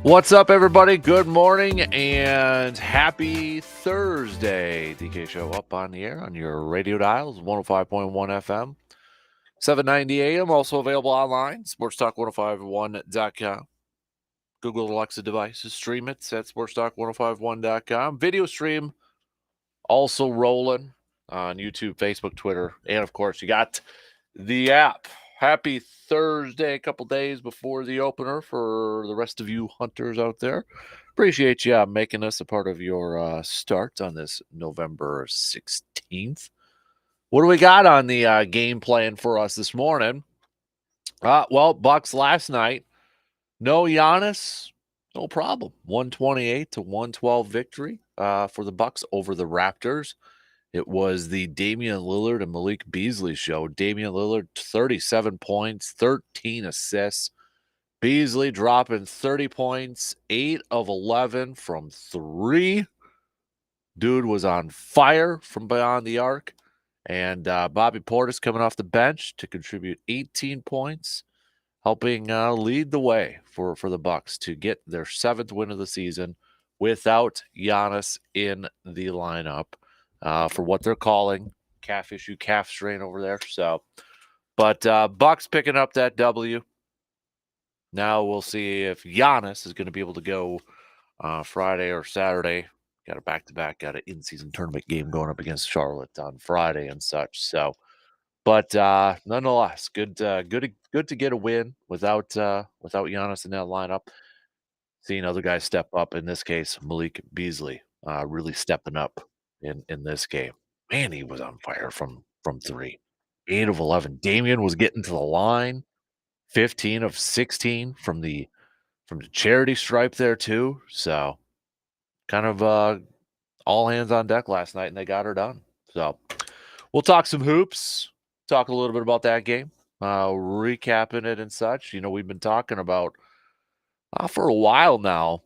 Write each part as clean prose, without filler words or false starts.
What's up, everybody? Good morning and happy Thursday. DK Show up on the air on your radio dials, 105.1 FM, 790 AM. Also available online, sportstalk1051.com. Google Alexa devices, stream it at sportstalk1051.com. Video stream also rolling on YouTube, Facebook, Twitter, and of course, you got the app. Happy Thursday, a couple days before the opener for the rest of you hunters out there. Appreciate you making us a part of your start on this November 16th. What do we got on the game plan for us this morning? Well, Bucks last night, no Giannis, no problem. 128 to 112 victory for the Bucks over the Raptors. It was the Damian Lillard and Malik Beasley show. Damian Lillard, 37 points, 13 assists. Beasley dropping 30 points, 8 of 11 from 3. Dude was on fire from beyond the arc. And Bobby Portis coming off the bench to contribute 18 points, helping lead the way for the Bucks to get their 7th win of the season without Giannis in the lineup. For what they're calling calf strain over there. So, but Bucks picking up that W. Now we'll see if Giannis is going to be able to go Friday or Saturday. Got a back-to-back, got an in-season tournament game going up against Charlotte on Friday and such. So, but nonetheless, good to get a win without Giannis in that lineup. Seeing other guys step up. In this case, Malik Beasley really stepping up in this game. Man, he was on fire from 3. 8 of 11. Damian was getting to the line. 15 of 16 from the charity stripe there too. So kind of all hands on deck last night, and they got her done. So we'll talk some hoops, talk a little bit about that game, recapping it and such. You know, we've been talking about for a while now.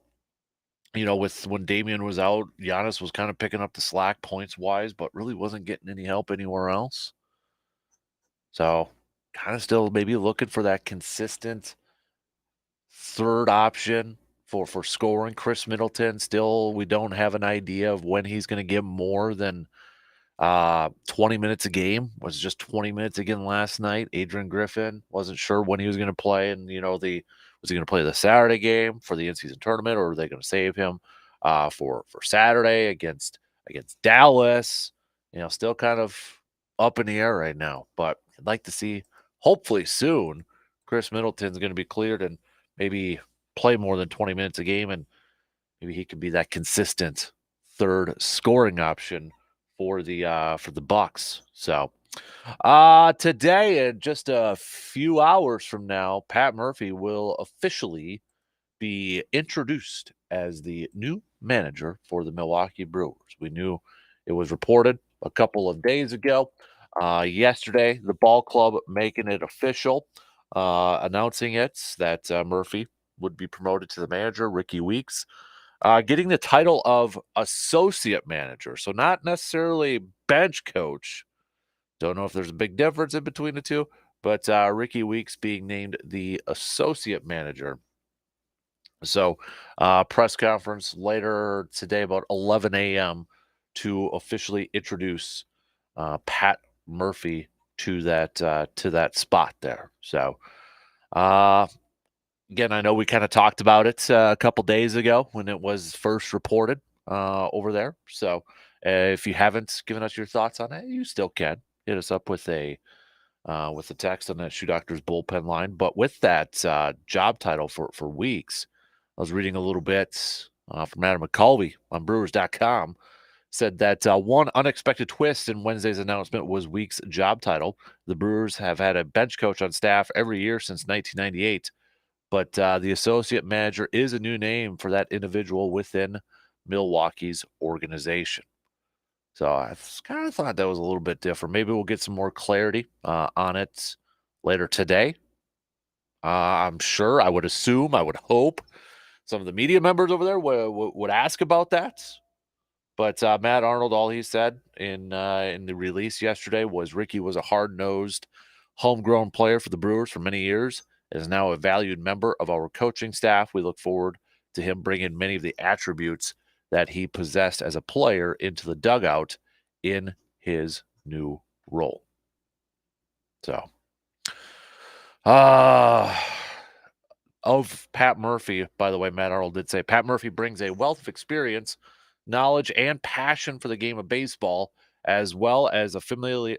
You know, with when Damian was out, Giannis was kind of picking up the slack points-wise, but really wasn't getting any help anywhere else. So, kind of still maybe looking for that consistent third option for scoring. Chris Middleton, still we don't have an idea of when he's going to get more than 20 minutes a game. Was just 20 minutes again last night. Adrian Griffin wasn't sure when he was going to play, and you know, was he going to play the Saturday game for the in-season tournament, or are they going to save him for Saturday against Dallas? You know, still kind of up in the air right now. But I'd like to see, hopefully soon, Chris Middleton's going to be cleared and maybe play more than 20 minutes a game, and maybe he could be that consistent third scoring option for the Bucks. So today, in just a few hours from now, Pat Murphy will officially be introduced as the new manager for the Milwaukee Brewers. We knew it was reported a couple of days ago. Yesterday, the ball club making it official, announcing it that Murphy would be promoted to the manager. Ricky Weeks getting the title of associate manager. So not necessarily bench coach. Don't know if there's a big difference in between the two, but Ricky Weeks being named the associate manager. So press conference later today about 11 a.m. to officially introduce Pat Murphy to that spot there. So again, I know we kind of talked about it a couple days ago when it was first reported over there. So if you haven't given us your thoughts on it, you still can hit us up with a text on that Shoe Doctor's bullpen line. But with that job title for Weeks, I was reading a little bit from Adam McCulvey on Brewers.com. Said that one unexpected twist in Wednesday's announcement was Weeks' job title. The Brewers have had a bench coach on staff every year since 1998. But the associate manager is a new name for that individual within Milwaukee's organization. So I kind of thought that was a little bit different. Maybe we'll get some more clarity on it later today. I'm sure, I would assume, I would hope some of the media members over there would ask about that. But Matt Arnold, all he said in the release yesterday was Ricky was a hard-nosed, homegrown player for the Brewers for many years, is now a valued member of our coaching staff. We look forward to him bringing many of the attributes that he possessed as a player into the dugout in his new role. So, of Pat Murphy, by the way, Matt Arnold did say Pat Murphy brings a wealth of experience, knowledge, and passion for the game of baseball, as well as a familiarity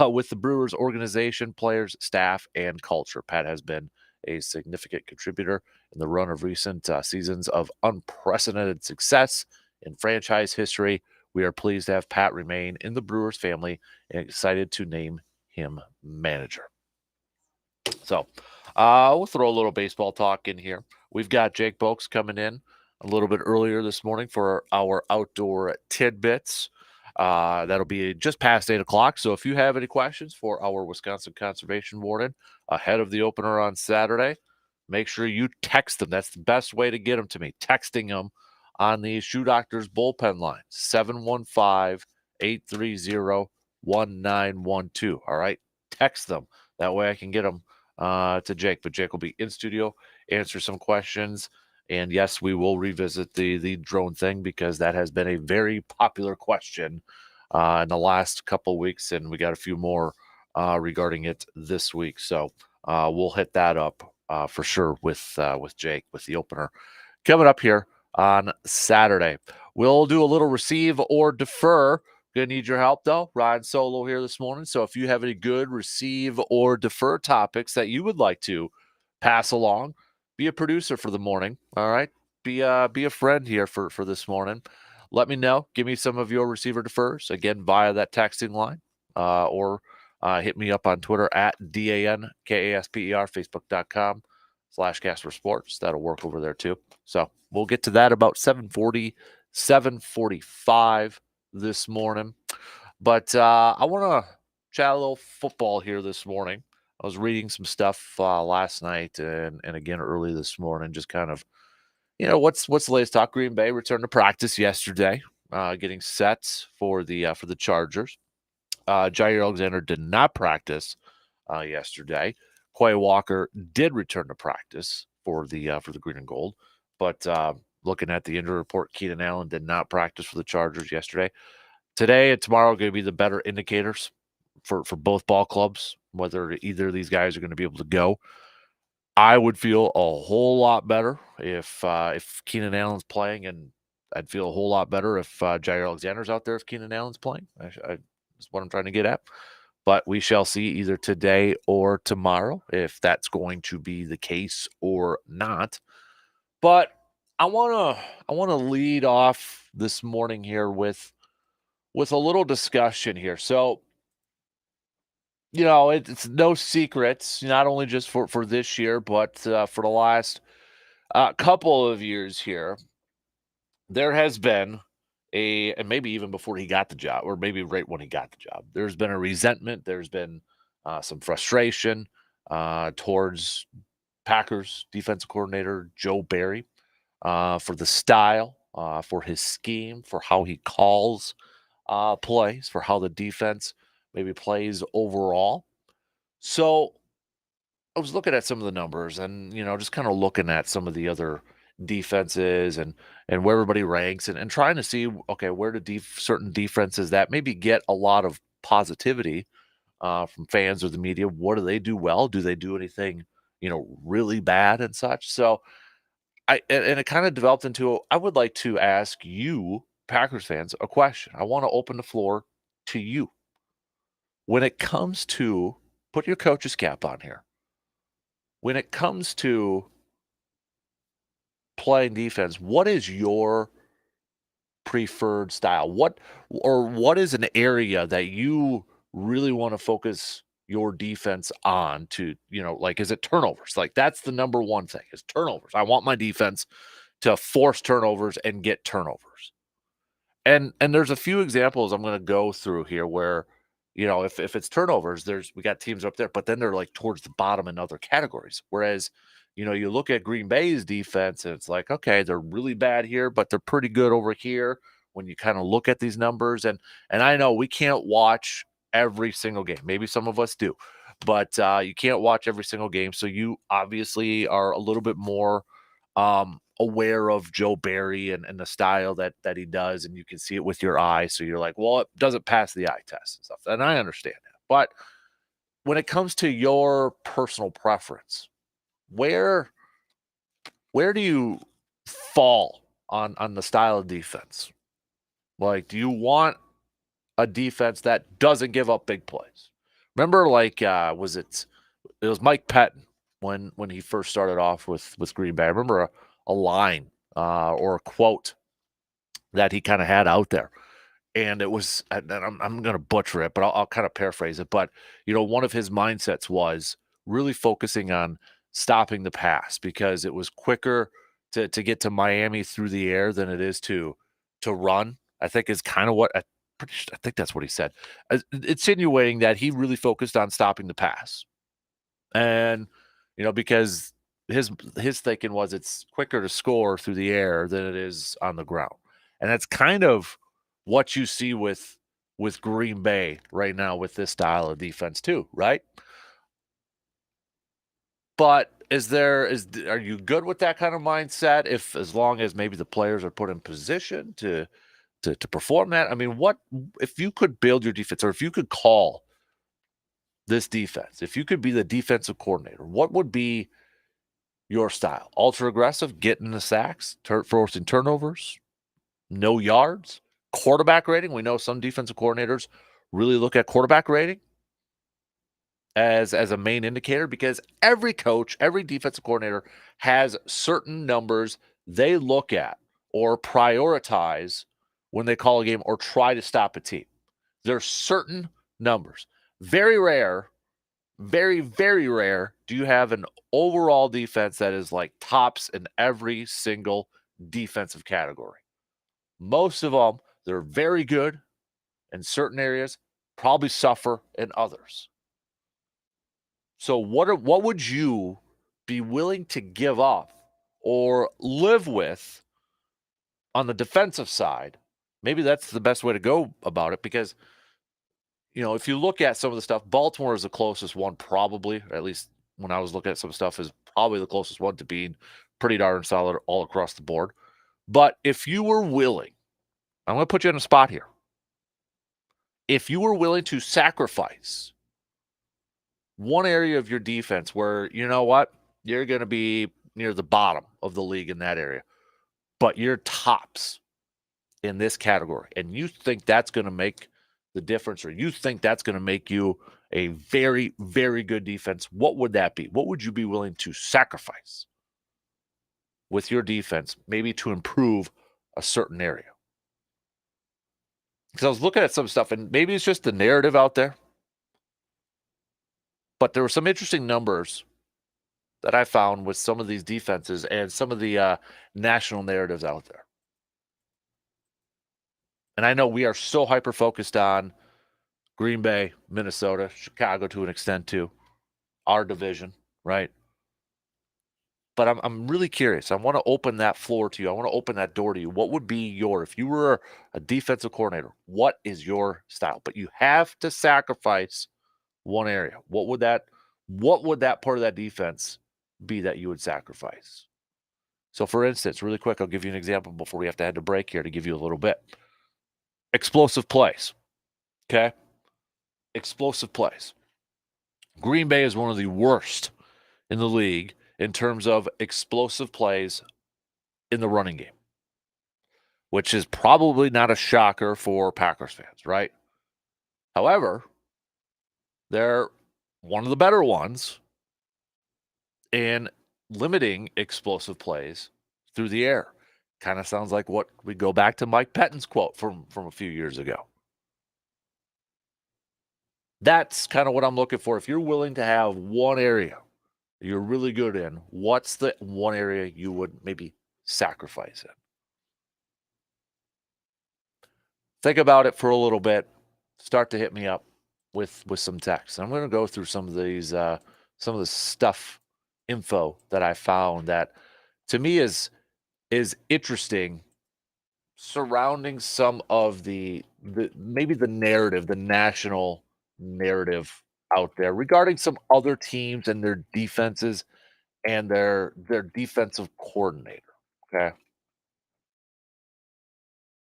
with the Brewers organization, players, staff, and culture. Pat has been a significant contributor in the run of recent seasons of unprecedented success in franchise history. We are pleased to have Pat remain in the Brewers family and excited to name him manager. So we'll throw a little baseball talk in here. We've got Jake Boakes coming in a little bit earlier this morning for our outdoor tidbits. That'll be just past 8 o'clock. So if you have any questions for our Wisconsin Conservation Warden ahead of the opener on Saturday, make sure you text them. That's the best way to get them to me. Texting them on the Shoe Doctors bullpen line, 715-830-1912. All right. Text them. That way I can get them to Jake. But Jake will be in studio, answer some questions. And yes, we will revisit the drone thing because that has been a very popular question in the last couple of weeks, and we got a few more regarding it this week. So we'll hit that up for sure with Jake with the opener coming up here on Saturday. We'll do a little receive or defer. Gonna need your help though. Riding solo here this morning. So if you have any good receive or defer topics that you would like to pass along, be a producer for the morning. All right. Be a friend here for this morning. Let me know. Give me some of your receiver defers again via that texting line, or hit me up on Twitter at DANKASPER, Facebook.com/Kasper Sports. That'll work over there too. So we'll get to that about 7:40, 7:45 this morning. But I want to chat a little football here this morning. I was reading some stuff last night and again early this morning, just kind of, what's the latest talk. Green Bay returned to practice yesterday, getting set for the Chargers. Jair Alexander did not practice yesterday. Quay Walker did return to practice for the Green and Gold, but looking at the injury report, Keenan Allen did not practice for the Chargers yesterday. Today and tomorrow are going to be the better indicators for both ball clubs, whether either of these guys are going to be able to go. I would feel a whole lot better if Keenan Allen's playing, and I'd feel a whole lot better if Jair Alexander's out there if Keenan Allen's playing. That's what I'm trying to get at. But we shall see either today or tomorrow if that's going to be the case or not. But I want to lead off this morning here with a little discussion here. So, it's no secrets, not only just for this year, but for the last couple of years here, there has been and maybe even before he got the job, or maybe right when he got the job, there's been a resentment. There's been some frustration towards Packers defensive coordinator Joe Barry for the style, for his scheme, for how he calls plays, for how the defense maybe plays overall. So I was looking at some of the numbers and, just kind of looking at some of the other defenses and where everybody ranks and trying to see, okay, where do certain defenses that maybe get a lot of positivity from fans or the media, what do they do well? Do they do anything, really bad and such? So and it kind of developed into, I would like to ask you, Packers fans, a question. I want to open the floor to you. When it comes to, put your coach's cap on here. When it comes to playing defense, what is your preferred style? What is an area that you really want to focus your defense on to, like, is it turnovers? Like, that's the number one thing is turnovers. I want my defense to force turnovers and get turnovers. And there's a few examples I'm going to go through here where, if it's turnovers, we got teams up there, but then they're like towards the bottom in other categories. Whereas, you look at Green Bay's defense and it's like, okay, they're really bad here, but they're pretty good over here when you kind of look at these numbers. And I know we can't watch every single game. Maybe some of us do, but you can't watch every single game. So you obviously are a little bit more aware of Joe Barry and the style that he does, and you can see it with your eye. So you're like, well, it doesn't pass the eye test and stuff. And I understand that. But when it comes to your personal preference, where where do you fall on the style of defense? Like, do you want a defense that doesn't give up big plays? Remember, like, it was Mike Pettin when he first started off with Green Bay. I remember a line or a quote that he kind of had out there, and it was, and I'm going to butcher it, but I'll kind of paraphrase it. But one of his mindsets was really focusing on stopping the pass because it was quicker to get to Miami through the air than it is to run. I think is kind of what I think that's what he said, insinuating that he really focused on stopping the pass. And because his thinking was it's quicker to score through the air than it is on the ground. And that's kind of what you see with Green Bay right now with this style of defense too, right? But are you good with that kind of mindset if as long as maybe the players are put in position to perform that? I mean, what if you could build your defense or if you could call this defense, if you could be the defensive coordinator, what would be your style? Ultra aggressive, getting the sacks, forcing turnovers, no yards, quarterback rating. We know some defensive coordinators really look at quarterback rating as a main indicator because every coach, every defensive coordinator has certain numbers they look at or prioritize when they call a game or try to stop a team. There's certain numbers. Very rare, very, very rare do you have an overall defense that is like tops in every single defensive category. Most of them, they're very good in certain areas, probably suffer in others. So what would you be willing to give up or live with on the defensive side? Maybe that's the best way to go about it because if you look at some of the stuff, Baltimore is the closest one, probably, or at least when I was looking at some stuff, is probably the closest one to being pretty darn solid all across the board. But if you were willing, I'm going to put you in a spot here. If you were willing to sacrifice one area of your defense where, you know what, you're going to be near the bottom of the league in that area, but you're tops in this category, and you think that's going to make the difference, or you think that's going to make you a very, very good defense, what would that be? What would you be willing to sacrifice with your defense, maybe to improve a certain area? Because I was looking at some stuff, and maybe it's just the narrative out there, but there were some interesting numbers that I found with some of these defenses and some of the national narratives out there. And I know we are so hyper-focused on Green Bay, Minnesota, Chicago to an extent too, our division, right? But I'm really curious. I want to open that floor to you. I want to open that door to you. What would be if you were a defensive coordinator, what is your style? But you have to sacrifice one area. What would that part of that defense be that you would sacrifice? So for instance, really quick, I'll give you an example before we have to head to break here to give you a little bit. Explosive plays. Okay? Explosive plays. Green Bay is one of the worst in the league in terms of explosive plays in the running game, which is probably not a shocker for Packers fans, right? However, they're one of the better ones in limiting explosive plays through the air. Kind of sounds like what we go back to Mike Pettin's quote from a few years ago. That's kind of what I'm looking for. If you're willing to have one area you're really good in, what's the one area you would maybe sacrifice it? Think about it for a little bit. Start to hit me up with some text. I'm going to go through some of these, some of the stuff, info that I found that to me is interesting surrounding some of the maybe the narrative, the national narrative out there regarding some other teams and their defenses and their defensive coordinator. Okay,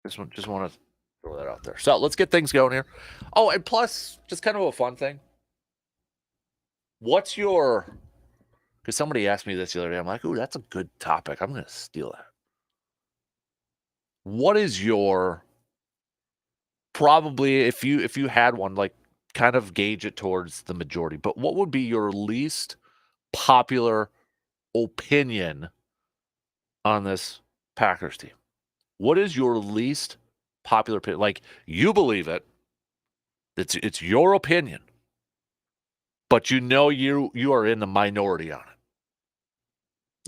just want to throw that out there. So let's get things going here. Oh, and plus, just kind of a fun thing. What's your? Because somebody asked me this the other day. I'm like, ooh, that's a good topic. I'm going to steal that. What is your probably if you had one, like, kind of gauge it towards the majority, but what would be your least popular opinion on this Packers team? What is your least popular opinion? Like, you believe it. It's your opinion, but you are in the minority on it.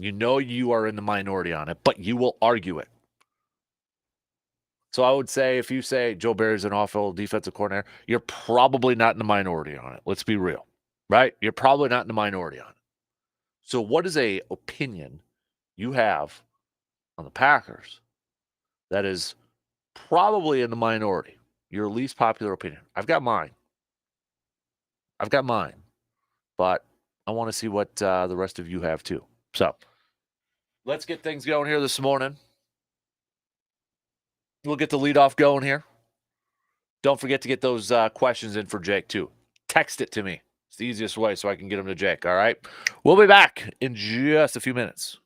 You know you are in the minority on it, but you will argue it. So I would say if you say Joe Barry's an awful defensive coordinator, you're probably not in the minority on it. Let's be real, right? You're probably not in the minority on it. So what is a opinion you have on the Packers that is probably in the minority? Your least popular opinion. I've got mine. But I want to see what the rest of you have too. So let's get things going here this morning. We'll get the leadoff going here. Don't forget to get those questions in for Jake too. Text it to me. It's the easiest way so I can get them to Jake. All right. We'll be back in just a few minutes.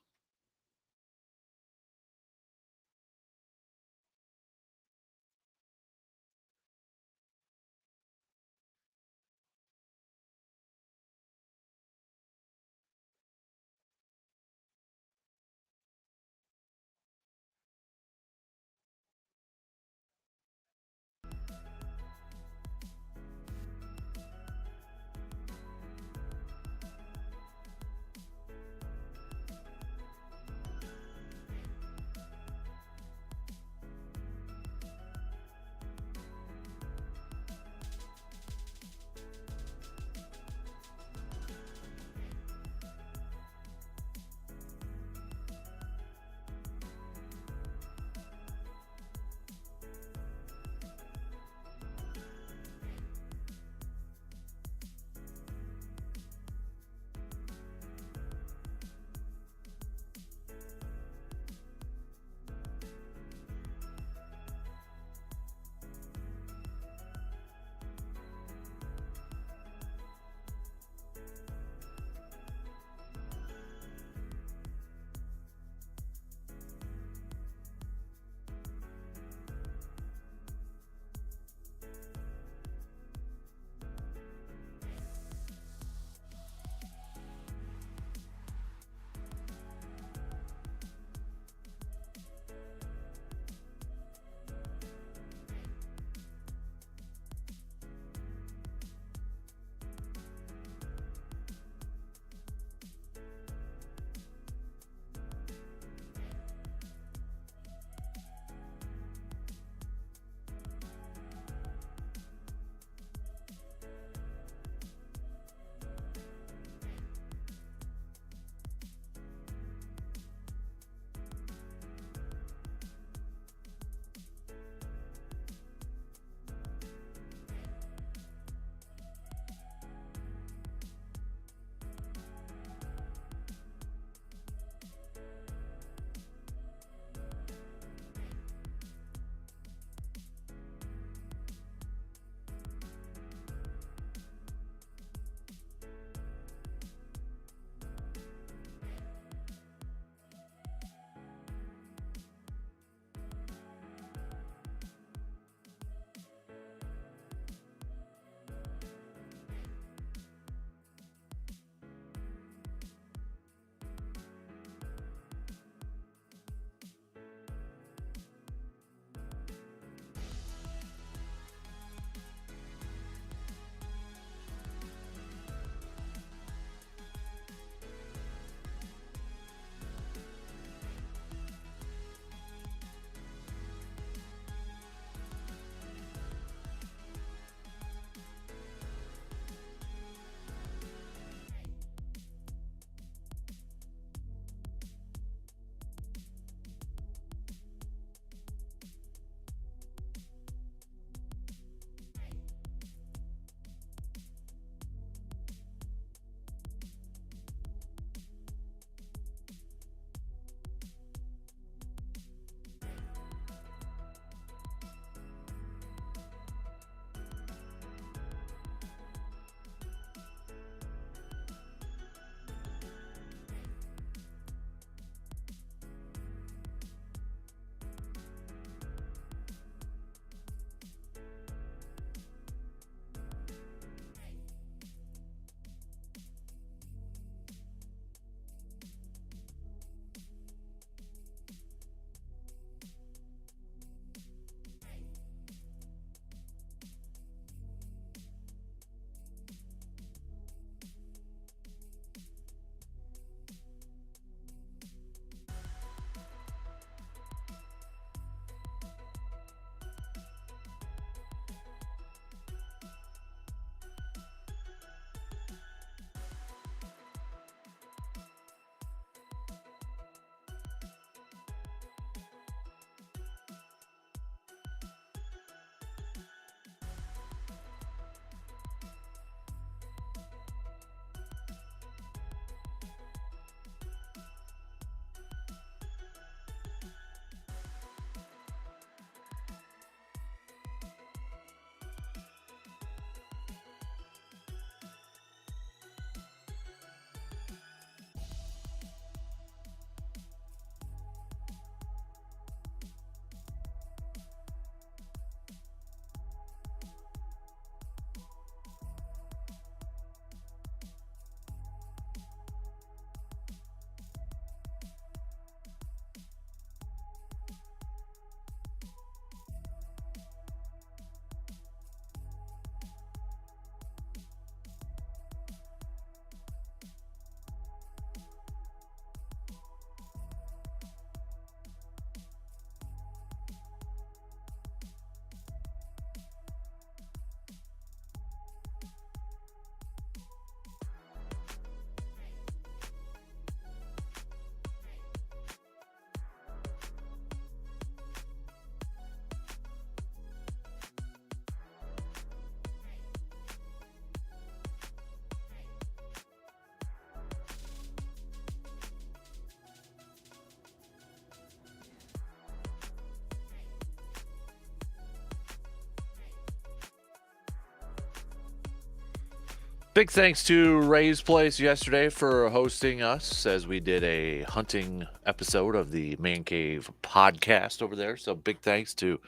Big thanks to Ray's Place yesterday for hosting us as we did a hunting episode of the Man Cave podcast over there. So big thanks to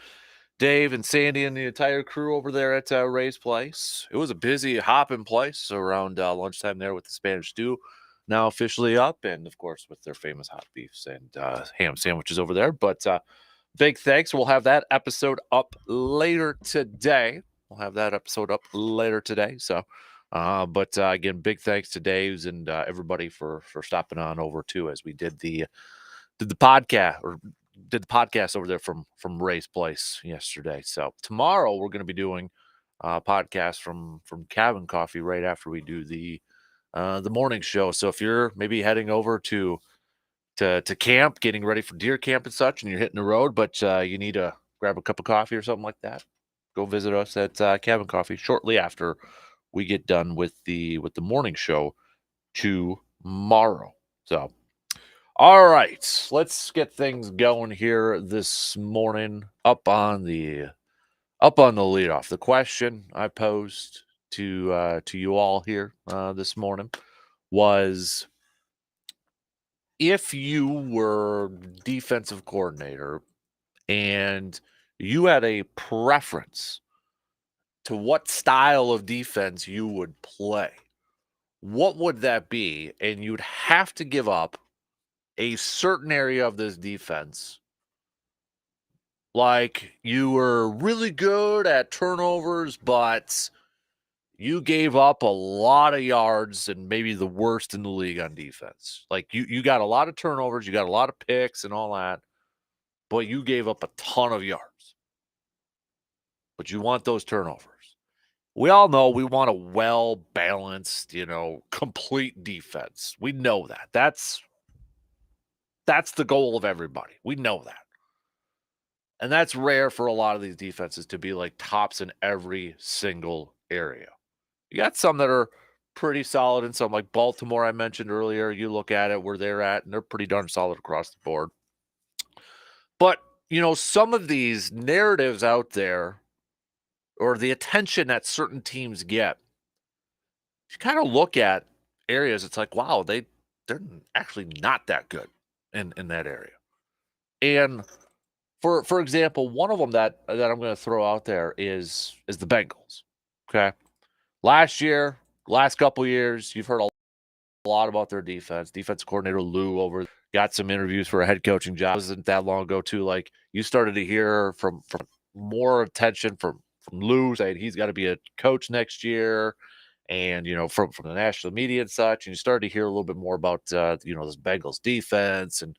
Dave and Sandy and the entire crew over there at Ray's Place. It was a busy, hopping place around lunchtime there with the Spanish stew now officially up, and of course with their famous hot beefs and ham sandwiches over there. But big thanks. We'll have that episode up later today. So, but again, big thanks to Dave's and everybody for stopping on over too as we did the podcast over there from Ray's Place yesterday. So tomorrow we're going to be doing a podcast from Cabin Coffee right after we do the morning show. So if you're maybe heading over to camp, getting ready for deer camp and such, and you're hitting the road, but you need to grab a cup of coffee or something like that, go visit us at Cabin Coffee shortly after we get done with the morning show tomorrow. So, all right, let's get things going here this morning. Up on the leadoff, the question I posed to you all here this morning was, if you were defensive coordinator and you had a preference to what style of defense you would play, what would that be? And you'd have to give up a certain area of this defense. Like, you were really good at turnovers, but you gave up a lot of yards and maybe the worst in the league on defense. Like, you got a lot of turnovers, you got a lot of picks and all that, but you gave up a ton of yards. But you want those turnovers. We all know we want a well-balanced, complete defense. We know that. That's the goal of everybody. We know that. And that's rare for a lot of these defenses to be like tops in every single area. You got some that are pretty solid and some, like Baltimore I mentioned earlier. You look at it where they're at, and they're pretty darn solid across the board. But, some of these narratives out there, or the attention that certain teams get, you kind of look at areas, it's like, wow, they're actually not that good in that area. And for example, one of them that I'm going to throw out there is the Bengals. Okay. Last couple years, you've heard a lot about their defense. Defensive coordinator Lou got some interviews for a head coaching job. It wasn't that long ago too. Like, you started to hear from more attention from Lou saying he's got to be a coach next year. And, from the national media and such, and you started to hear a little bit more about, this Bengals defense and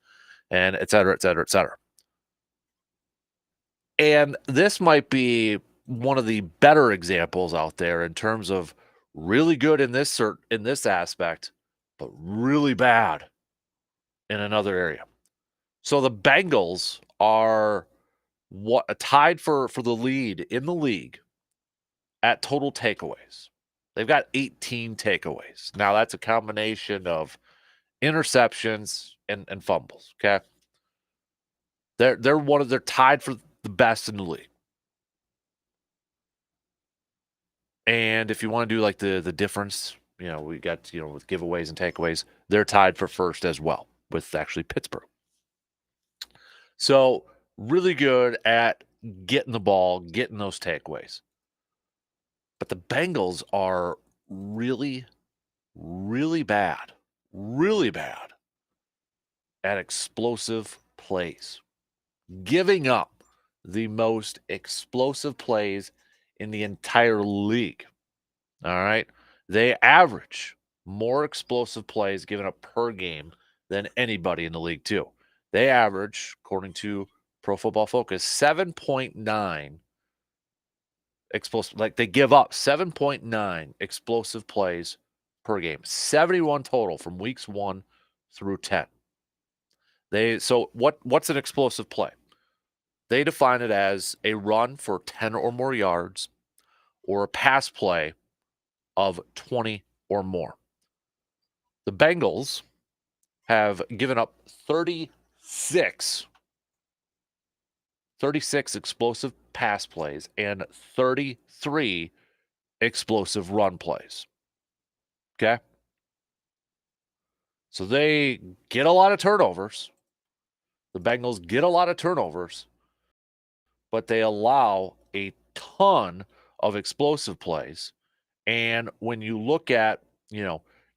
et cetera, et cetera, et cetera. And this might be one of the better examples out there in terms of really good in this aspect, but really bad in another area. So the Bengals are tied for the lead in the league at total takeaways. They've got 18 takeaways. Now, that's a combination of interceptions and fumbles. Okay. They're tied for the best in the league. And if you want to do like the difference, we got, with giveaways and takeaways, they're tied for first as well with actually Pittsburgh. So really good at getting the ball, getting those takeaways. But the Bengals are really, really bad at explosive plays, giving up the most explosive plays in the entire league. All right. They average more explosive plays given up per game than anybody in the league, too. They average, according to Pro Football Focus, 7.9 explosive. Like, they give up 7.9 explosive plays per game. 71 total from weeks 1 through 10. So what's an explosive play? They define it as a run for 10 or more yards or a pass play of 20 or more. The Bengals have given up 36 explosive pass plays and 33 explosive run plays. Okay. So they get a lot of turnovers. The Bengals get a lot of turnovers, but they allow a ton of explosive plays. And when you look at,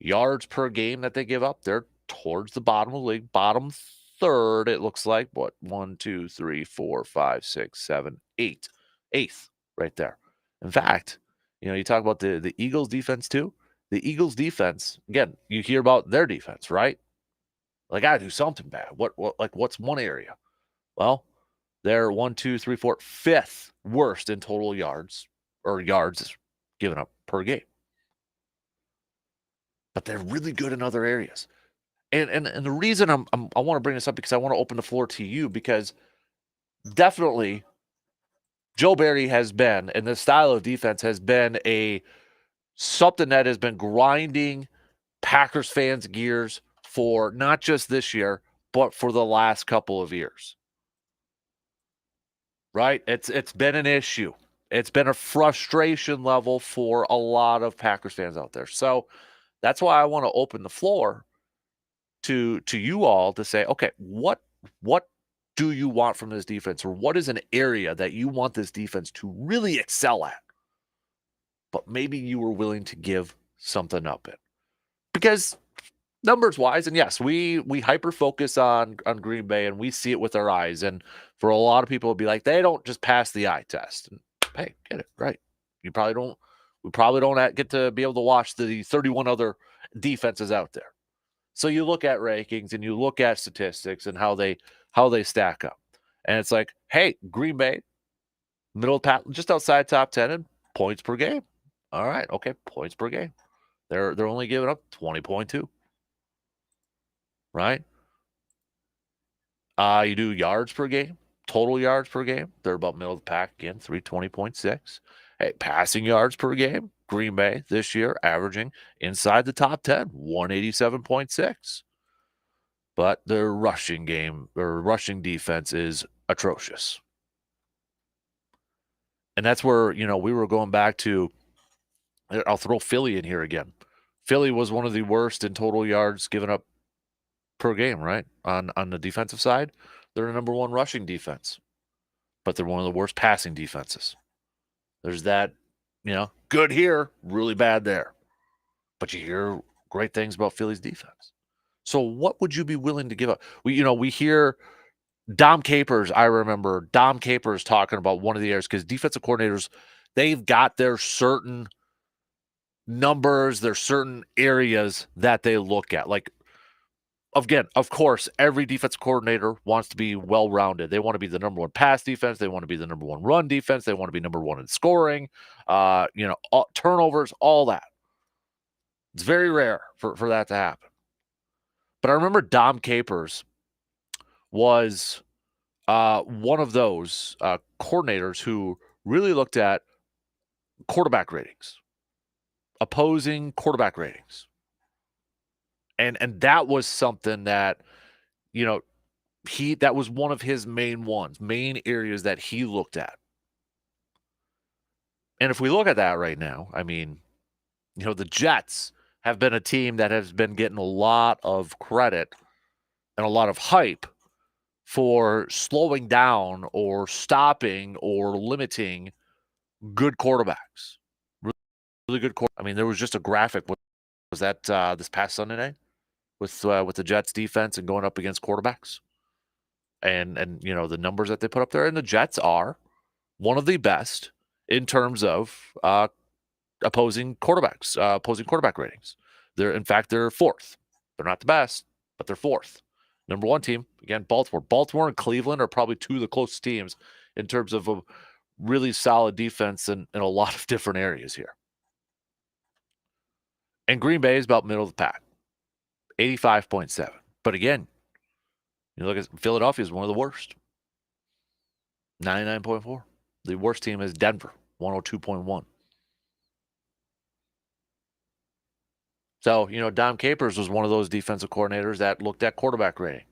yards per game that they give up, they're towards the bottom of the league, bottom third. It looks like what? 1, 2, 3, 4, 5, 6, 7, 8. Eighth right there. In fact, you talk about the Eagles defense too. The Eagles defense, again, you hear about their defense, right? They got to do something bad. What's one area? Well, they're 1, 2, 3, 4, fifth worst in total yards given up per game. But they're really good in other areas. And the reason I want to bring this up because I want to open the floor to you because definitely Joe Barry has been, and the style of defense has been something that has been grinding Packers fans' gears for not just this year, but for the last couple of years. Right? It's been an issue. It's been a frustration level for a lot of Packers fans out there. So that's why I want to open the floor to you all to say, okay, what do you want from this defense, or what is an area that you want this defense to really excel at, but maybe you were willing to give something up in? Because numbers wise, and yes, we hyper focus on Green Bay and we see it with our eyes, and for a lot of people it'll be like they don't just pass the eye test. And, hey, get it right. We probably don't get to be able to watch the 31 other defenses out there. So you look at rankings and you look at statistics and how they stack up. And it's like, hey, Green Bay, middle pack, just outside top 10 in points per game. All right, okay, points per game. They're only giving up 20.2. Right? You do yards per game, total yards per game. They're about middle of the pack again, 320.6. Hey, passing yards per game, Green Bay this year averaging inside the top 10, 187.6. But their rushing defense is atrocious. And that's where, we were going back to, I'll throw Philly in here again. Philly was one of the worst in total yards given up per game, right? On the defensive side, they're the number one rushing defense, but they're one of the worst passing defenses. There's that, good here, really bad there. But you hear great things about Philly's defense. So what would you be willing to give up? We hear Dom Capers. I remember Dom Capers talking about one of the areas because defensive coordinators, they've got their certain numbers, their certain areas that they look at. Like, again, of course, every defensive coordinator wants to be well-rounded. They want to be the number one pass defense. They want to be the number one run defense. They want to be number one in scoring, turnovers, all that. It's very rare for that to happen. But I remember Dom Capers was one of those coordinators who really looked at quarterback ratings, opposing quarterback ratings. And that was something that, that was one of his main areas that he looked at. And if we look at that right now, I mean, the Jets have been a team that has been getting a lot of credit and a lot of hype for slowing down or stopping or limiting good quarterbacks. Really good I mean, there was just a graphic. Was that this past Sunday night with the Jets defense and going up against quarterbacks? And the numbers that they put up there, and the Jets are one of the best in terms of opposing quarterback ratings. They're fourth. They're not the best, but they're fourth. Number one team, again, Baltimore. Baltimore and Cleveland are probably two of the closest teams in terms of a really solid defense in a lot of different areas here. And Green Bay is about middle of the pack, 85.7. But again, you look at Philadelphia is one of the worst, 99.4. The worst team is Denver, 102.1. So, Dom Capers was one of those defensive coordinators that looked at quarterback rating.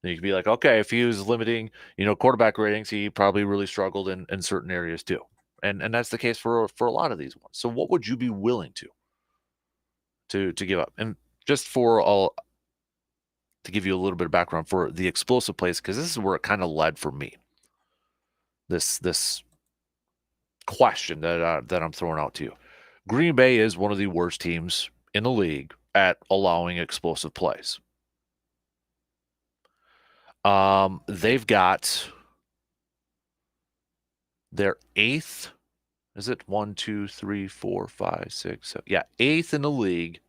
And you could be like, okay, if he was limiting, quarterback ratings, he probably really struggled in certain areas too. And that's the case for a lot of these ones. So what would you be willing to? to give up. And just to give you a little bit of background for the explosive plays, because this is where it kind of led for me. This question that I'm throwing out to you. Green Bay is one of the worst teams in the league at allowing explosive plays. They've got their eighth. Is it 1, 2, 3, 4, 5, 6, 7? Yeah, eighth in the league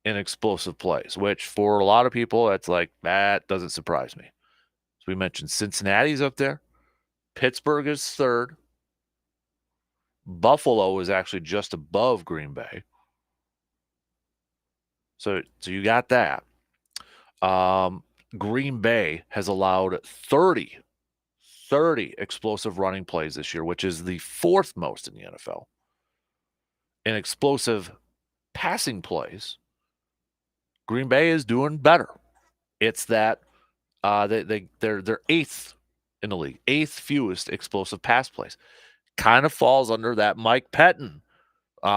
in explosive plays, which for a lot of people, that's like, that doesn't surprise me. So we mentioned Cincinnati's up there. Pittsburgh is third. Buffalo is actually just above Green Bay. So you got that. Green Bay has allowed 30 explosive running plays this year, which is the fourth most in the NFL. In explosive passing plays, Green Bay is doing better. It's that they're eighth in the league, eighth fewest explosive pass plays. Kind of falls under that Mike Pettin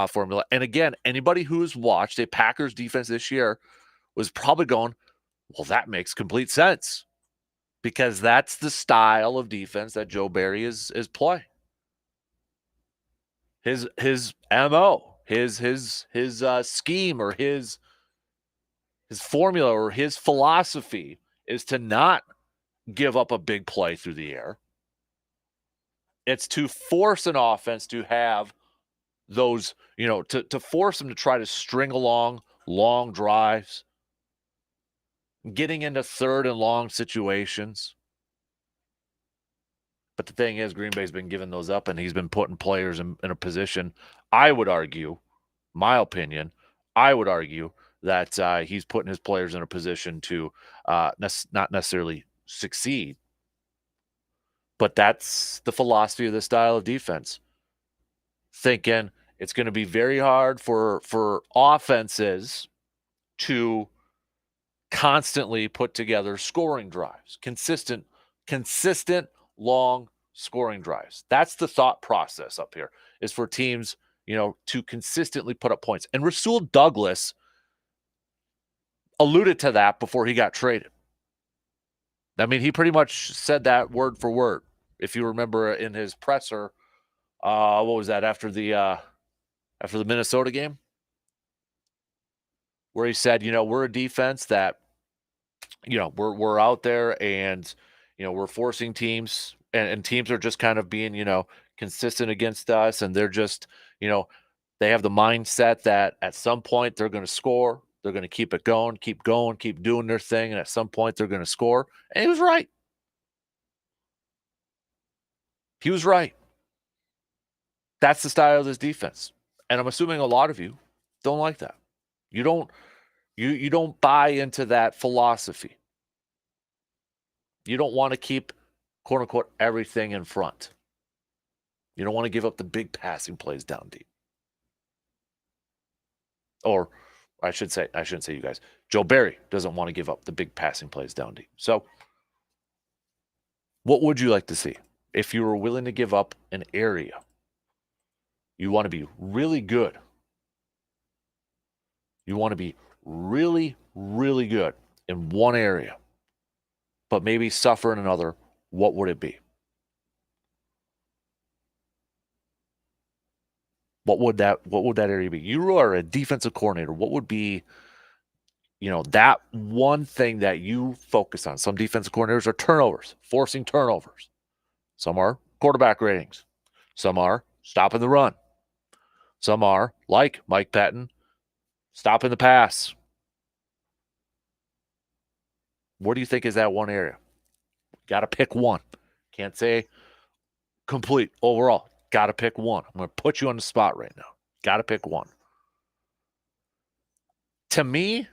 formula. And again, anybody who's watched a Packers defense this year was probably going, well, that makes complete sense, because that's the style of defense that Joe Barry is playing. His MO, his scheme, or his formula, or his philosophy is to not give up a big play through the air. It's to force an offense to have those, to force them to try to string along long drives, getting into third and long situations. But the thing is, Green Bay's been giving those up, and he's been putting players in a position, I would argue, my opinion, I would argue that he's putting his players in a position to not necessarily succeed. But that's the philosophy of the style of defense. Thinking it's going to be very hard for offenses to constantly put together scoring drives, consistent long scoring drives. That's the thought process up here, is for teams, to consistently put up points. And Rasul Douglas alluded to that before he got traded. I mean, he pretty much said that word for word. If you remember in his presser, what was that, after the Minnesota game, where he said, we're a defense that, we're out there, and we're forcing teams, and teams are just kind of being, consistent against us, and they're just, they have the mindset that at some point they're going to score, they're going to keep it going, keep doing their thing, and at some point they're going to score. And he was right. He was right. That's the style of this defense. And I'm assuming a lot of you don't like that. You don't buy into that philosophy. You don't want to keep, quote unquote, everything in front. You don't want to give up the big passing plays down deep. Or I shouldn't say you guys. Joe Barry doesn't want to give up the big passing plays down deep. So what would you like to see? If you were willing to give up an area, you want to be really good. You want to be really, really good in one area, but maybe suffer in another. What would it be? What would that area be? You are a defensive coordinator. What would be, that one thing that you focus on? Some defensive coordinators are turnovers, forcing turnovers. Some are quarterback ratings. Some are stopping the run. Some are, like Mike Pettin, stopping the pass. What do you think is that one area? Got to pick one. Can't say complete overall. Got to pick one. I'm going to put you on the spot right now. Got to pick one. To me,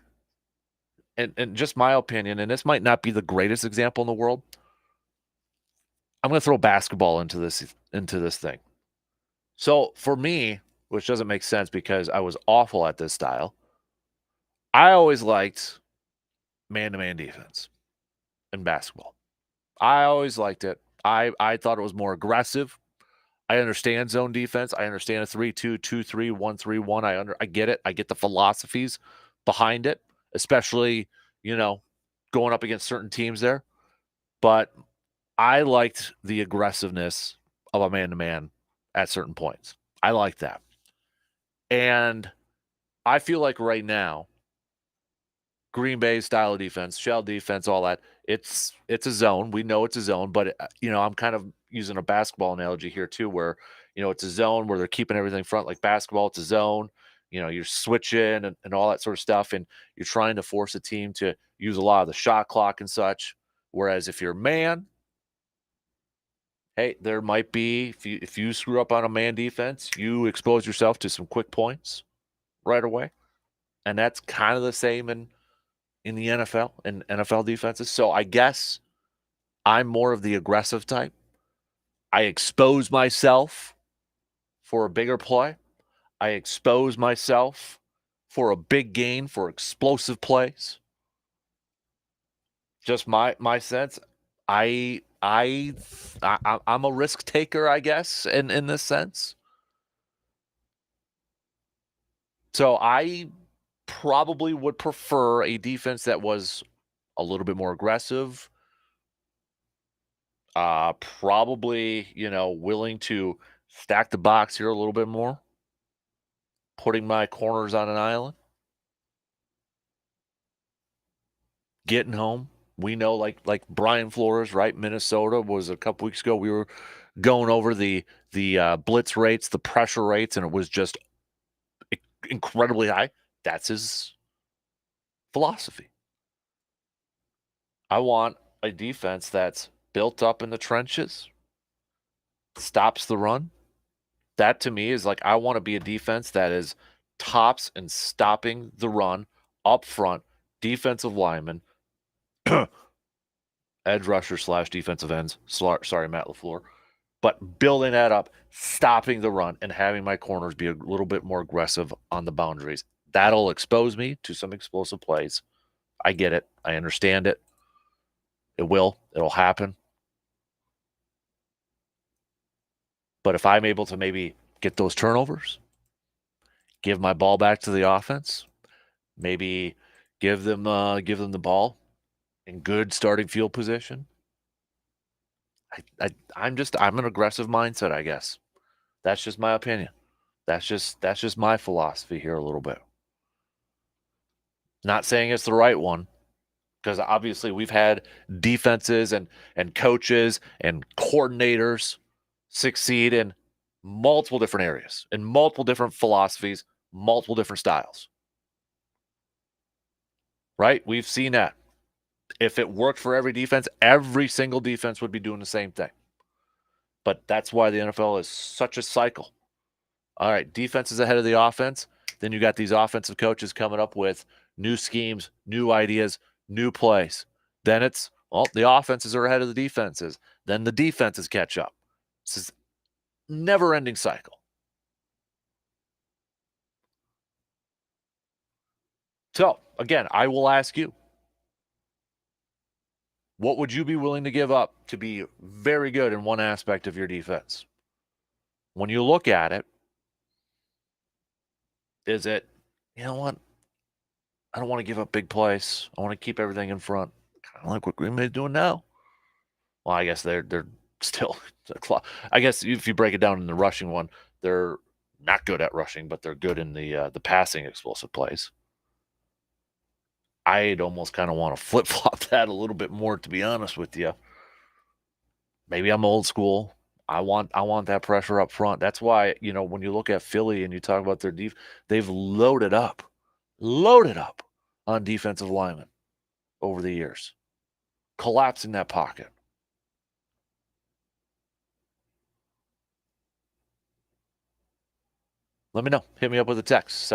and just my opinion, and this might not be the greatest example in the world, I'm going to throw basketball into this thing. So for me, which doesn't make sense because I was awful at this style, I always liked man-to-man defense in basketball. I always liked it. I thought it was more aggressive. I understand zone defense. I understand a 3-2, 2-3, 1-3-1. I get it. I get the philosophies behind it, especially, going up against certain teams there. But I liked the aggressiveness of a man-to-man at certain points. I like that. And I feel like right now, Green Bay style of defense, shell defense, all that. It's a zone. We know it's a zone, but I'm kind of using a basketball analogy here too, where it's a zone where they're keeping everything front like basketball. It's a zone. You're switching and all that sort of stuff, and you're trying to force a team to use a lot of the shot clock and such. Whereas if you're man, hey, there might be if you screw up on a man defense, you expose yourself to some quick points right away, and that's kind of the same in the NFL and NFL defenses. So I guess I'm more of the aggressive type. I expose myself for a bigger play. I expose myself for a big gain for explosive plays. Just my sense. I'm a risk taker, I guess, in this sense. So I probably would prefer a defense that was a little bit more aggressive, probably, willing to stack the box here a little bit more, putting my corners on an island, getting home. We know, like Brian Flores, right? Minnesota was a couple weeks ago. We were going over the blitz rates, the pressure rates, and it was just incredibly high. That's his philosophy. I want a defense that's built up in the trenches, stops the run. That to me is like I want to be a defense that is tops and stopping the run up front, defensive lineman, edge rusher slash defensive ends. Sorry, Matt LaFleur. But building that up, stopping the run, and having my corners be a little bit more aggressive on the boundaries. That'll expose me to some explosive plays. I get it. I understand it. It will. It'll happen. But if I'm able to maybe get those turnovers, give my ball back to the offense, maybe give them the ball in good starting field position. I'm an aggressive mindset, I guess. That's just my opinion. That's just my philosophy here a little bit. Not saying it's the right one, because obviously we've had defenses and coaches and coordinators succeed in multiple different areas, in multiple different philosophies, multiple different styles. Right? We've seen that. If it worked for every single defense would be doing the same thing. But that's why the NFL is such a cycle. All right, defense is ahead of the offense. Then you got these offensive coaches coming up with new schemes, new ideas, new plays. Then it's, the offenses are ahead of the defenses. Then the defenses catch up. This is never-ending cycle. So, again, I will ask you, what would you be willing to give up to be very good in one aspect of your defense? When you look at it, is it, you know what? I don't want to give up big plays. I want to keep everything in front. Kind of like what Green Bay's doing now. Well, I guess they're still. I guess if you break it down in the rushing one, they're not good at rushing, but they're good in the passing explosive plays. I'd almost kind of want to flip flop that a little bit more, to be honest with you. Maybe I'm old school. I want that pressure up front. That's why when you look at Philly and you talk about their they've loaded up on defensive linemen over the years, collapsing that pocket. Let me know. Hit me up with a text,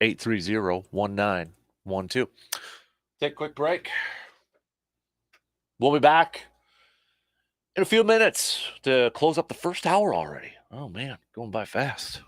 715-830-1912. Take a quick break. We'll be back in a few minutes to close up the first hour already. Oh, man, going by fast.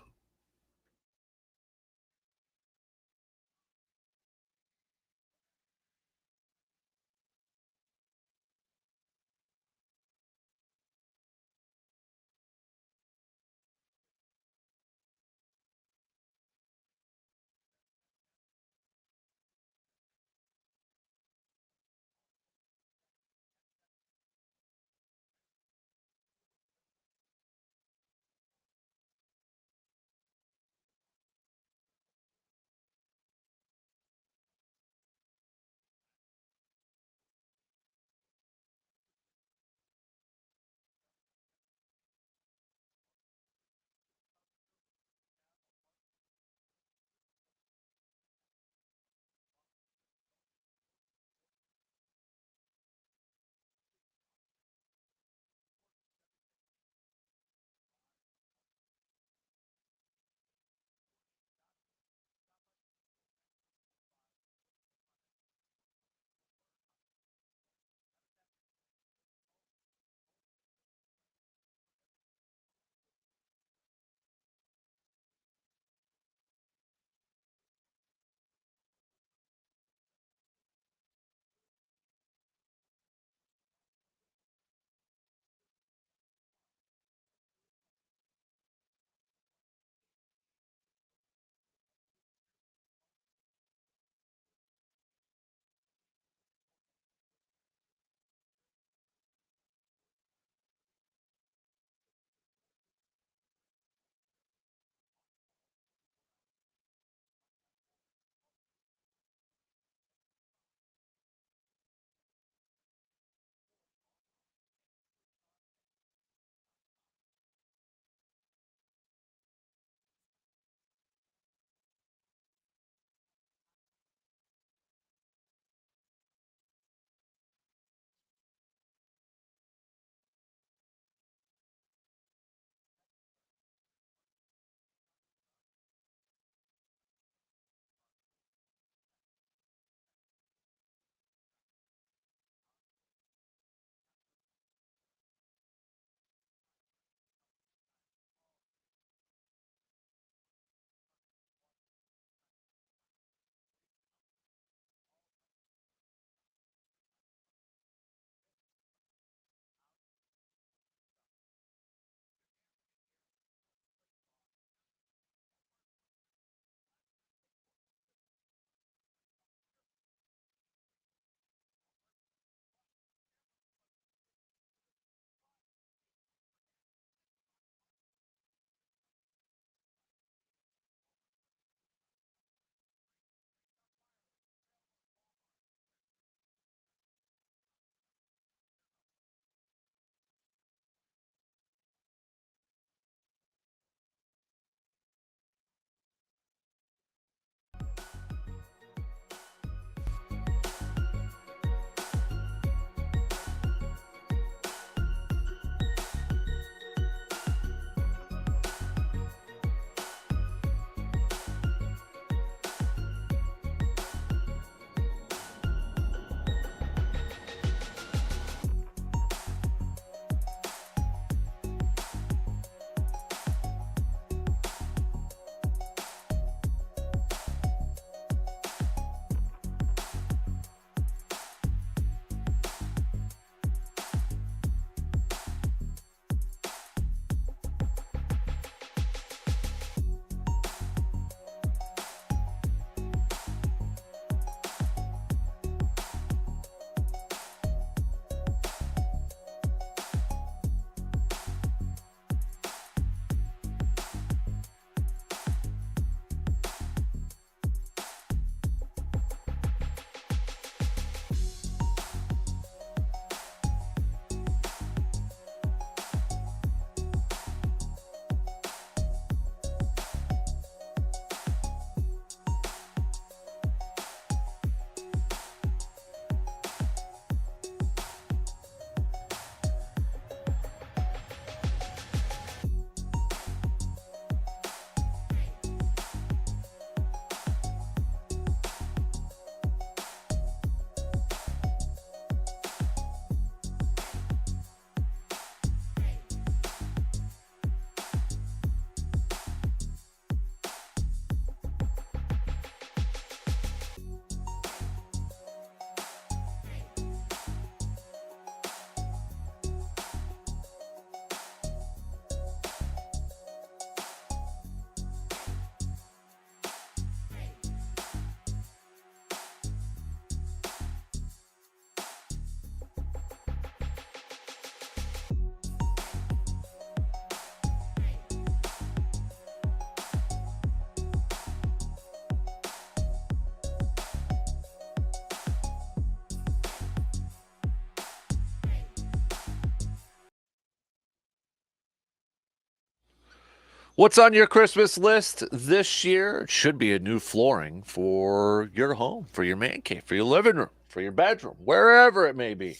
What's on your Christmas list this year? It should be a new flooring for your home, for your man cave, for your living room, for your bedroom, wherever it may be.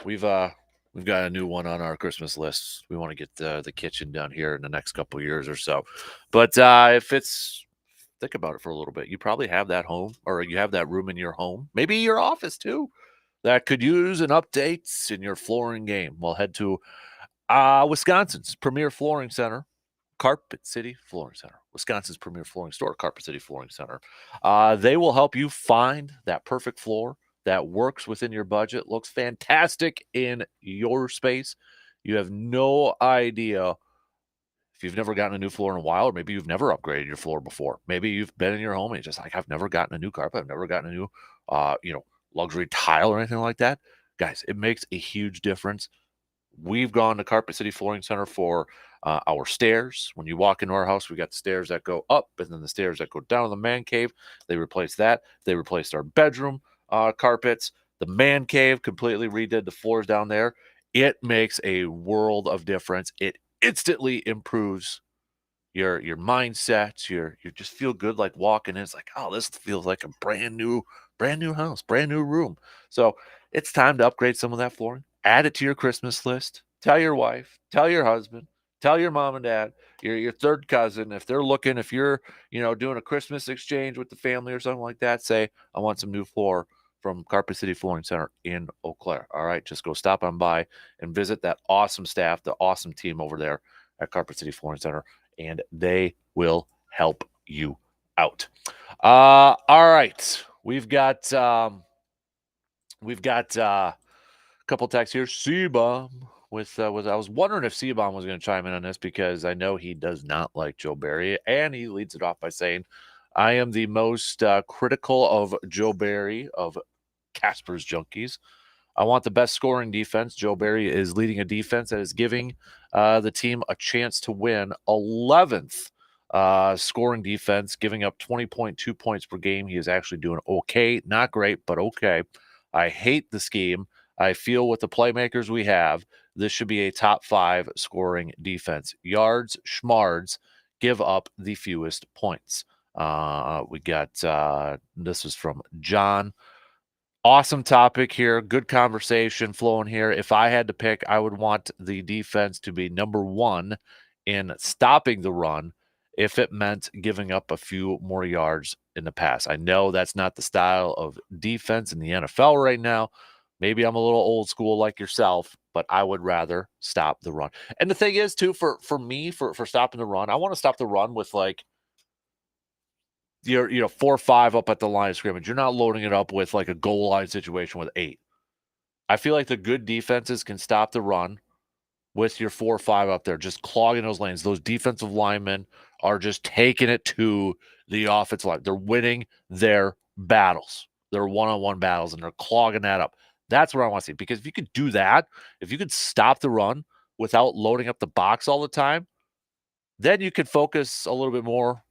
We've got a new one on our Christmas list. We want to get the kitchen done here in the next couple of years or so. But if it's think about it for a little bit, you probably have that home or you have that room in your home, maybe your office too, that could use an update in your flooring game. Well, head to Wisconsin's premier flooring center, Carpet City Flooring Center, Wisconsin's premier flooring store, Carpet City Flooring Center. They will help you find that perfect floor that works within your budget, looks fantastic in your space. You have no idea if you've never gotten a new floor in a while, or maybe you've never upgraded your floor before. Maybe you've been in your home and you're just like, I've never gotten a new carpet. I've never gotten a new, luxury tile or anything like that. Guys, it makes a huge difference. We've gone to Carpet City Flooring Center for our stairs. When you walk into our house, we got the stairs that go up and then the stairs that go down in the man cave. They replaced that. They replaced our bedroom carpets. The man cave completely redid the floors down there. It makes a world of difference. It instantly improves your mindset, you just feel good like walking in. It's like, oh, this feels like a brand new house, brand new room. So it's time to upgrade some of that flooring. Add it to your Christmas list. Tell your wife, tell your husband, tell your mom and dad, your third cousin, if they're looking, if you're, doing a Christmas exchange with the family or something like that, say, I want some new floor from Carpet City Flooring Center in Eau Claire. All right, just go stop on by and visit that awesome staff, the awesome team over there at Carpet City Flooring Center, and they will help you out. All right, we've got a couple texts here. C-Bomb with I was wondering if C-Bomb was going to chime in on this because I know he does not like Joe Barry, and he leads it off by saying, "I am the most critical of Joe Barry of Casper's Junkies. I want the best scoring defense. Joe Barry is leading a defense that is giving the team a chance to win. 11th scoring defense, giving up 20.2 points per game. He is actually doing okay. Not great, but okay. I hate the scheme. I feel with the playmakers we have, this should be a top 5 scoring defense. Yards, schmards, give up the fewest points." We got this is from John. Awesome topic here. Good conversation flowing here. If I had to pick, I would want the defense to be number 1 in stopping the run if it meant giving up a few more yards in the pass. I know that's not the style of defense in the NFL right now. Maybe I'm a little old school like yourself, but I would rather stop the run. And the thing is, too, for me, for stopping the run, I want to stop the run with like you're 4 or 5 up at the line of scrimmage. You're not loading it up with like a goal line situation with 8. I feel like the good defenses can stop the run with your 4 or 5 up there, just clogging those lanes. Those defensive linemen are just taking it to the offensive line. They're winning their battles, their one-on-one battles, and they're clogging that up. That's what I want to see. Because if you could do that, if you could stop the run without loading up the box all the time, then you could focus a little bit more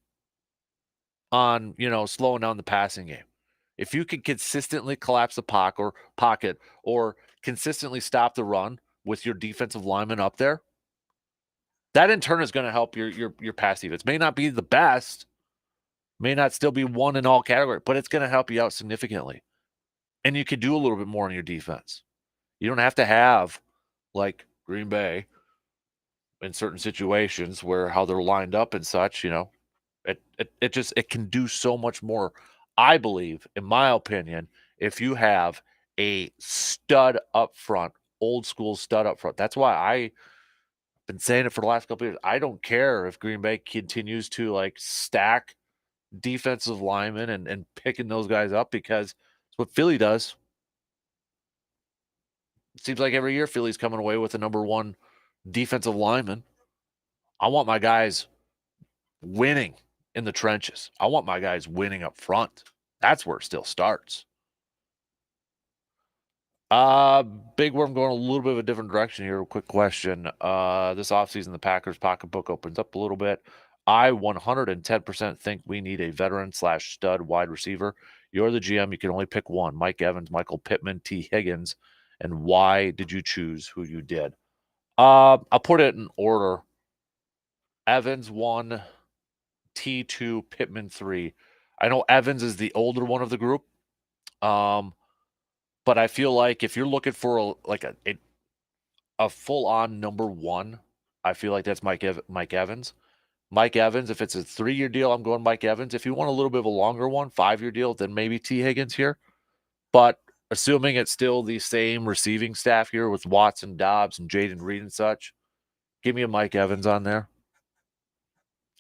on, slowing down the passing game. If you can consistently collapse the pocket or consistently stop the run with your defensive lineman up there, that in turn is going to help your pass defense. May not be the best, may not still be 1 in all categories, but it's going to help you out significantly. And you can do a little bit more on your defense. You don't have to have like Green Bay in certain situations where how they're lined up and such, it can do so much more. I believe, in my opinion, if you have a stud up front, old school stud up front. That's why I've been saying it for the last couple of years. I don't care if Green Bay continues to like stack defensive linemen and picking those guys up because it's what Philly does. It seems like every year Philly's coming away with a number 1 defensive lineman. I want my guys winning in the trenches. I want my guys winning up front. That's where it still starts. Big Worm going a little bit of a different direction here. Quick question. This offseason, the Packers pocketbook opens up a little bit. I 110% think we need a veteran/stud wide receiver. You're the GM. You can only pick one. Mike Evans, Michael Pittman, T. Higgins. And why did you choose who you did? I'll put it in order. Evans 1, T2, Pittman 3. I know Evans is the older one of the group. But I feel like if you're looking for a full-on number one, I feel like that's Mike Evans. Mike Evans, if it's a 3-year deal, I'm going Mike Evans. If you want a little bit of a longer one, 5-year deal, then maybe T. Higgins here. But assuming it's still the same receiving staff here with Watson, Dobbs, and Jaden Reed and such, give me a Mike Evans on there.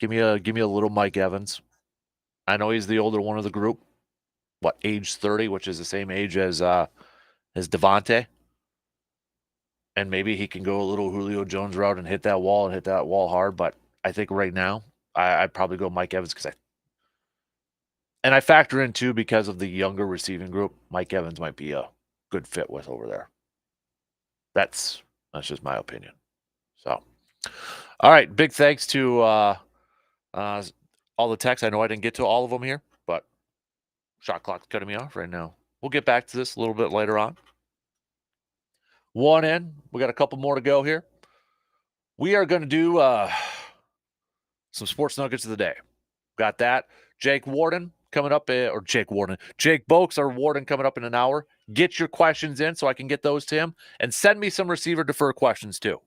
Give me a little Mike Evans. I know he's the older one of the group. What, age 30, which is the same age as Devontae. And maybe he can go a little Julio Jones route and hit that wall hard. But I think right now, I'd probably go Mike Evans I factor in too because of the younger receiving group. Mike Evans might be a good fit with over there. That's just my opinion. So, all right, big thanks to all the texts. I know I didn't get to all of them here, but shot clock's cutting me off right now. We'll get back to this a little bit later on. One in. We got a couple more to go here. We are going to do some sports nuggets of the day. Got that. Jake Warden coming up, Jake Boakes or Warden coming up in an hour. Get your questions in so I can get those to him, and send me some receiver defer questions too.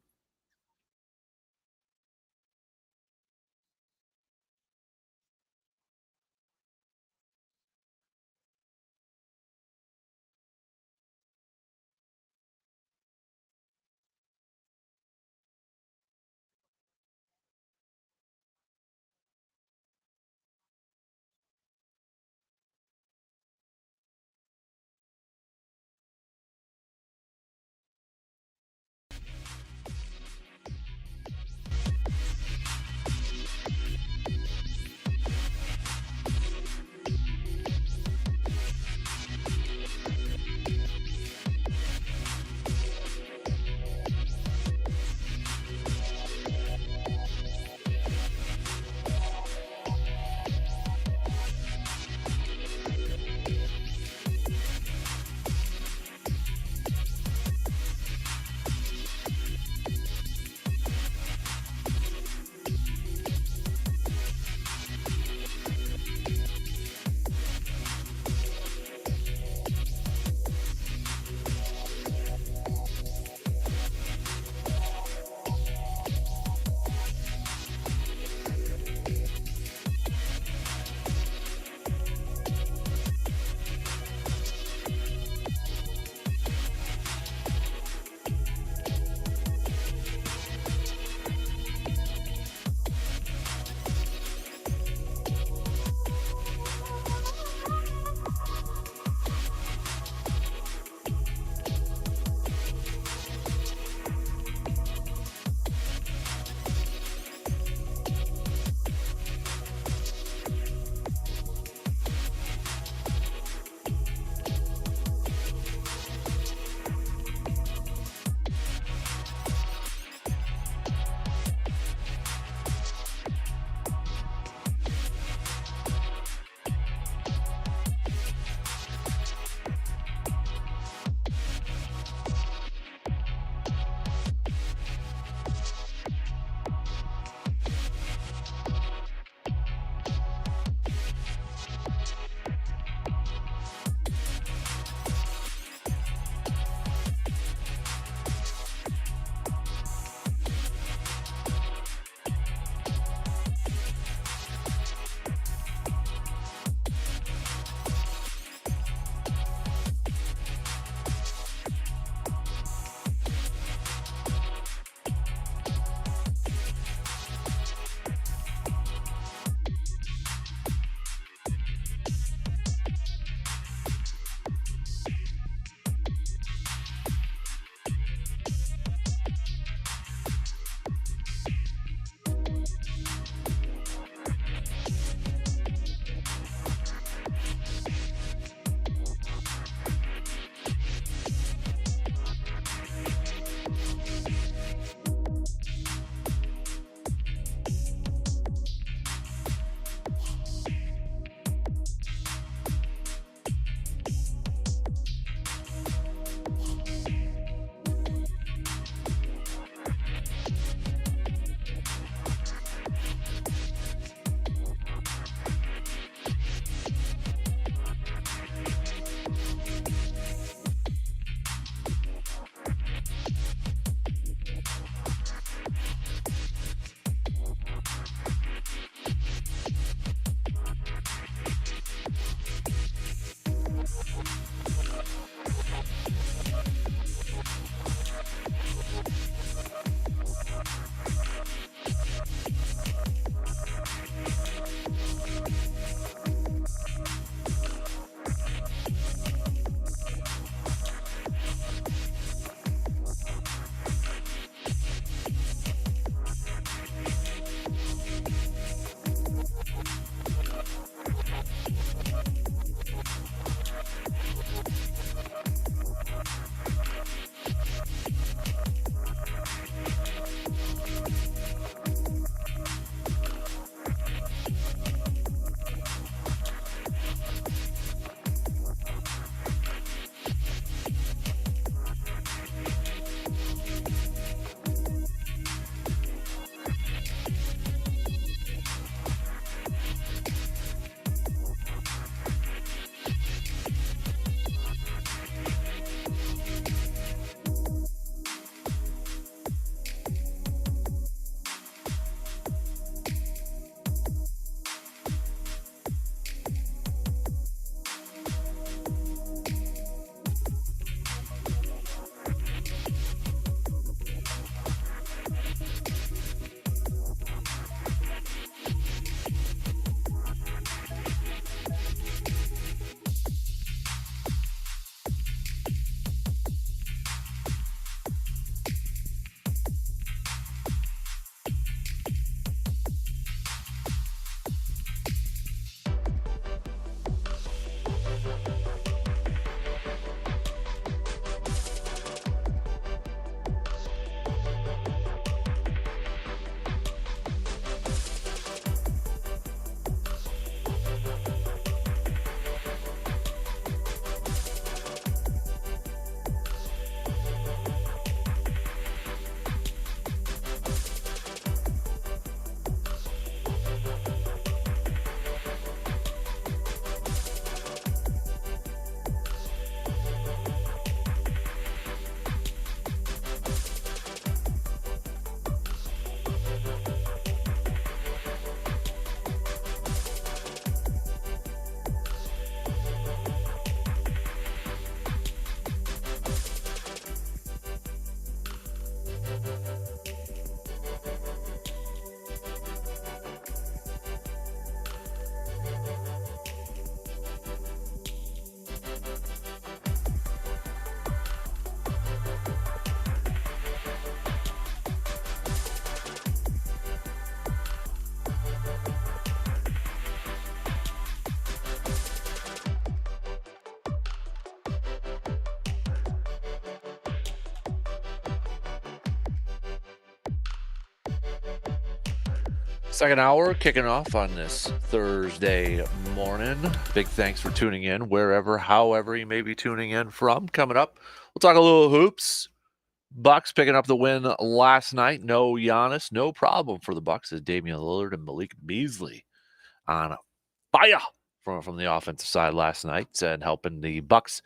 Second hour kicking off on this Thursday morning. Big thanks for tuning in wherever, however you may be tuning in from. Coming up, we'll talk a little hoops. Bucks picking up the win last night. No Giannis, no problem for the Bucks as Damian Lillard and Malik Beasley on fire from the offensive side last night and helping the Bucks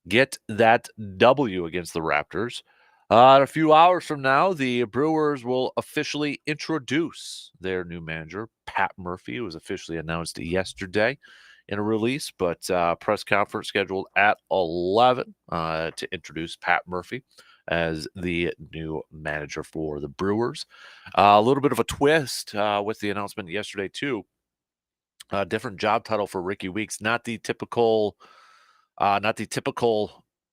get that W against the Raptors. In a few hours from now, the Brewers will officially introduce their new manager, Pat Murphy. It was officially announced yesterday in a release, but press conference scheduled at 11 to introduce Pat Murphy as the new manager for the Brewers. A little bit of a twist with the announcement yesterday, too. Different job title for Ricky Weeks, not the typical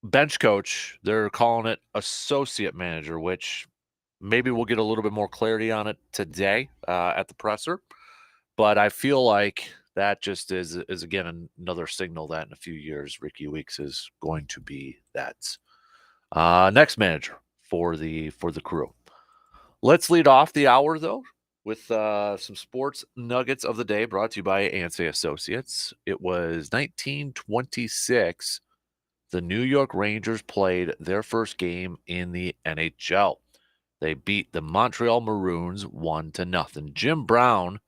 bench coach. They're calling it associate manager, which maybe we'll get a little bit more clarity on it today at the presser. But I feel like that just is again another signal that in a few years Ricky Weeks is going to be that next manager for the crew. Let's lead off the hour though with some sports nuggets of the day brought to you by Ansay Associates. It was 1926. The New York Rangers played their first game in the NHL. They beat the Montreal Maroons 1-0. Jim Brown,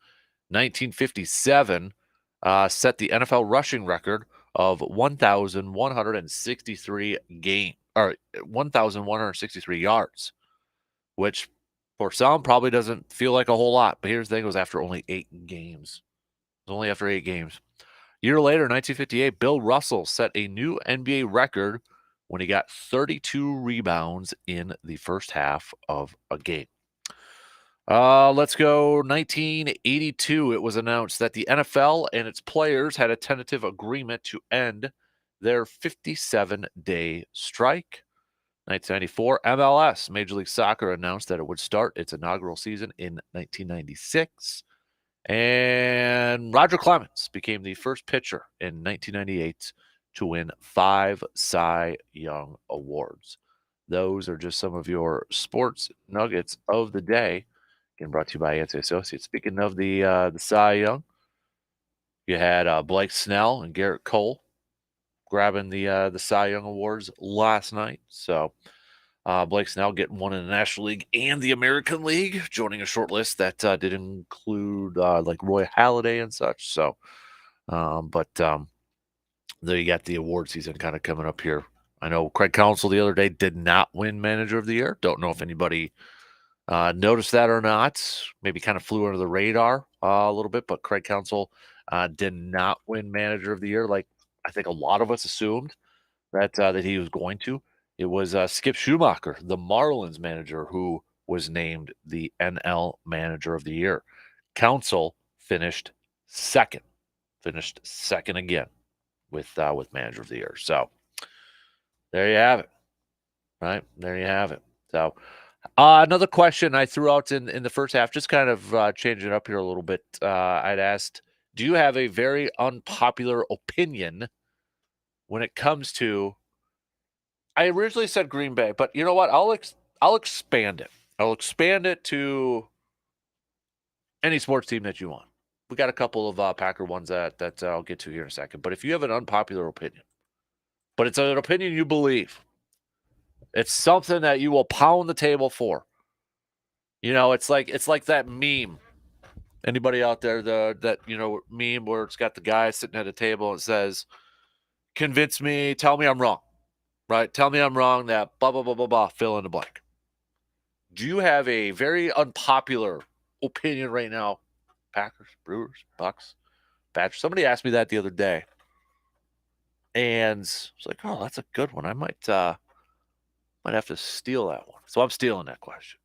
1957, set the NFL rushing record of 1,163 yards, which for some probably doesn't feel like a whole lot. But here's the thing: it was after only 8 games. It was only after 8 games. Year later, 1958, Bill Russell set a new NBA record when he got 32 rebounds in the first half of a game. Let's go 1982. It was announced that the NFL and its players had a tentative agreement to end their 57-day strike. 1994, MLS, Major League Soccer, announced that it would start its inaugural season in 1996. And Roger Clemens became the first pitcher in 1998 to win 5 Cy Young Awards. Those are just some of your sports nuggets of the day. Again, brought to you by Ansay Associates. Speaking of the Cy Young, you had Blake Snell and Garrett Cole grabbing the Cy Young Awards last night. So Blake Snell getting one in the National League and the American League, joining a short list that did include like Roy Halladay and such. So, there you got the award season kind of coming up here. I know Craig Counsell the other day did not win Manager of the Year. Don't know if anybody noticed that or not. Maybe kind of flew under the radar a little bit, but Craig Counsell did not win Manager of the Year like I think a lot of us assumed that he was going to. It was Skip Schumacher, the Marlins manager, who was named the NL Manager of the Year. Counsell finished second again with Manager of the Year. So there you have it. Right there, you have it. So another question I threw out in the first half, just kind of changing it up here a little bit. I'd asked, do you have a very unpopular opinion when it comes to? I originally said Green Bay, but you know what? I'll expand it. I'll expand it to any sports team that you want. We got a couple of Packer ones that I'll get to here in a second. But if you have an unpopular opinion, but it's an opinion you believe, it's something that you will pound the table for. You know, it's like that meme. Anybody out there that meme where it's got the guy sitting at a table and it says, "Convince me, tell me I'm wrong." Right? Tell me I'm wrong that blah, blah, blah, blah, blah, fill in the blank. Do you have a very unpopular opinion right now? Packers, Brewers, Bucks, Badgers. Somebody asked me that the other day. And it's like, oh, that's a good one. I might have to steal that one. So I'm stealing that question.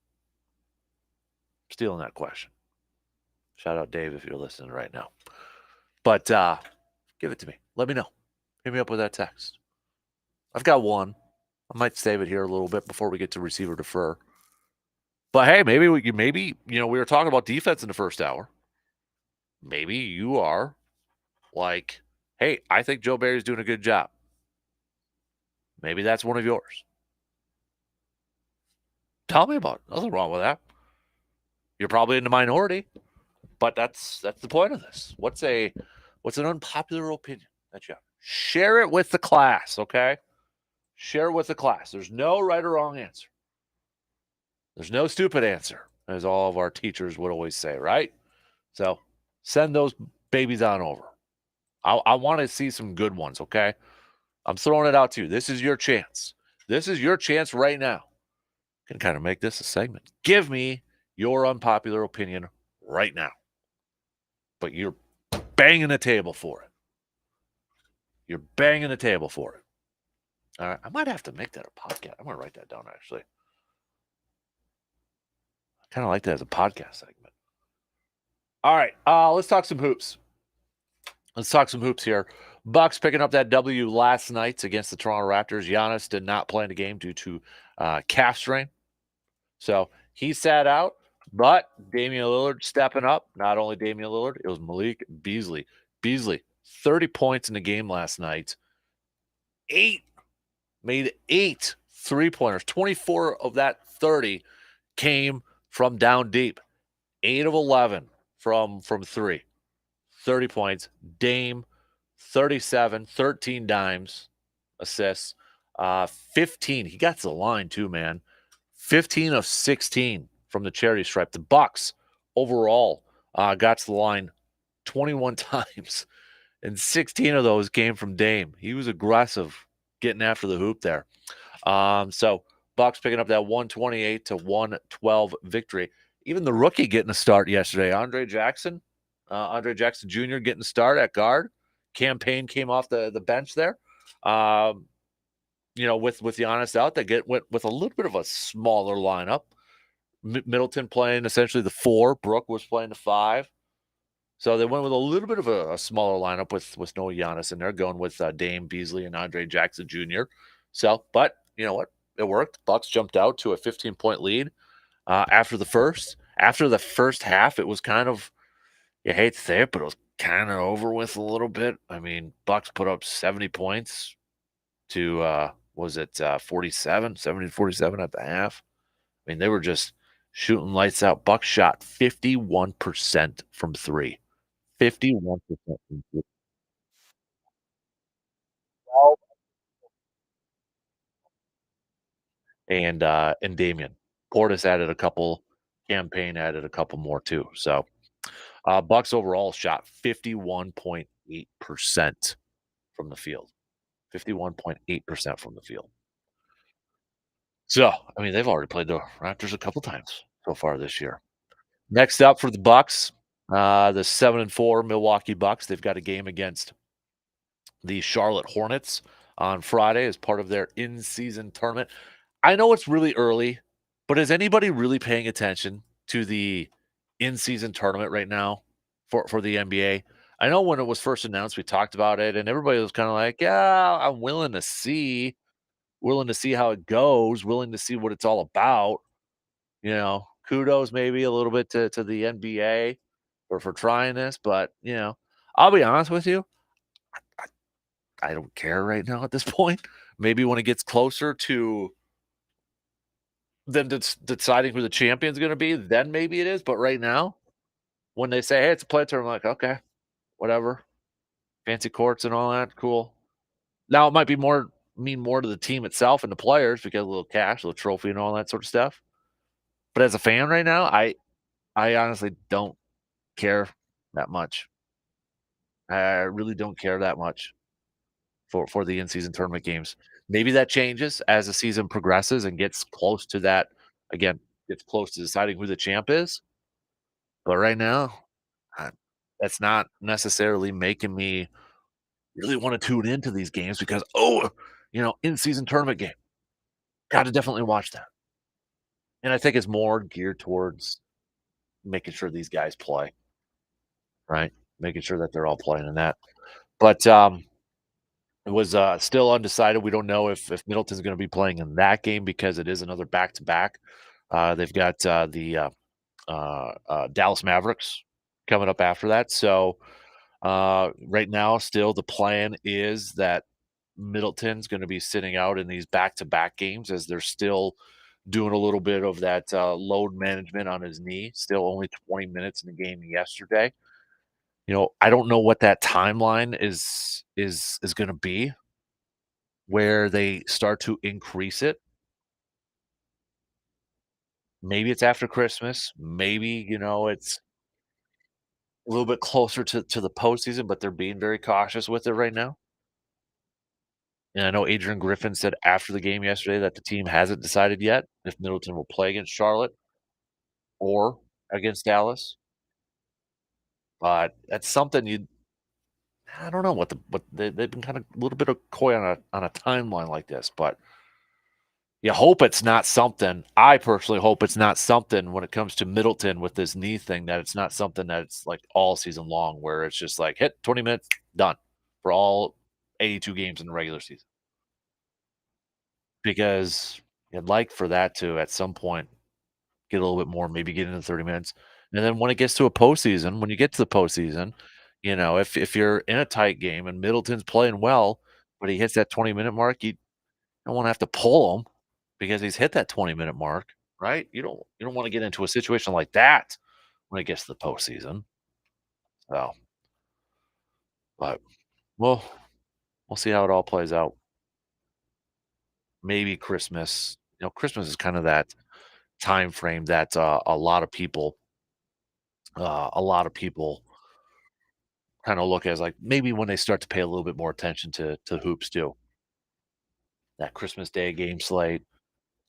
Shout out Dave if you're listening right now. But give it to me. Let me know. Hit me up with that text. I've got one. I might save it here a little bit before we get to receiver defer. But hey, maybe we were talking about defense in the first hour. Maybe you are like, hey, I think Joe Barry's doing a good job. Maybe that's one of yours. Tell me about it. Nothing wrong with that. You're probably in the minority. But that's the point of this. What's an unpopular opinion that you have? Share it with the class, okay? Share it with the class. There's no right or wrong answer. There's no stupid answer, as all of our teachers would always say, right? So send those babies on over. I want to see some good ones, okay? I'm throwing it out to you. This is your chance. This is your chance right now. Can kind of make this a segment. Give me your unpopular opinion right now. But you're banging the table for it. You're banging the table for it. All right. I might have to make that a podcast. I'm going to write that down, actually. I kind of like that as a podcast segment. All right. Let's talk some hoops. Let's talk some hoops here. Bucks picking up that W last night against the Toronto Raptors. Giannis did not play in the game due to calf strain. So he sat out, but Damian Lillard stepping up. Not only Damian Lillard, it was Malik Beasley. Beasley, 30 points in the game last night. Made 8 3-pointers. 24 of that 30 came from down deep. 8 of 11 from 3. 30 points. Dame, 37, 13 dimes, assists. 15. He got to the line too, man. 15 of 16 from the charity stripe. The Bucks overall got to the line 21 times, and 16 of those came from Dame. He was aggressive getting after the hoop there. So Bucks picking up that 128 to 112 victory. Even the rookie getting a start yesterday, Andre Jackson Jr. getting a start at guard. Campaign came off the bench there. With Giannis out, they went with a little bit of a smaller lineup. Middleton playing essentially the 4. Brook was playing the 5. So they went with a little bit of a smaller lineup with no Giannis in there, going with Dame, Beasley, and Andre Jackson Jr. So, but you know what? It worked. Bucks jumped out to a 15-point lead after the first. After the first half, it was kind of, you hate to say it, but it was kind of over with a little bit. I mean, Bucks put up 70 points to 47, 70 to 47 at the half. I mean, they were just shooting lights out. Bucks shot 51% from 3. 51% from 3. And Damian. Portis added a couple. Campaign added a couple more too. So Bucks overall shot 51.8% from the field. 51.8% from the field. So, I mean, they've already played the Raptors a couple times so far this year. Next up for the Bucks, the 7-4 Milwaukee Bucks. They've got a game against the Charlotte Hornets on Friday as part of their in-season tournament. I know it's really early, but is anybody really paying attention to the in-season tournament right now for the NBA? I know when it was first announced, we talked about it, and everybody was kind of like, "Yeah, I'm willing to see how it goes, willing to see what it's all about." Kudos maybe a little bit to the NBA for trying this, but I'll be honest with you, I don't care right now at this point. Maybe when it gets closer to them deciding who the champion's going to be, then maybe it is. But right now, when they say, "Hey, it's a play tournament," I'm like, okay, whatever, fancy courts and all that, cool. Now it might mean more to the team itself and the players because a little cash, a little trophy, and all that sort of stuff. But as a fan right now, I honestly don't care that much. I really don't care that much for the in-season tournament games. Maybe that changes as the season progresses and gets close to that. Again, gets close to deciding who the champ is. But right now, I, that's not necessarily making me really want to tune into these games because in-season tournament game, got to definitely watch that. And I think it's more geared towards making sure these guys play, right? Making sure that they're all playing in that. But it was still undecided. We don't know if Middleton's going to be playing in that game because it is another back-to-back. They've got the Dallas Mavericks coming up after that. So right now, still the plan is that Middleton's going to be sitting out in these back-to-back games as they're still doing a little bit of that load management on his knee. Still only 20 minutes in the game yesterday. I don't know what that timeline is going to be where they start to increase it. Maybe it's after Christmas. Maybe, it's a little bit closer to the postseason, but they're being very cautious with it right now. And I know Adrian Griffin said after the game yesterday that the team hasn't decided yet if Middleton will play against Charlotte or against Dallas. But that's something I don't know what they've been kind of a little bit of coy on a timeline like this, but you hope it's not something. I personally hope it's not something when it comes to Middleton with this knee thing, that it's not something that's like all season long where it's just like hit 20 minutes, done for all 82 games in the regular season. Because I'd like for that to at some point get a little bit more, maybe get into 30 minutes. And then when it gets to a postseason, when you get to the postseason, if you're in a tight game and Middleton's playing well, but he hits that 20-minute mark, you don't want to have to pull him because he's hit that 20-minute mark, right? You don't want to get into a situation like that when it gets to the postseason. So, but we'll see how it all plays out. Maybe Christmas. Christmas is kind of that time frame that a lot of people kind of look as like maybe when they start to pay a little bit more attention to hoops too. That Christmas Day game slate,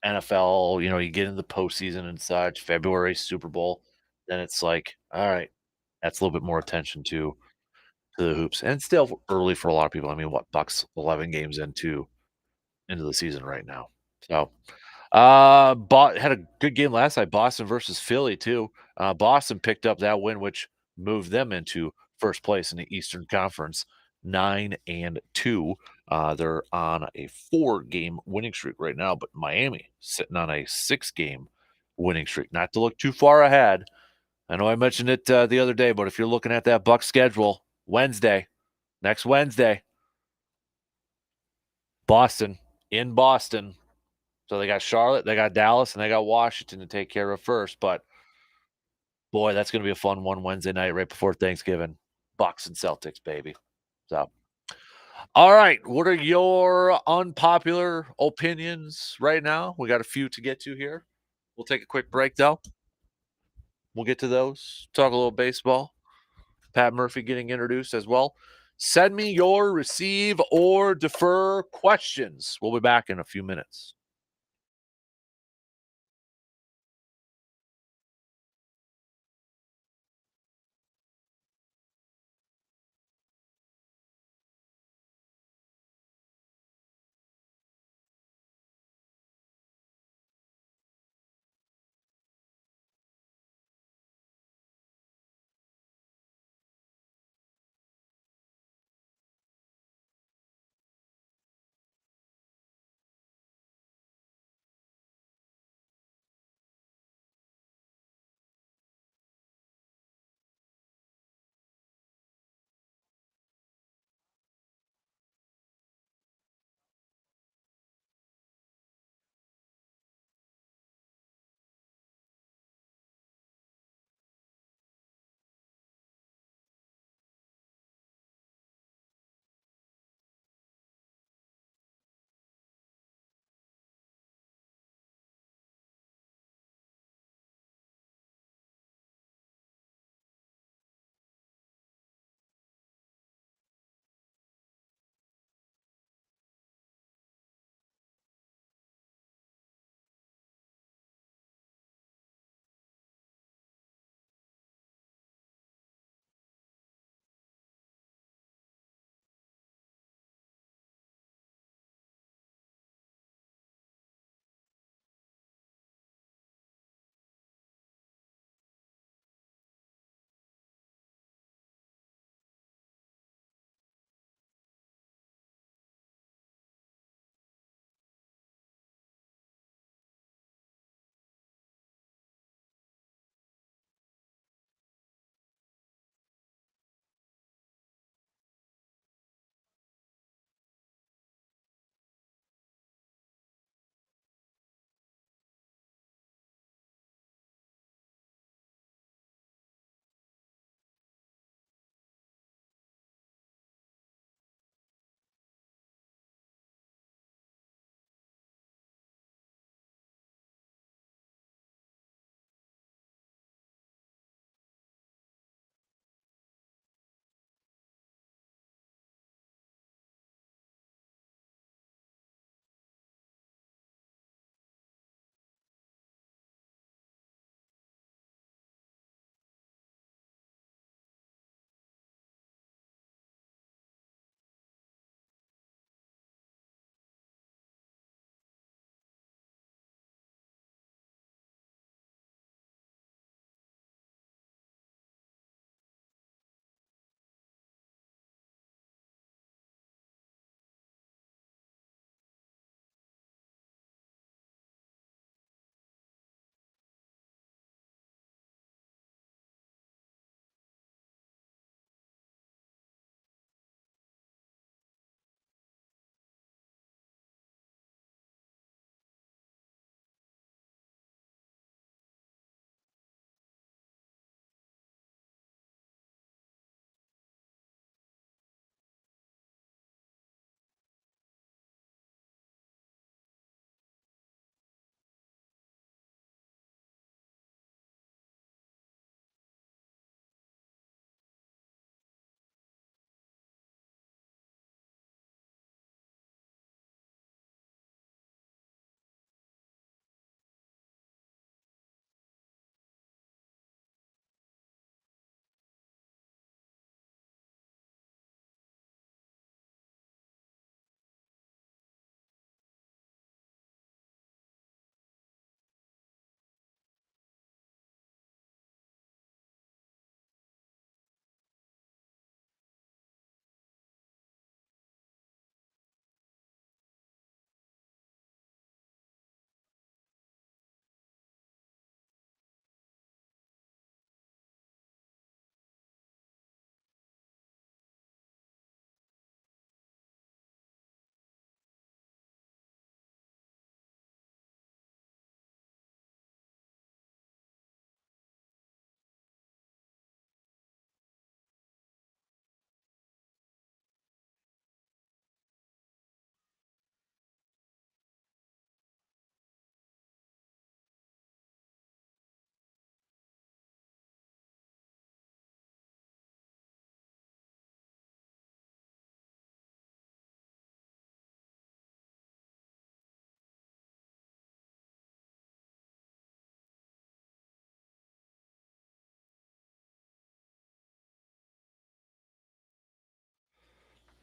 NFL, you get into the postseason and such, February Super Bowl, then it's like, all right, that's a little bit more attention to the hoops. And it's still early for a lot of people. I mean, what Bucks 11 games into the season right now. So bought had a good game last night. Boston versus Philly too. Boston picked up that win, which moved them into first place in the Eastern Conference, 9-2. They're on a 4-game winning streak right now, but Miami sitting on a 6-game winning streak. Not to look too far ahead. I know I mentioned it the other day, but if you're looking at that Buck schedule, next Wednesday, Boston in Boston. So they got Charlotte, they got Dallas, and they got Washington to take care of first. But boy, that's going to be a fun one Wednesday night right before Thanksgiving. Bucks and Celtics, baby. So, all right, what are your unpopular opinions right now? We got a few to get to here. We'll take a quick break though. We'll get to those. Talk a little baseball. Pat Murphy getting introduced as well. Send me your receive or defer questions. We'll be back in a few minutes.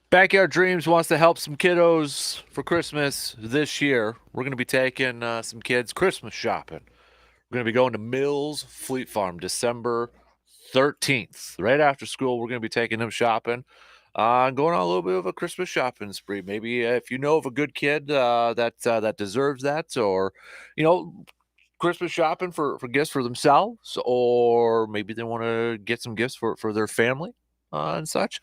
Backyard Dreams wants to help some kiddos for Christmas this year. We're going to be taking some kids Christmas shopping. We're going to be going to Mills Fleet Farm December 13th. Right after school, we're going to be taking them shopping. Going on a little bit of a Christmas shopping spree. Maybe if you know of a good kid that deserves that, or Christmas shopping for gifts for themselves, or maybe they want to get some gifts for their family and such.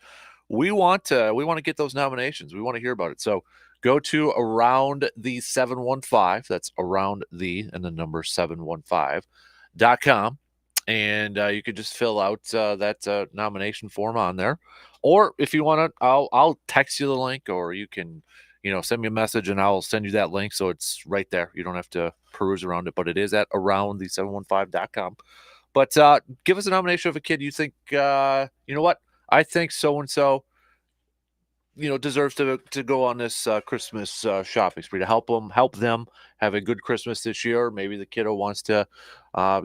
We want to get those nominations. We want to hear about it. So go to around the 715. That's around the and the number 715.com. And you could just fill out that nomination form on there. Or if you want to, I'll text you the link, or you can send me a message and I'll send you that link. So it's right there. You don't have to peruse around it, but it is at around the 715.com. But give us a nomination of a kid you think, you know what? I think so-and-so, deserves to go on this Christmas shopping spree to help them have a good Christmas this year. Maybe the kiddo wants to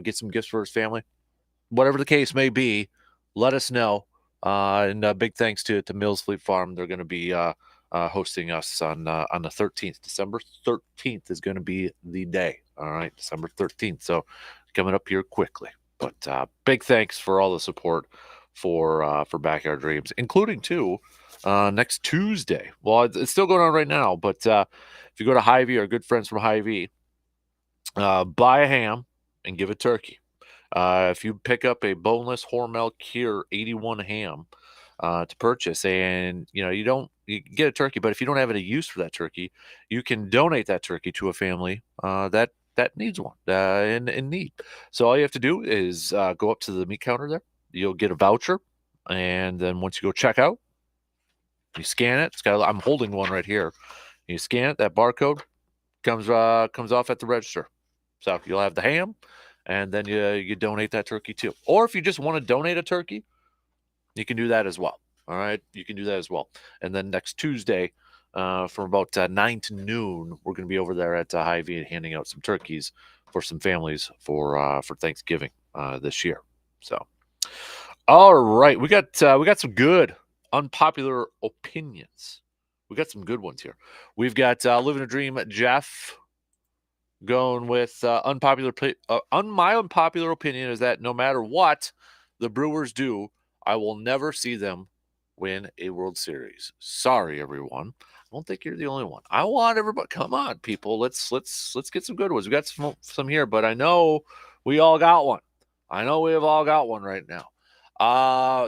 get some gifts for his family. Whatever the case may be, let us know. And big thanks to Mills Fleet Farm. They're going to be hosting us on the 13th. December 13th is going to be the day. All right, December 13th. So coming up here quickly. But big thanks for all the support for Backyard Dreams, including too next Tuesday. Well, it's still going on right now, but if you go to Hy-Vee, our good friends from Hy-Vee, buy a ham and give a turkey. If you pick up a boneless Hormel Cure 81 ham to purchase, and you get a turkey, but if you don't have any use for that turkey, you can donate that turkey to a family that needs one in need. So all you have to do is go up to the meat counter there. You'll get a voucher, and then once you go check out, you scan it. I'm holding one right here. You scan it. That barcode comes off at the register. So you'll have the ham, and then you donate that turkey too. Or if you just want to donate a turkey, you can do that as well. All right, you can do that as well. And then next Tuesday, from about 9 to noon, we're going to be over there at Hy-Vee and handing out some turkeys for some families for Thanksgiving this year. So, all right, we got some good unpopular opinions. We got some good ones here. We've got Living a Dream Jeff going with my unpopular opinion is that no matter what the Brewers do, I will never see them win a World Series. Sorry, everyone. I don't think you're the only one. I want everybody. Come on, people. Let's get some good ones. We got some here, but I know we all got one. I know we have all got one right now.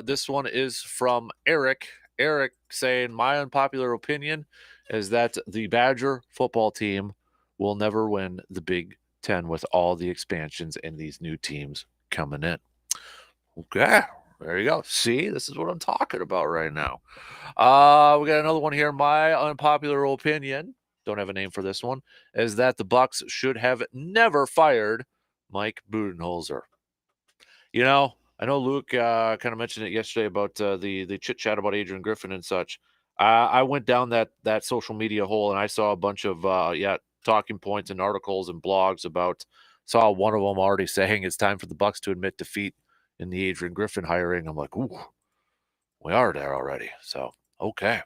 This one is from Eric. Eric saying, my unpopular opinion is that the Badger football team will never win the Big Ten with all the expansions and these new teams coming in. Okay, there you go. See, this is what I'm talking about right now. We got another one here. My unpopular opinion, don't have a name for this one, is that the Bucks should have never fired Mike Budenholzer. I know Luke kind of mentioned it yesterday about the chit chat about Adrian Griffin and such. I went down that social media hole and I saw a bunch of talking points and articles and blogs about. Saw one of them already saying it's time for the Bucks to admit defeat in the Adrian Griffin hiring. I'm like, ooh, we are there already. So okay,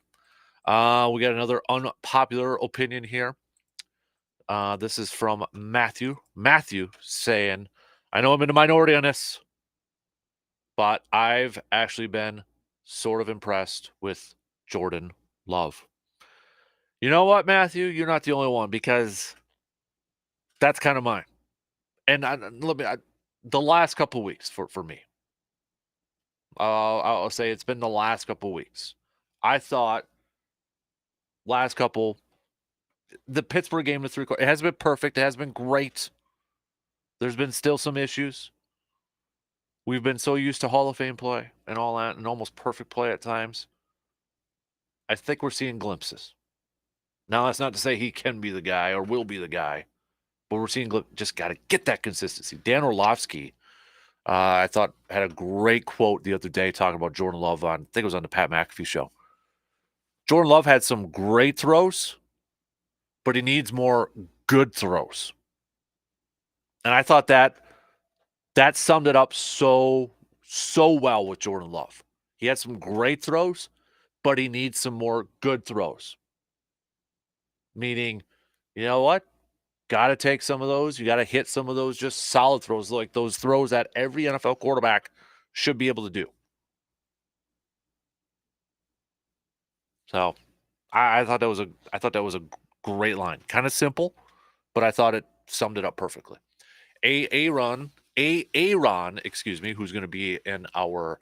we got another unpopular opinion here. This is from Matthew. Matthew saying, I know I'm in a minority on this, but I've actually been sort of impressed with Jordan Love. You know what, Matthew? You're not the only one, because that's kind of mine. And the last couple weeks for me, I'll say it's been the last couple weeks. I thought the Pittsburgh game to 3 quarters, it hasn't been perfect. It hasn't been great. There's been still some issues. We've been so used to Hall of Fame play and all that, and almost perfect play at times. I think we're seeing glimpses. Now, that's not to say he can be the guy or will be the guy, but we're seeing just got to get that consistency. Dan Orlovsky, I thought, had a great quote the other day talking about Jordan Love I think it was on the Pat McAfee show. Jordan Love had some great throws, but he needs more good throws. And I thought that summed it up so well with Jordan Love. He had some great throws, but he needs some more good throws. Meaning, you know what? Got to take some of those. You got to hit some of those just solid throws, like those throws that every NFL quarterback should be able to do. So I thought that was a great line. Kind of simple, but I thought it summed it up perfectly. Aaron, excuse me, who's going to be in our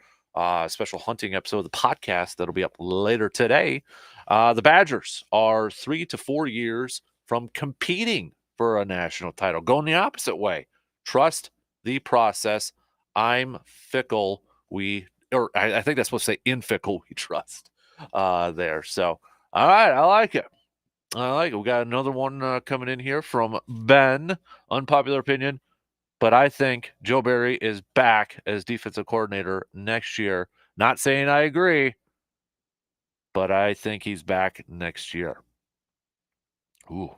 special hunting episode of the podcast that'll be up later today. The Badgers are 3 to 4 years from competing for a national title, going the opposite way. Trust the process. I'm fickle. I think that's supposed to say in fickle we trust there. So, all right, I like it. We got another one coming in here from Ben. Unpopular opinion, but I think Joe Barry is back as defensive coordinator next year. Not saying I agree, but I think he's back next year. Ooh.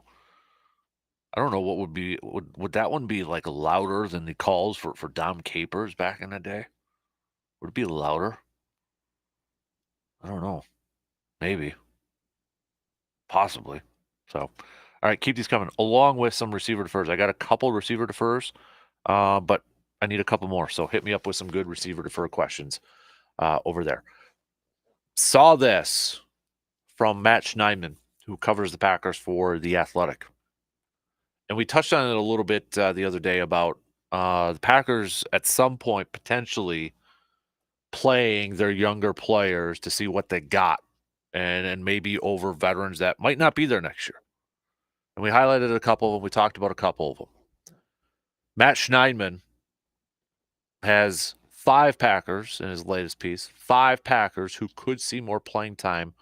I don't know what would be would that one be like louder than the calls for Dom Capers back in the day? Would it be louder? I don't know. Maybe. Possibly. So, all right, keep these coming along with some receiver defers. I got a couple receiver defers, but I need a couple more. So hit me up with some good receiver defer questions over there. Saw this from Matt Schneidman, who covers the Packers for The Athletic. And we touched on it a little bit the other day about the Packers at some point potentially playing their younger players to see what they got and maybe over veterans that might not be there next year. And we highlighted a couple of them. We talked about a couple of them. Matt Schneidman has 5 Packers in his latest piece, 5 Packers who could see more playing time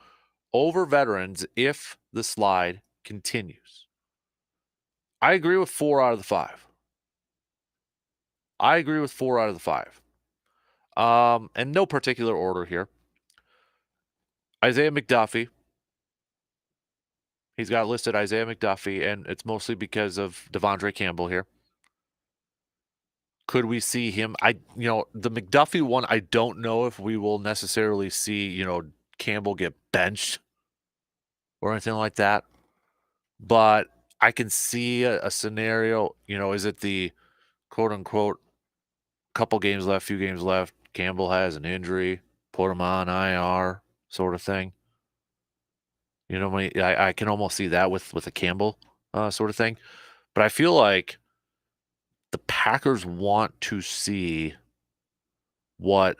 over veterans if the slide continues. I agree with 4 out of the 5. And no particular order here. Isaiah McDuffie. He's got listed Isaiah McDuffie, and it's mostly because of Devondre Campbell here. Could we see him? The McDuffie one, I don't know if we will necessarily see, Campbell get benched or anything like that. But I can see a scenario, is it the quote unquote couple games left, few games left, Campbell has an injury, put him on IR sort of thing. I can almost see that with a Campbell sort of thing. But I feel like the Packers want to see what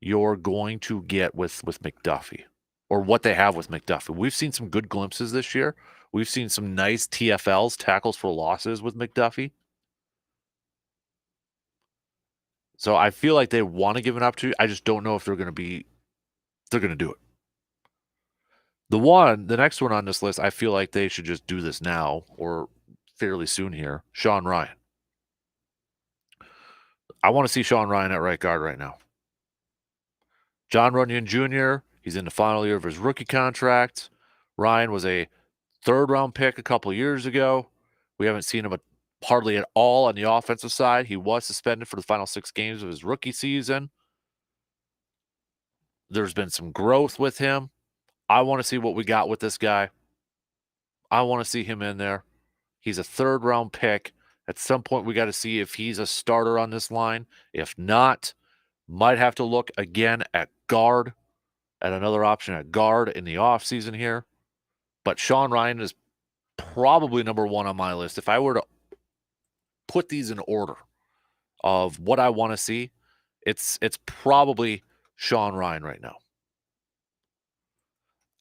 you're going to get with McDuffie or what they have with McDuffie. We've seen some good glimpses this year. We've seen some nice TFLs, tackles for losses with McDuffie. So I feel like they want to give an opportunity. I just don't know if they're going to do it. The next one on this list, I feel like they should just do this now or fairly soon here. Sean Ryan. I want to see Sean Ryan at right guard right now. John Runyon Jr., he's in the final year of his rookie contract. Ryan was a 3rd-round pick a couple years ago. We haven't seen him hardly at all on the offensive side. He was suspended for the final 6 games of his rookie season. There's been some growth with him. I want to see what we got with this guy. I want to see him in there. He's a 3rd-round pick. At some point, we got to see if he's a starter on this line. If not, might have to look again at guard, at another option at guard in the offseason here. But Sean Ryan is probably number 1 on my list. If I were to put these in order of what I want to see, it's probably Sean Ryan right now.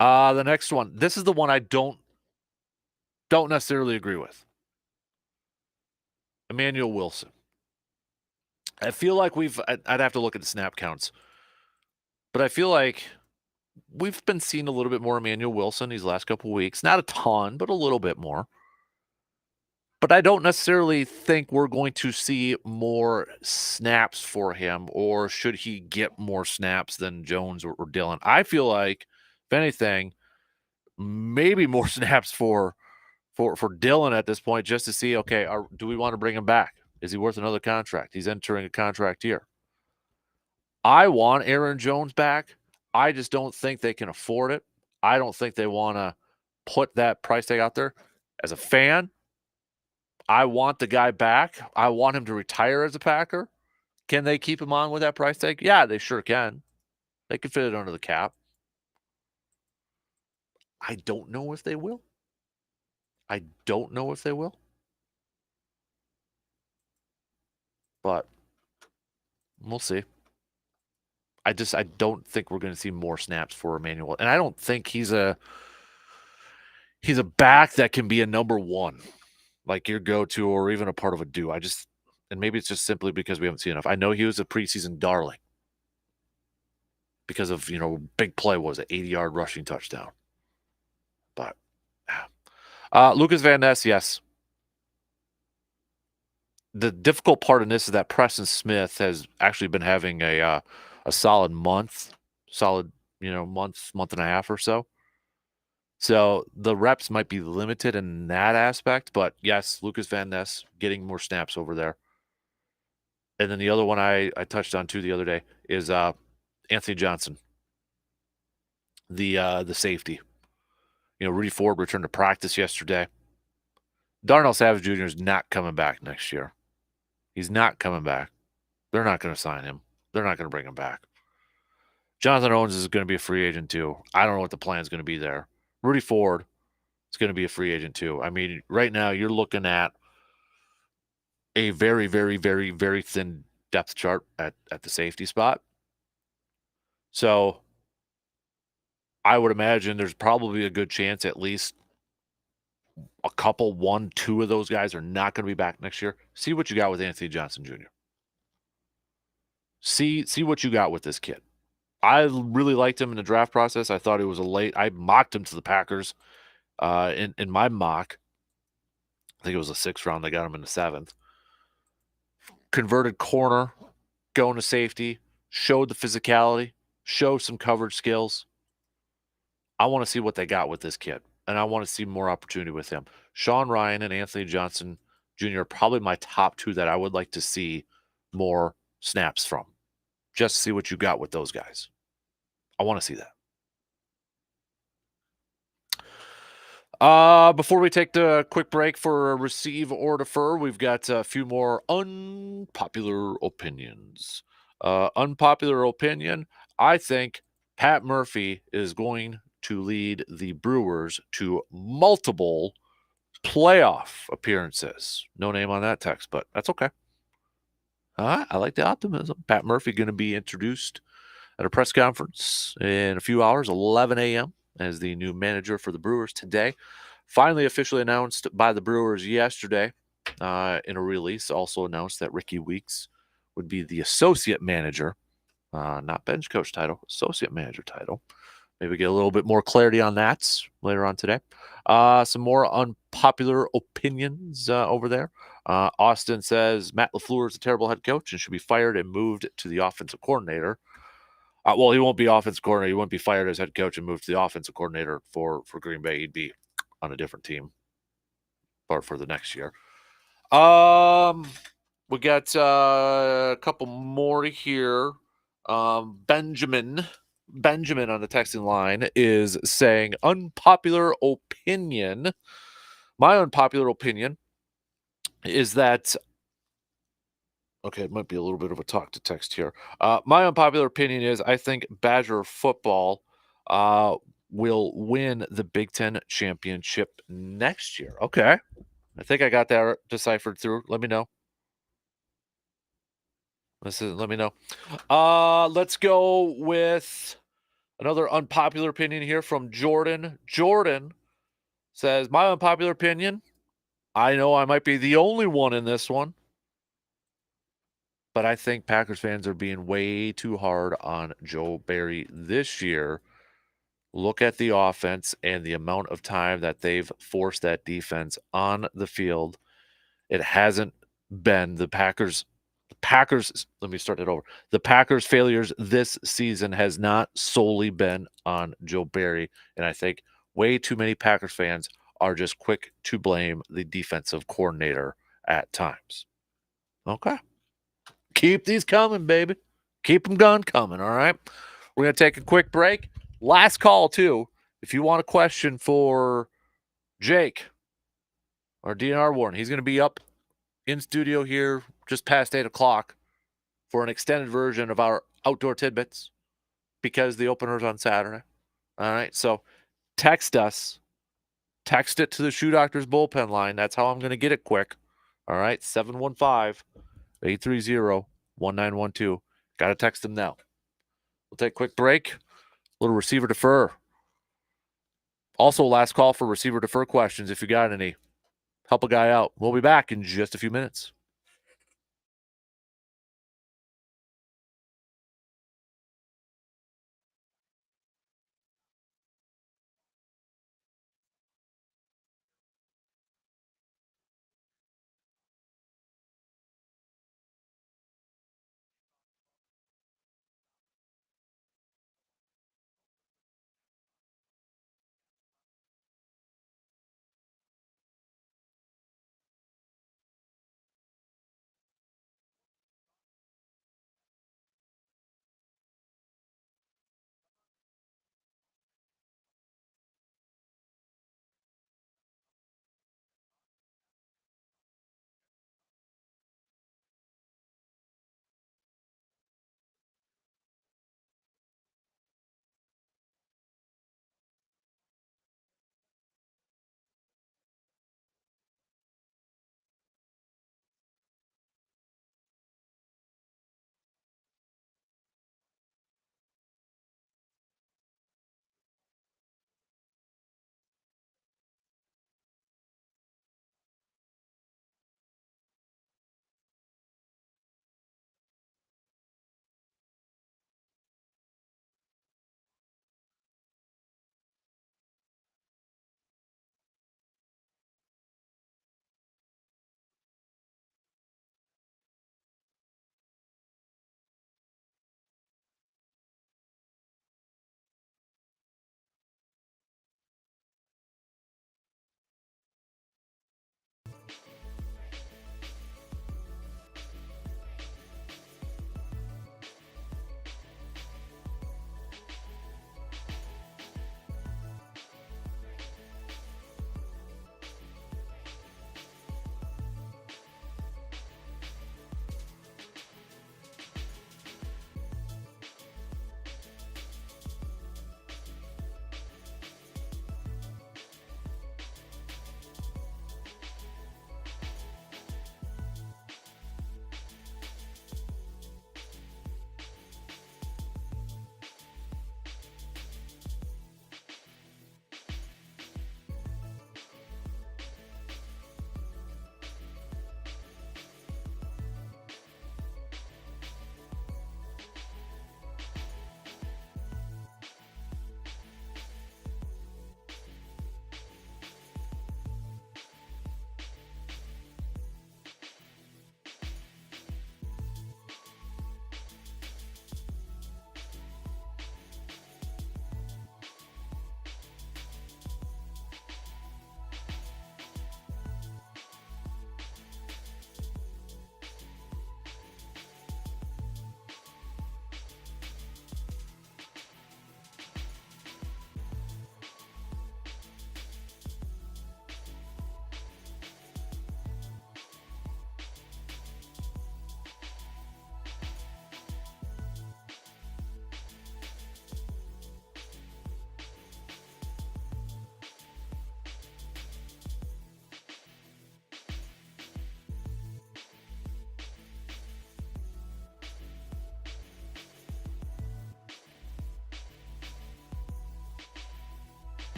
The next one. This is the one I don't necessarily agree with. Emmanuel Wilson. I feel like I'd have to look at the snap counts, but I feel like we've been seeing a little bit more Emmanuel Wilson these last couple weeks. Not a ton, but a little bit more. But I don't necessarily think we're going to see more snaps for him, or should he get more snaps than Jones or Dillon. I feel like, if anything, maybe more snaps for Dillon at this point, just to see, okay, do we want to bring him back? Is he worth another contract? He's entering a contract year. I want Aaron Jones back. I just don't think they can afford it. I don't think they want to put that price tag out there. As a fan, I want the guy back. I want him to retire as a Packer. Can they keep him on with that price tag? Yeah, they sure can. They can fit it under the cap. I don't know if they will. I don't know if they will. But we'll see. I don't think we're going to see more snaps for Emmanuel. And I don't think he's a back that can be a number one, like your go-to or even a part of a do. And maybe it's just simply because we haven't seen enough. I know he was a preseason darling because of, big play was an 80-yard rushing touchdown. But Lucas Van Ness, yes. The difficult part in this is that Preston Smith has actually been having a solid month, month and a half or so. So the reps might be limited in that aspect, but yes, Lucas Van Ness getting more snaps over there. And then the other one I touched on too the other day is Anthony Johnson, the safety. Rudy Ford returned to practice yesterday. Darnell Savage Jr. is not coming back next year. He's not coming back. They're not going to sign him. They're not going to bring him back. Jonathan Owens is going to be a free agent too. I don't know what the plan is going to be there. Rudy Ford is going to be a free agent too. I mean, right now you're looking at a very, very, very, very thin depth chart at the safety spot. So I would imagine there's probably a good chance at least a couple, 1, 2 of those guys are not going to be back next year. See what you got with Anthony Johnson Jr. See what you got with this kid. I really liked him in the draft process. I thought he was I mocked him to the Packers in my mock. I think it was the 6th round. They got him in the 7th. Converted corner, going to safety, showed the physicality, showed some coverage skills. I want to see what they got with this kid, and I want to see more opportunity with him. Sean Ryan and Anthony Johnson Jr. are probably my top 2 that I would like to see more snaps from. Just see what you got with those guys. I want to see that. Before we take the quick break for a receive or defer, we've got a few more unpopular opinions. Unpopular opinion, I think Pat Murphy is going to lead the Brewers to multiple playoff appearances. No name on that text, but that's okay. I like the optimism. Pat Murphy going to be introduced at a press conference in a few hours, 11 a.m., as the new manager for the Brewers today. Finally officially announced by the Brewers yesterday in a release. Also announced that Ricky Weeks would be the associate manager, not bench coach title, associate manager title. Maybe get a little bit more clarity on that later on today. Some more unpopular opinions over there. Austin says Matt LaFleur is a terrible head coach and should be fired and moved to the offensive coordinator. Well, he won't be offensive coordinator. He won't be fired as head coach and moved to the offensive coordinator for Green Bay. He'd be on a different team or for the next year. We got a couple more here. Benjamin on the texting line is saying unpopular opinion. My unpopular opinion is that okay, it might be a little bit of a talk to text here. My unpopular opinion is I think Badger football will win the Big Ten championship next year. Okay. I think I got that deciphered through. Let me know. Let me know. Let's go with another unpopular opinion here from Jordan. Jordan says, my unpopular opinion, I know I might be the only one in this one, but I think Packers fans are being way too hard on Joe Barry this year. Look at the offense and the amount of time that they've forced that defense on the field. It hasn't been the Packers. Let me start it over. The Packers' failures this season has not solely been on Joe Barry. And I think way too many Packers fans are just quick to blame the defensive coordinator at times. Okay. Keep these coming, baby. Keep them coming, all right? We're going to take a quick break. Last call, too. If you want a question for Jake or DNR Warren, he's going to be up in studio here just past 8 o'clock for an extended version of our outdoor tidbits because the opener's on Saturday. All right. So text us. Text it to the Shoe Doctor's bullpen line. That's how I'm going to get it quick. All right. 715-830-1912. Got to text them now. We'll take a quick break. Little receiver defer. Also, last call for receiver defer questions if you got any. Help a guy out. We'll be back in just a few minutes.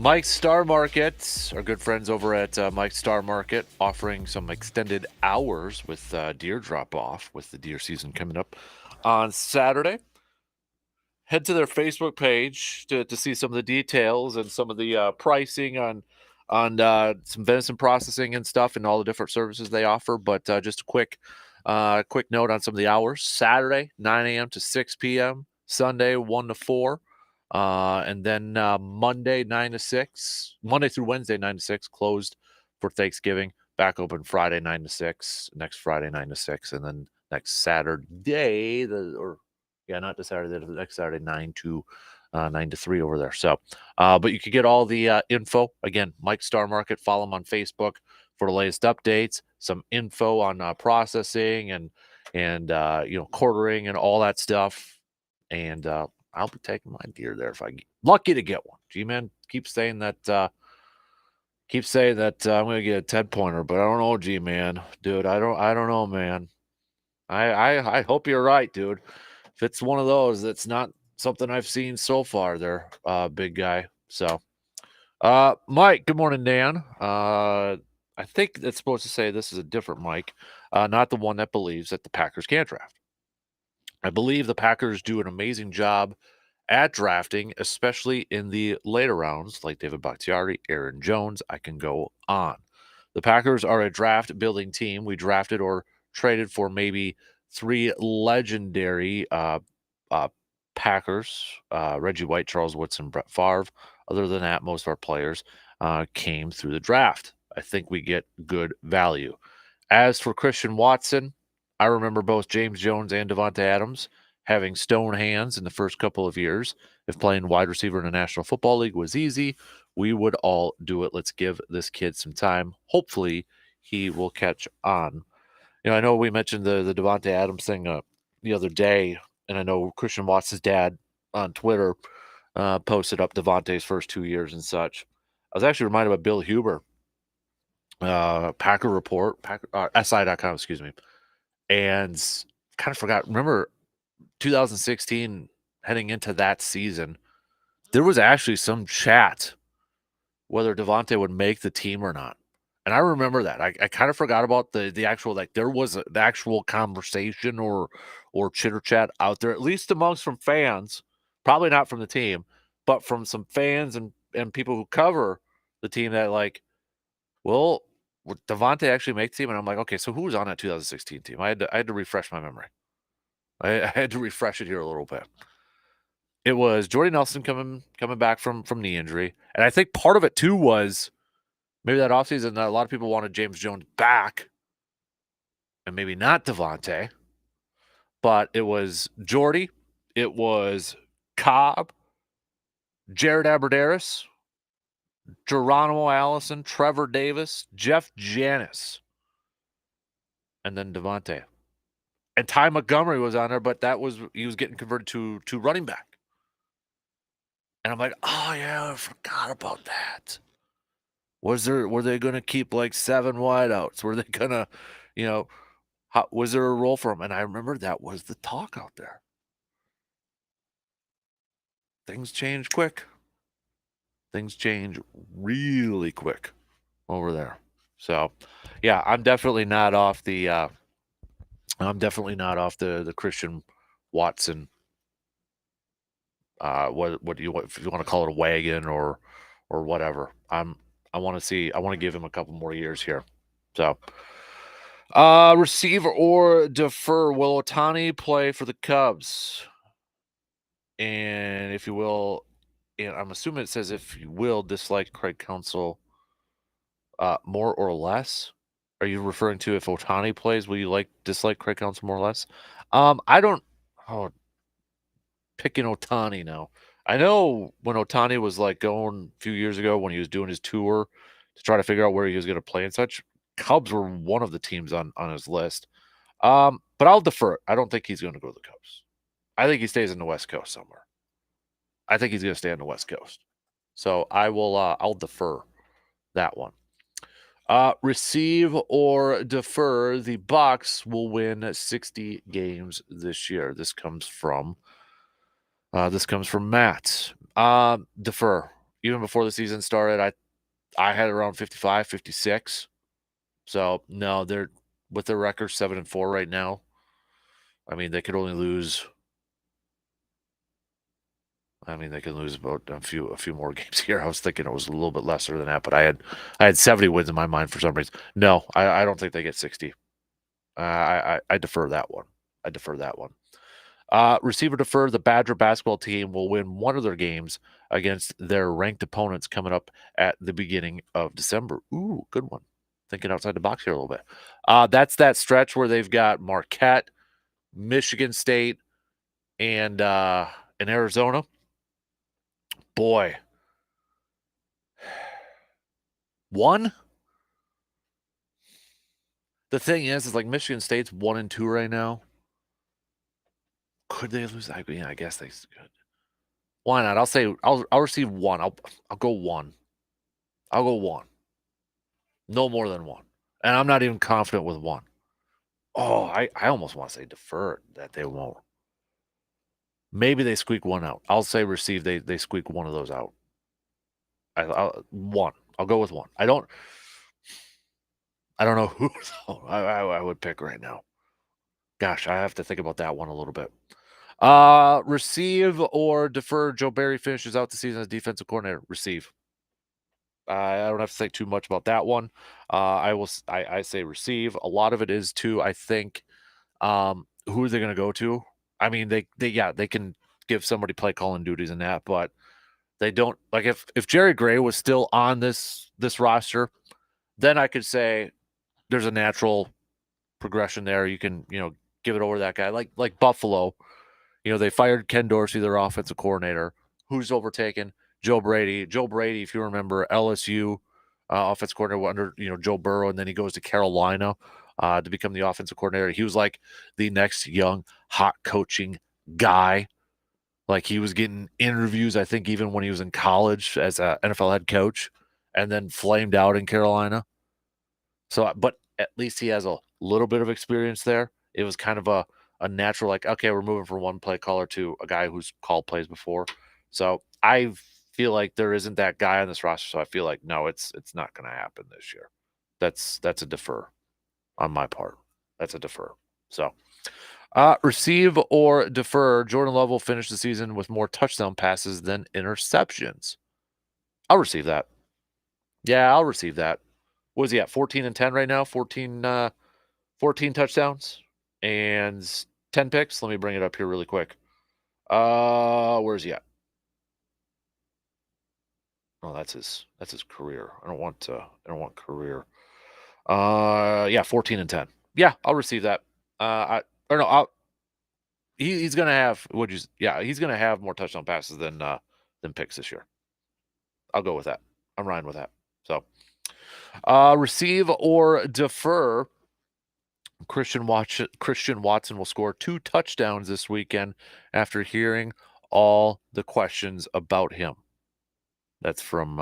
Mike's Star Market, our good friends over at Mike's Star Market, offering some extended hours with deer drop off with the deer season coming up on Saturday. Head to their Facebook page to see some of the details and some of the pricing on some venison processing and stuff and all the different services they offer. But just a quick note on some of the hours: Saturday 9 a.m. to 6 p.m., Sunday 1 to 4, and then Monday 9 to 6, Monday through Wednesday 9 to 6, closed for Thanksgiving. Back open Friday 9 to 6, next Friday 9 to 6, and then next Saturday not this Saturday, the next Saturday, 9 to 3 over there. So, but you can get all the info. Again, Mike Star Market, follow him on Facebook for the latest updates, some info on processing and quartering and all that stuff. And I'll be taking my deer there if I get lucky to get one. G-Man keeps saying that I'm gonna get a 10-pointer, but I don't know, G-Man. Dude, I don't know, man. I hope you're right, dude. If it's one of those, that's not something I've seen so far there, big guy. So, Mike, good morning, Dan. I think it's supposed to say this is a different Mike, not the one that believes that the Packers can't draft. I believe the Packers do an amazing job at drafting, especially in the later rounds, like David Bakhtiari, Aaron Jones. I can go on. The Packers are a draft building team. We drafted or traded for maybe three legendary Packers: Reggie White, Charles Woodson, Brett Favre. Other than that, most of our players came through the draft. I think we get good value. As for Christian Watson, I remember both James Jones and Devontae Adams having stone hands in the first couple of years. If playing wide receiver in the National Football League was easy, we would all do it. Let's give this kid some time. Hopefully, he will catch on. I know we mentioned the Devontae Adams thing the other day, and I know Christian Watson's dad on Twitter posted up Devontae's first 2 years and such. I was actually reminded of Bill Huber, Packer Report, SI.com, excuse me, and kind of forgot. Remember 2016, heading into that season, there was actually some chat whether Devontae would make the team or not. And I remember that. I kind of forgot about the actual, like, there was the actual conversation or chitter chat out there, at least amongst from fans, probably not from the team, but from some fans and people who cover the team that, like, well, would Devontae actually make the team? And I'm like, okay, so who was on that 2016 team? I had to refresh my memory. I had to refresh it here a little bit. It was Jordy Nelson coming back from knee injury. And I think part of it too was maybe that offseason that a lot of people wanted James Jones back and maybe not Devontae. But it was Jordy, it was Cobb, Jared Abbrederis, Geronimo Allison, Trevor Davis, Jeff Janis, and then Devontae. And Ty Montgomery was on there, but he was getting converted to running back. And I'm like, oh yeah, I forgot about that. Were they going to keep like 7 wideouts? Were they going to, was there a role for him? And I remember that was the talk out there. Things change quick. Things change really quick over there. So, yeah, I'm definitely not off the Christian Watson. What do you want, if you want to call it a wagon or whatever. I want to give him a couple more years here. So, receive or defer. Will Ohtani play for the Cubs? And if you will, and I'm assuming it says if you will dislike Craig Counsell more or less. Are you referring to if Ohtani plays, will you dislike Craig Counsell more or less? I don't. Oh, picking Ohtani now. I know when Ohtani was going a few years ago when he was doing his tour to try to figure out where he was going to play and such, Cubs were one of the teams on his list. But I'll defer. I don't think he's going to go to the Cubs. I think he stays in the West Coast somewhere. I think he's going to stay on the West Coast. So I'll defer that one. Receive or defer. The Bucks will win 60 games this year. This comes from Matt. Defer. even before the season started, I had it around 55, 56. So no, they're with their record 7-4 right now. I mean, they could only lose. I mean, they can lose about a few more games here. I was thinking it was a little bit lesser than that, but I had 70 wins in my mind for some reason. No, I don't think they get 60. I defer that one. I defer that one. Receiver defer. The Badger basketball team will win one of their games against their ranked opponents coming up at the beginning of December. Ooh, good one. Thinking outside the box here a little bit. That's that stretch where they've got Marquette, Michigan State, and in Arizona. Boy, one. The thing is like Michigan State's 1-2 right now. Could they lose? I mean, I guess they could. Why not? I'll say I'll receive one. I'll go one. I'll go one. No more than one. And I'm not even confident with one. Oh, I almost want to say defer that they won't. Maybe they squeak one out. I'll say receive. They squeak one of those out. One. I'll go with one. I don't know who I would pick right now. Gosh, I have to think about that one a little bit. Receive or defer. Joe Barry finishes out the season as defensive coordinator. Receive. I don't have to think too much about that one. I say receive. A lot of it is too, I think, who are they going to go to? I mean, they can give somebody play calling duties and that, but they don't like if Jerry Gray was still on this roster, then I could say there's a natural progression there. You can, give it over to that guy. Like Buffalo, they fired Ken Dorsey, their offensive coordinator. Who's overtaken? Joe Brady. Joe Brady, if you remember, LSU offensive coordinator under Joe Burrow, and then he goes to Carolina to become the offensive coordinator. He was like the next young hot coaching guy. Like he was getting interviews, I think, even when he was in college as an NFL head coach, and then flamed out in Carolina. So, but at least he has a little bit of experience there. It was kind of a natural, like, okay, we're moving from one play caller to a guy who's called plays before. So I feel like there isn't that guy on this roster. So I feel like no, it's not going to happen this year. That's a defer on my part. That's a defer. So receive or defer. Jordan Love will finish the season with more touchdown passes than interceptions. I'll receive that. Yeah, I'll receive that. What is he at? 14-10 right now? 14 touchdowns and 10 picks. Let me bring it up here really quick. Where's he at? Oh, that's his career. I don't want career. Yeah, 14-10. Yeah, I'll receive that. He's gonna have he's gonna have more touchdown passes than picks this year. I'll go with that. I'm riding with that. So receive or defer. Christian Watson will score 2 touchdowns this weekend after hearing all the questions about him. That's from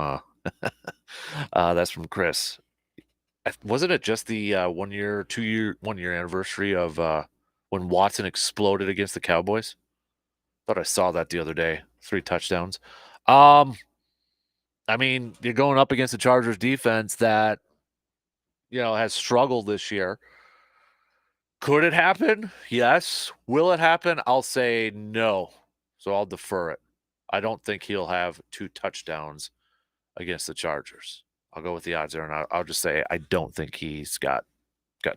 Chris. Wasn't it just the 1 year, 1 year anniversary of when Watson exploded against the Cowboys? Thought I saw that the other day. 3 touchdowns. I mean, you're going up against the Chargers defense that has struggled this year. Could it happen? Yes. Will it happen? I'll say no. So I'll defer it. I don't think he'll have 2 touchdowns against the Chargers. I'll go with the odds there, and I'll just say I don't think he's got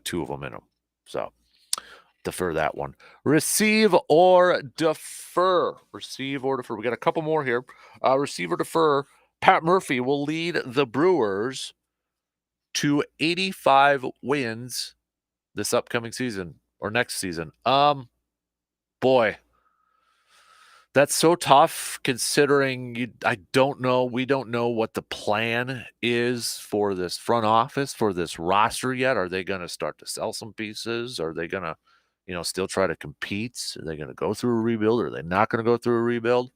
2 of them in him. So defer that one. Receive or defer. Receive or defer. We got a couple more here. Receive or defer. Pat Murphy will lead the Brewers to 85 wins this upcoming season or next season. Boy, that's so tough considering I don't know. We don't know what the plan is for this front office, for this roster yet. Are they going to start to sell some pieces? Are they going to, still try to compete? Are they going to go through a rebuild? Or are they not going to go through a rebuild?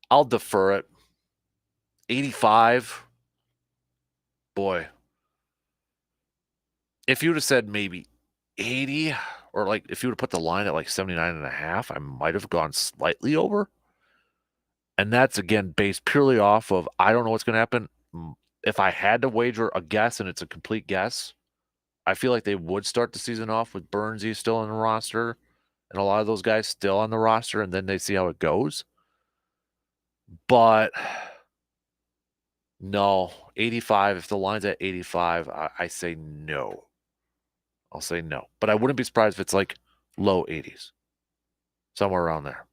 I'll defer it. 85. Boy. If you would have said maybe 80, or like if you would have put the line at like 79.5, I might have gone slightly over. And that's, again, based purely off of I don't know what's going to happen. If I had to wager a guess, and it's a complete guess, I feel like they would start the season off with Burnsy still on the roster and a lot of those guys still on the roster, and then they see how it goes. But no, 85. If the line's at 85, I say no. I'll say no. But I wouldn't be surprised if it's like low 80s, somewhere around there.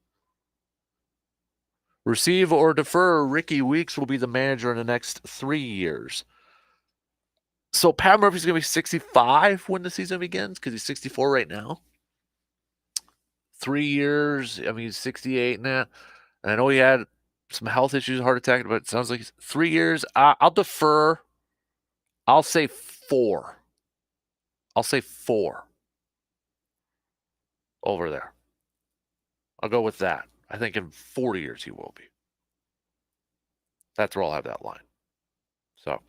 Receive or defer, Ricky Weeks will be the manager in the next 3 years. So Pat Murphy's going to be 65 when the season begins because he's 64 right now. 3 years, I mean, he's 68 now. And I know he had some health issues, heart attack, but it sounds like 3 years. I'll defer. I'll say 4. I'll say 4 over there. I'll go with that. I think in 4 years he will be. That's where I'll have that line. So,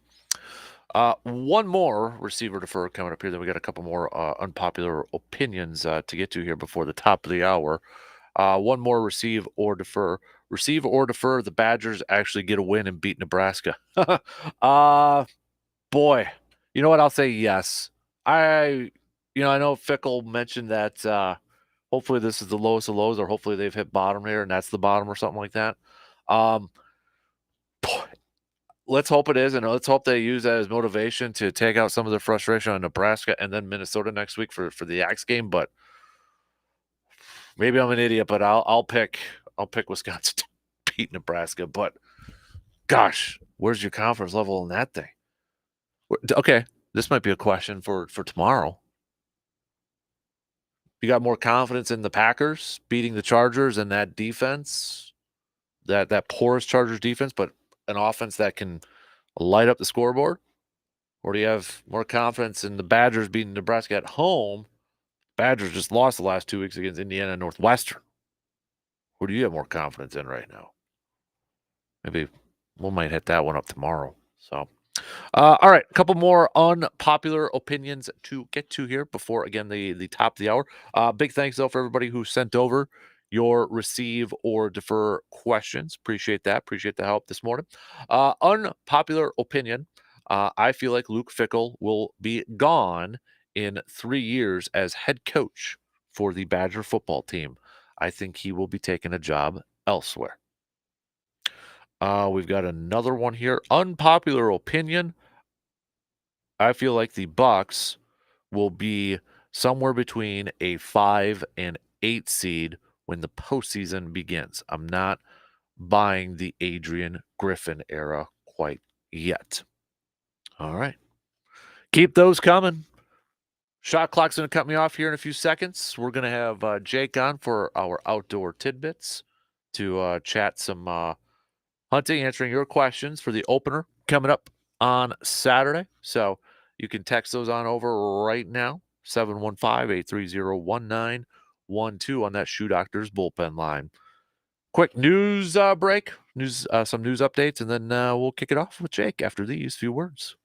one more receiver defer coming up here. Then we got a couple more unpopular opinions to get to here before the top of the hour. One more receive or defer. Receive or defer. The Badgers actually get a win and beat Nebraska. Boy, you know what? I'll say yes. I know Fickle mentioned that hopefully this is the lowest of lows, or hopefully they've hit bottom here and that's the bottom or something like that. Let's hope it is, and let's hope they use that as motivation to take out some of the frustration on Nebraska and then Minnesota next week for the Axe game. But maybe I'm an idiot, but I'll pick Wisconsin to beat Nebraska. But gosh, where's your confidence level in that thing? Okay, this might be a question for tomorrow. You got more confidence in the Packers beating the Chargers and that defense, that porous Chargers defense, but an offense that can light up the scoreboard? Or do you have more confidence in the Badgers beating Nebraska at home? Badgers just lost the last 2 weeks against Indiana and Northwestern. Who do you have more confidence in right now? Maybe we might hit that one up tomorrow. So, all right, a couple more unpopular opinions to get to here before, again, the top of the hour. Big thanks, though, for everybody who sent over your receive or defer questions. Appreciate that. Appreciate the help this morning. Unpopular opinion. I feel like Luke Fickell will be gone in 3 years as head coach for the Badger football team. I think he will be taking a job elsewhere. We've got another one here. Unpopular opinion. I feel like the Bucks will be somewhere between a 5 and 8 seed when the postseason begins. I'm not buying the Adrian Griffin era quite yet. All right. Keep those coming. Shot clock's going to cut me off here in a few seconds. We're going to have Jake on for our outdoor tidbits to chat some hunting, answering your questions for the opener coming up on Saturday. So you can text those on over right now, 715-830-1912 on that Shoe Doctors bullpen line. Quick news break, some news updates, and then we'll kick it off with Jake after these few words.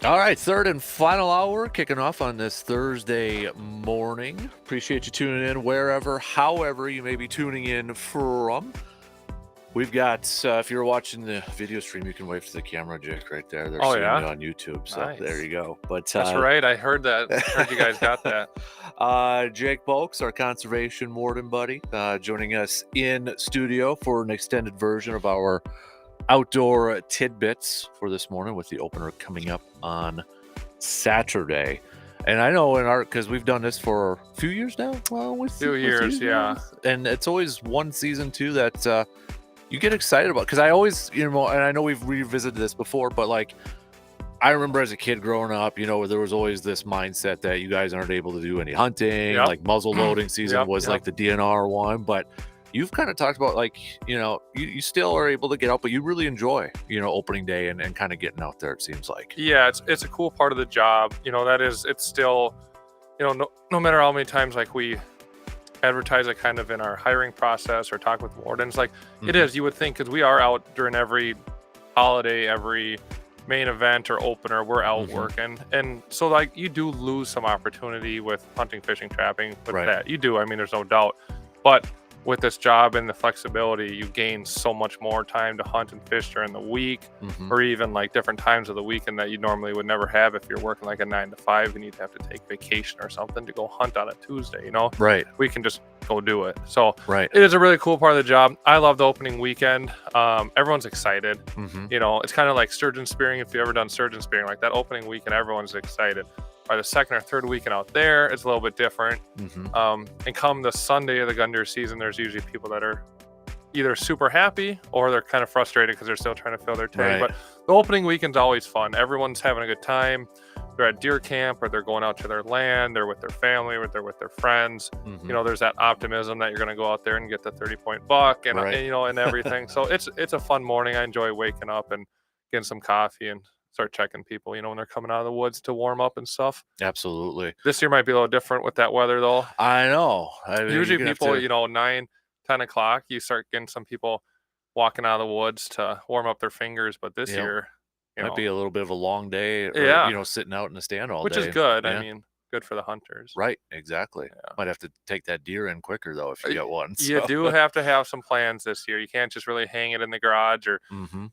All right, third and final hour kicking off on this Thursday morning. Appreciate you tuning in wherever, however you may be tuning in from. We've got, if you're watching the video stream, you can wave to the camera, Jake, right there. They're seeing you on YouTube, so Nice. there you go. But that's right. I heard that. I heard you guys got that. Jake Bulks, our conservation warden buddy, joining us in studio for an extended version of our outdoor tidbits for this morning, with the opener coming up on Saturday. And I know because we've done this for a few years now. Well, with few years, yeah. And it's always one season too that you get excited about, because I always, and I know we've revisited this before, but like, I remember as a kid growing up, there was always this mindset that you guys aren't able to do any hunting. Like muzzle loading season was like the DNR one, but you've kind of talked about, like, you still are able to get out, but you really enjoy, opening day and kind of getting out there, it seems like. Yeah, it's a cool part of the job. It's still, no matter how many times like we advertise it kind of in our hiring process or talk with wardens, like it is, you would think, because we are out during every holiday, every main event or opener, we're out working. And so like you do lose some opportunity with hunting, fishing, trapping with that. You do, there's no doubt. But with this job and the flexibility, you gain so much more time to hunt and fish during the week, or even like different times of the weekend that you normally would never have if you're working like a 9 to 5 and you'd have to take vacation or something to go hunt on a Tuesday, we can just go do it. So it is a really cool part of the job. I love the opening weekend. Everyone's excited. It's kind of like sturgeon spearing. If you've ever done sturgeon spearing, like that opening weekend, everyone's excited. By the second or third weekend out there, it's a little bit different. And come the Sunday of the gun deer season, there's usually people that are either super happy or they're kind of frustrated because they're still trying to fill their tag. But the opening weekend's always fun. Everyone's having a good time. They're at deer camp, or they're going out to their land. They're with their family, or they're with their friends. There's that optimism that you're going to go out there and get the 30-point buck and and everything. So it's a fun morning. I enjoy waking up and getting some coffee and start checking people, when they're coming out of the woods to warm up and stuff. Absolutely. This year might be a little different with that weather, though. I know. Usually people, 9, 10 o'clock, you start getting some people walking out of the woods to warm up their fingers. But this year, might be a little bit of a long day, or, sitting out in the stand all day. Which is good. Good for the hunters. Right, exactly. Might have to take that deer in quicker, though, if you get one. So. You do have to have some plans this year. You can't just really hang it in the garage or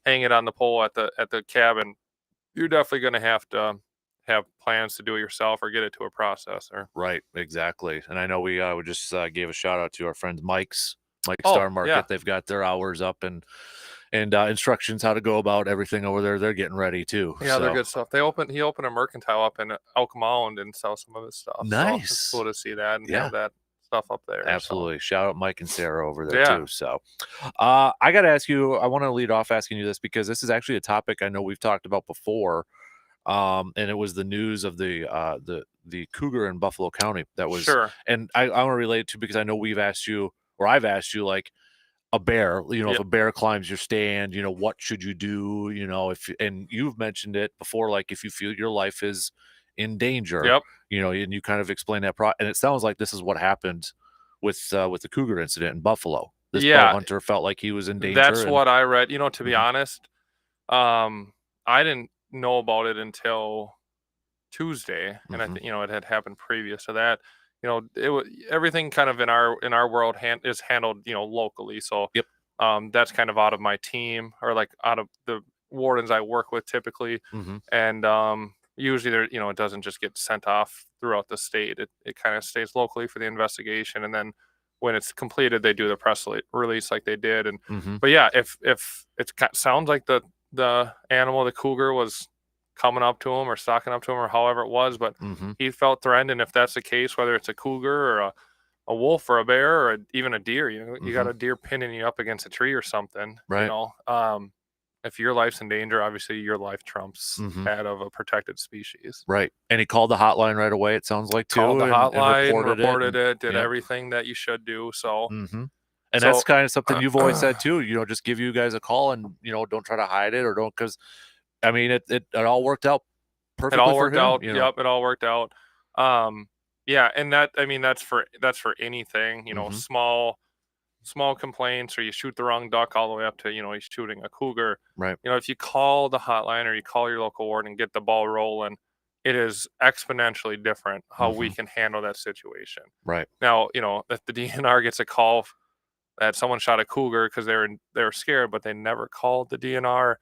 hang it on the pole at the cabin. You're definitely going to have plans to do it yourself or get it to a processor. Right, exactly. And I know we just gave a shout out to our friends Mike Star Market. Yeah. They've got their hours up and instructions how to go about everything over there. They're getting ready too. Yeah, they're good stuff. He opened a mercantile up in Elk Mound and sell some of his stuff. Nice. So it's cool to see that and have that stuff up there. Absolutely. So. Shout out Mike and Sarah over there too. So I got to ask you, I want to lead off asking you this, because this is actually a topic I know we've talked about before. And it was the news of the cougar in Buffalo County that was, and I want to relate it to, because I know I've asked you, like, a bear, if a bear climbs your stand, what should you do? And you've mentioned it before, like if you feel your life is in danger, and you kind of explain that and it sounds like this is what happened with the cougar incident in Buffalo. This bow hunter felt like he was in danger. That's what I read. To be honest, I didn't know about it until Tuesday, and I think it had happened previous to that. It was everything kind of in our world is handled locally. So that's kind of out of my team, or like out of the wardens I work with typically, and usually there it doesn't just get sent off throughout the state. It kind of stays locally for the investigation, and then when it's completed, they do the press release like they did. And but yeah, if it sounds like the animal, the cougar, was coming up to him or stalking up to him or however it was, but he felt threatened. And if that's the case, whether it's a cougar or a wolf or a bear or even a deer, you got a deer pinning you up against a tree or something, if your life's in danger, obviously your life trumps that of a protected species. Right. And he called the hotline right away, it sounds like, too. Called the hotline, reported it, did everything that you should do. So and that's kind of something you've always said too, just give you guys a call and, don't try to hide it, or don't, because it all worked out perfectly. It all worked out. Yep. It all worked out. And that's for anything, small small complaints, or you shoot the wrong duck all the way up to, you shooting a cougar. Right. If you call the hotline or you call your local ward and get the ball rolling, it is exponentially different how we can handle that situation. Right. Now, if the DNR gets a call that someone shot a cougar because they were scared, but they never called the DNR,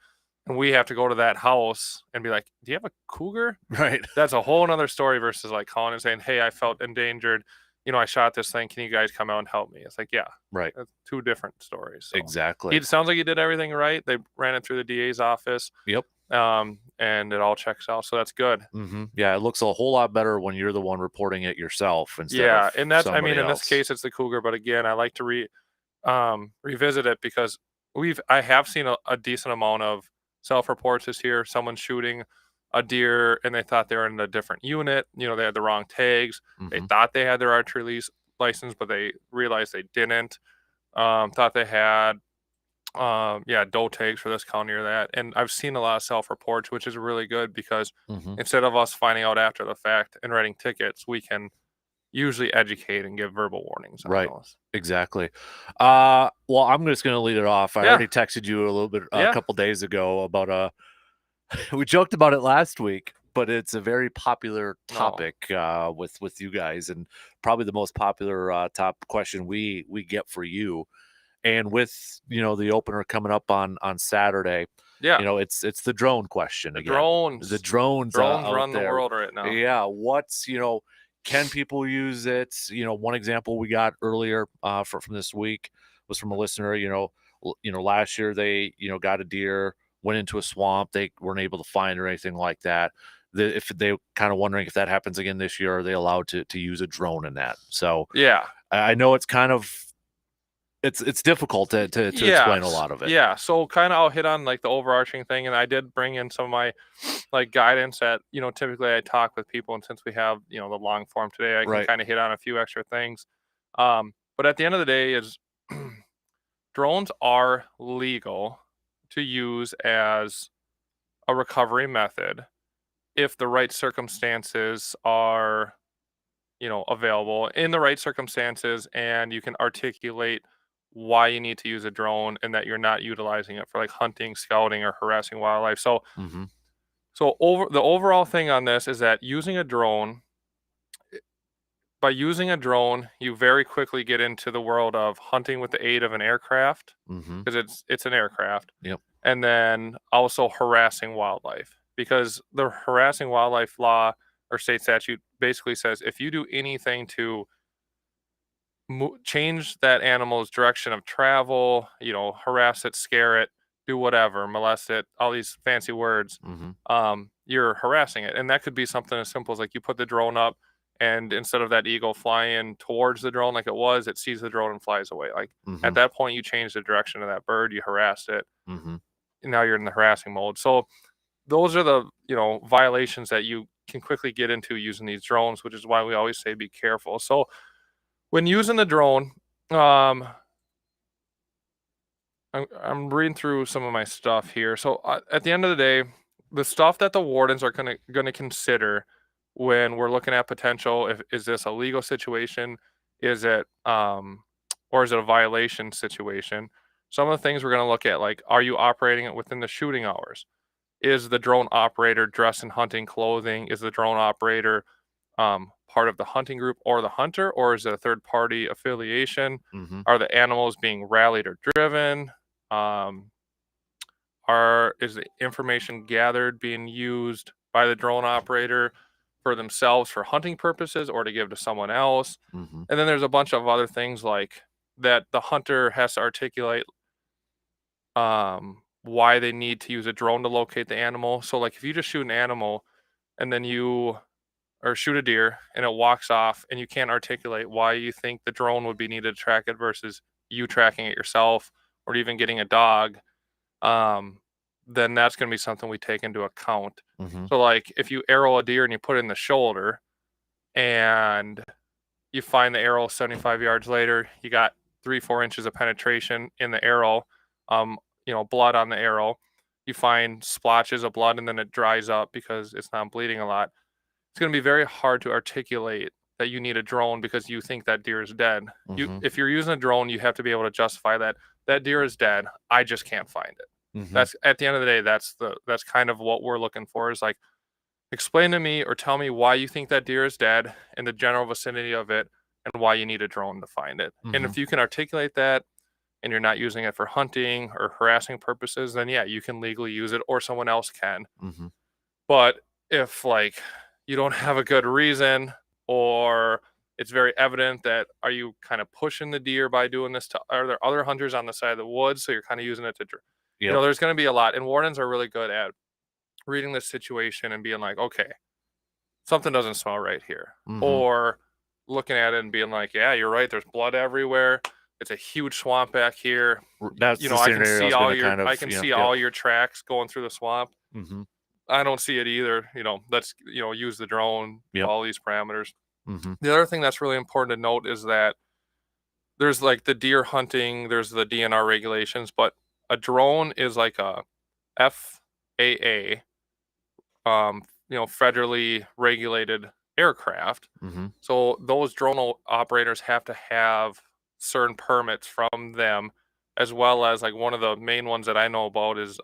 and we have to go to that house and be like, "Do you have a cougar?" Right. That's a whole another story versus like calling and saying, "Hey, I felt endangered. I shot this thing. Can you guys come out and help me?" It's like, yeah, Right. that's two different stories. So Exactly. it sounds like he did everything right. They ran it through the DA's office. Yep. And it all checks out. So that's good. Yeah, it looks a whole lot better when you're the one reporting it yourself instead of And that's, somebody in else. this case, it's the cougar. But again, I like to revisit it because I have seen a decent amount of self-reports this year. Someone shooting a deer and they thought they were in a different unit. They had the wrong tags. They thought they had their archery license, but they realized they didn't. Thought they had doe tags for this county or that. And I've seen a lot of self-reports, which is really good because instead of us finding out after the fact and writing tickets, we can usually educate and give verbal warnings on Right. those. Exactly. Well, I'm just going to lead it off. I already texted you a little bit a couple days ago about we joked about it last week, but it's a very popular topic with you guys, and probably the most popular top question we get for you. And with the opener coming up on Saturday, it's the drone question again. Drones. The drones Drones out run there. the world right now. Yeah, what's can people use it? One example we got earlier from this week was from a listener. Last year they got a deer, went into a swamp, they weren't able to find or anything like that. If they kind of wondering if that happens again this year, are they allowed to use a drone in that? So yeah, I know it's kind of it's difficult to explain a lot of it. Yeah, so kind of I'll hit on like the overarching thing, and I did bring in some of my like guidance that typically I talk with people, and since we have the long form today, I can kind of hit on a few extra things. But at the end of the day, is drones are legal to use as a recovery method if the right circumstances are available in the right circumstances, and you can articulate why you need to use a drone and that you're not utilizing it for like hunting, scouting, or harassing wildlife. So the overall thing on this is that by using a drone, you very quickly get into the world of hunting with the aid of an aircraft because it's an aircraft. Yep. And then also harassing wildlife, because the harassing wildlife law or state statute basically says if you do anything to change that animal's direction of travel, harass it, scare it, do whatever, molest it, all these fancy words, you're harassing it. And that could be something as simple as like you put the drone up, and instead of that eagle flying towards the drone like it was, it sees the drone and flies away. Like at that point, you change the direction of that bird, you harassed it. Now you're in the harassing mode. So those are the violations that you can quickly get into using these drones, which is why we always say be careful. So when using the drone, I'm reading through some of my stuff here. So at the end of the day, the stuff that the wardens are going to consider when we're looking at potential, is this a legal situation, is it or is it a violation situation? Some of the things we're going to look at, like, are you operating it within the shooting hours? Is the drone operator dressed in hunting clothing? Is the drone operator part of the hunting group or the hunter, or is it a third party affiliation? Are the animals being rallied or driven? Is the information gathered being used by the drone operator for themselves for hunting purposes or to give to someone else? And then there's a bunch of other things like that the hunter has to articulate why they need to use a drone to locate the animal. So like if you just shoot an animal and then or shoot a deer and it walks off and you can't articulate why you think the drone would be needed to track it versus you tracking it yourself or even getting a dog, then that's going to be something we take into account. So like if you arrow a deer and you put it in the shoulder and you find the arrow 75 yards later, you got 3-4 inches of penetration in the arrow, blood on the arrow, you find splotches of blood and then it dries up because it's not bleeding a lot. It's going to be very hard to articulate that you need a drone because you think that deer is dead. Mhm. If you're using a drone, you have to be able to justify that deer is dead. I just can't find it. Mhm. That's at the end of the day, that's kind of what we're looking for, is like, explain to me or tell me why you think that deer is dead in the general vicinity of it and why you need a drone to find it. And Mhm. if you can articulate that and you're not using it for hunting or harassing purposes, then yeah, you can legally use it or someone else can. Mhm. But if like you don't have a good reason, or it's very evident that, are you kind of pushing the deer by doing this to, are there other hunters on the side of the woods, so you're kind of using it to Yep. there's going to be a lot, and wardens are really good at reading this situation and being like, okay, something doesn't smell right here. Mhm. Or looking at it and being like, yeah, you're right, there's blood everywhere, it's a huge swamp back here, That's the I can scenario I see was all gonna your kind I of, can see yep. all your tracks going through the swamp. Mhm. I don't see it either. Let's, use the drone, Yep. all these parameters. Mhm. The other thing that's really important to note is that there's like the deer hunting, there's the DNR regulations, but a drone is like a FAA, federally regulated aircraft. Mhm. So those drone operators have to have certain permits from them, as well as like one of the main ones that I know about is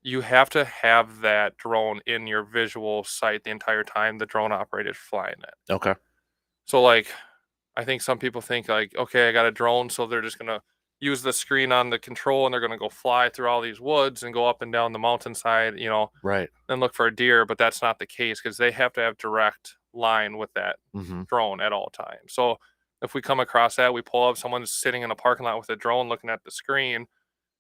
you have to have that drone in your visual sight the entire time the drone operator is flying it. Okay. So like, I think some people think like, okay, I got a drone, so they're just gonna use the screen on the control and they're gonna go fly through all these woods and go up and down the mountainside, Right. and look for a deer. But that's not the case, because they have to have direct line with that Mhm. drone at all times. So if we come across that, we pull up, someone's sitting in a parking lot with a drone looking at the screen,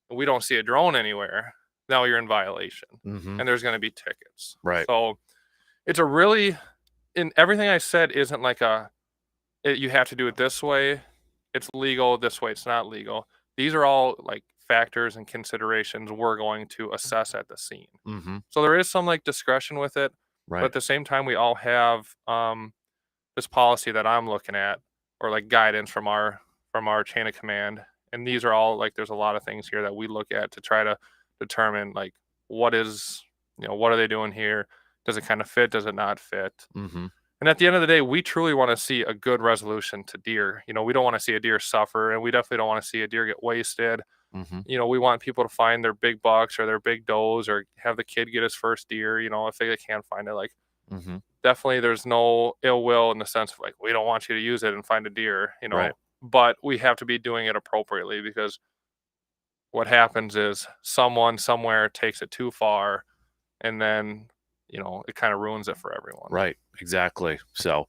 and we don't see a drone anywhere, now you're in violation, Mhm. and there's going to be tickets. Right. So it's a really, in everything I said isn't like you have to do it this way, it's legal this way, it's not legal. These are all like factors and considerations we're going to assess at the scene. Mhm. So there is some like discretion with it, but Right. at the same time we all have this policy that I'm looking at, or like guidance from our chain of command. And these are all like, there's a lot of things here that we look at to try to determine like, what is, what are they doing here? Does it kind of fit? Does it not fit? Mhm. And at the end of the day, we truly want to see a good resolution to deer. We don't want to see a deer suffer, and we definitely don't want to see a deer get wasted. Mhm. We want people to find their big bucks or their big does, or have the kid get his first deer, if they can't find it. Like, Mhm. definitely there's no ill will in the sense of like, we don't want you to use it and find a deer, Right. but we have to be doing it appropriately, because what happens is someone somewhere takes it too far, and then, it kind of ruins it for everyone. Right. Exactly. So,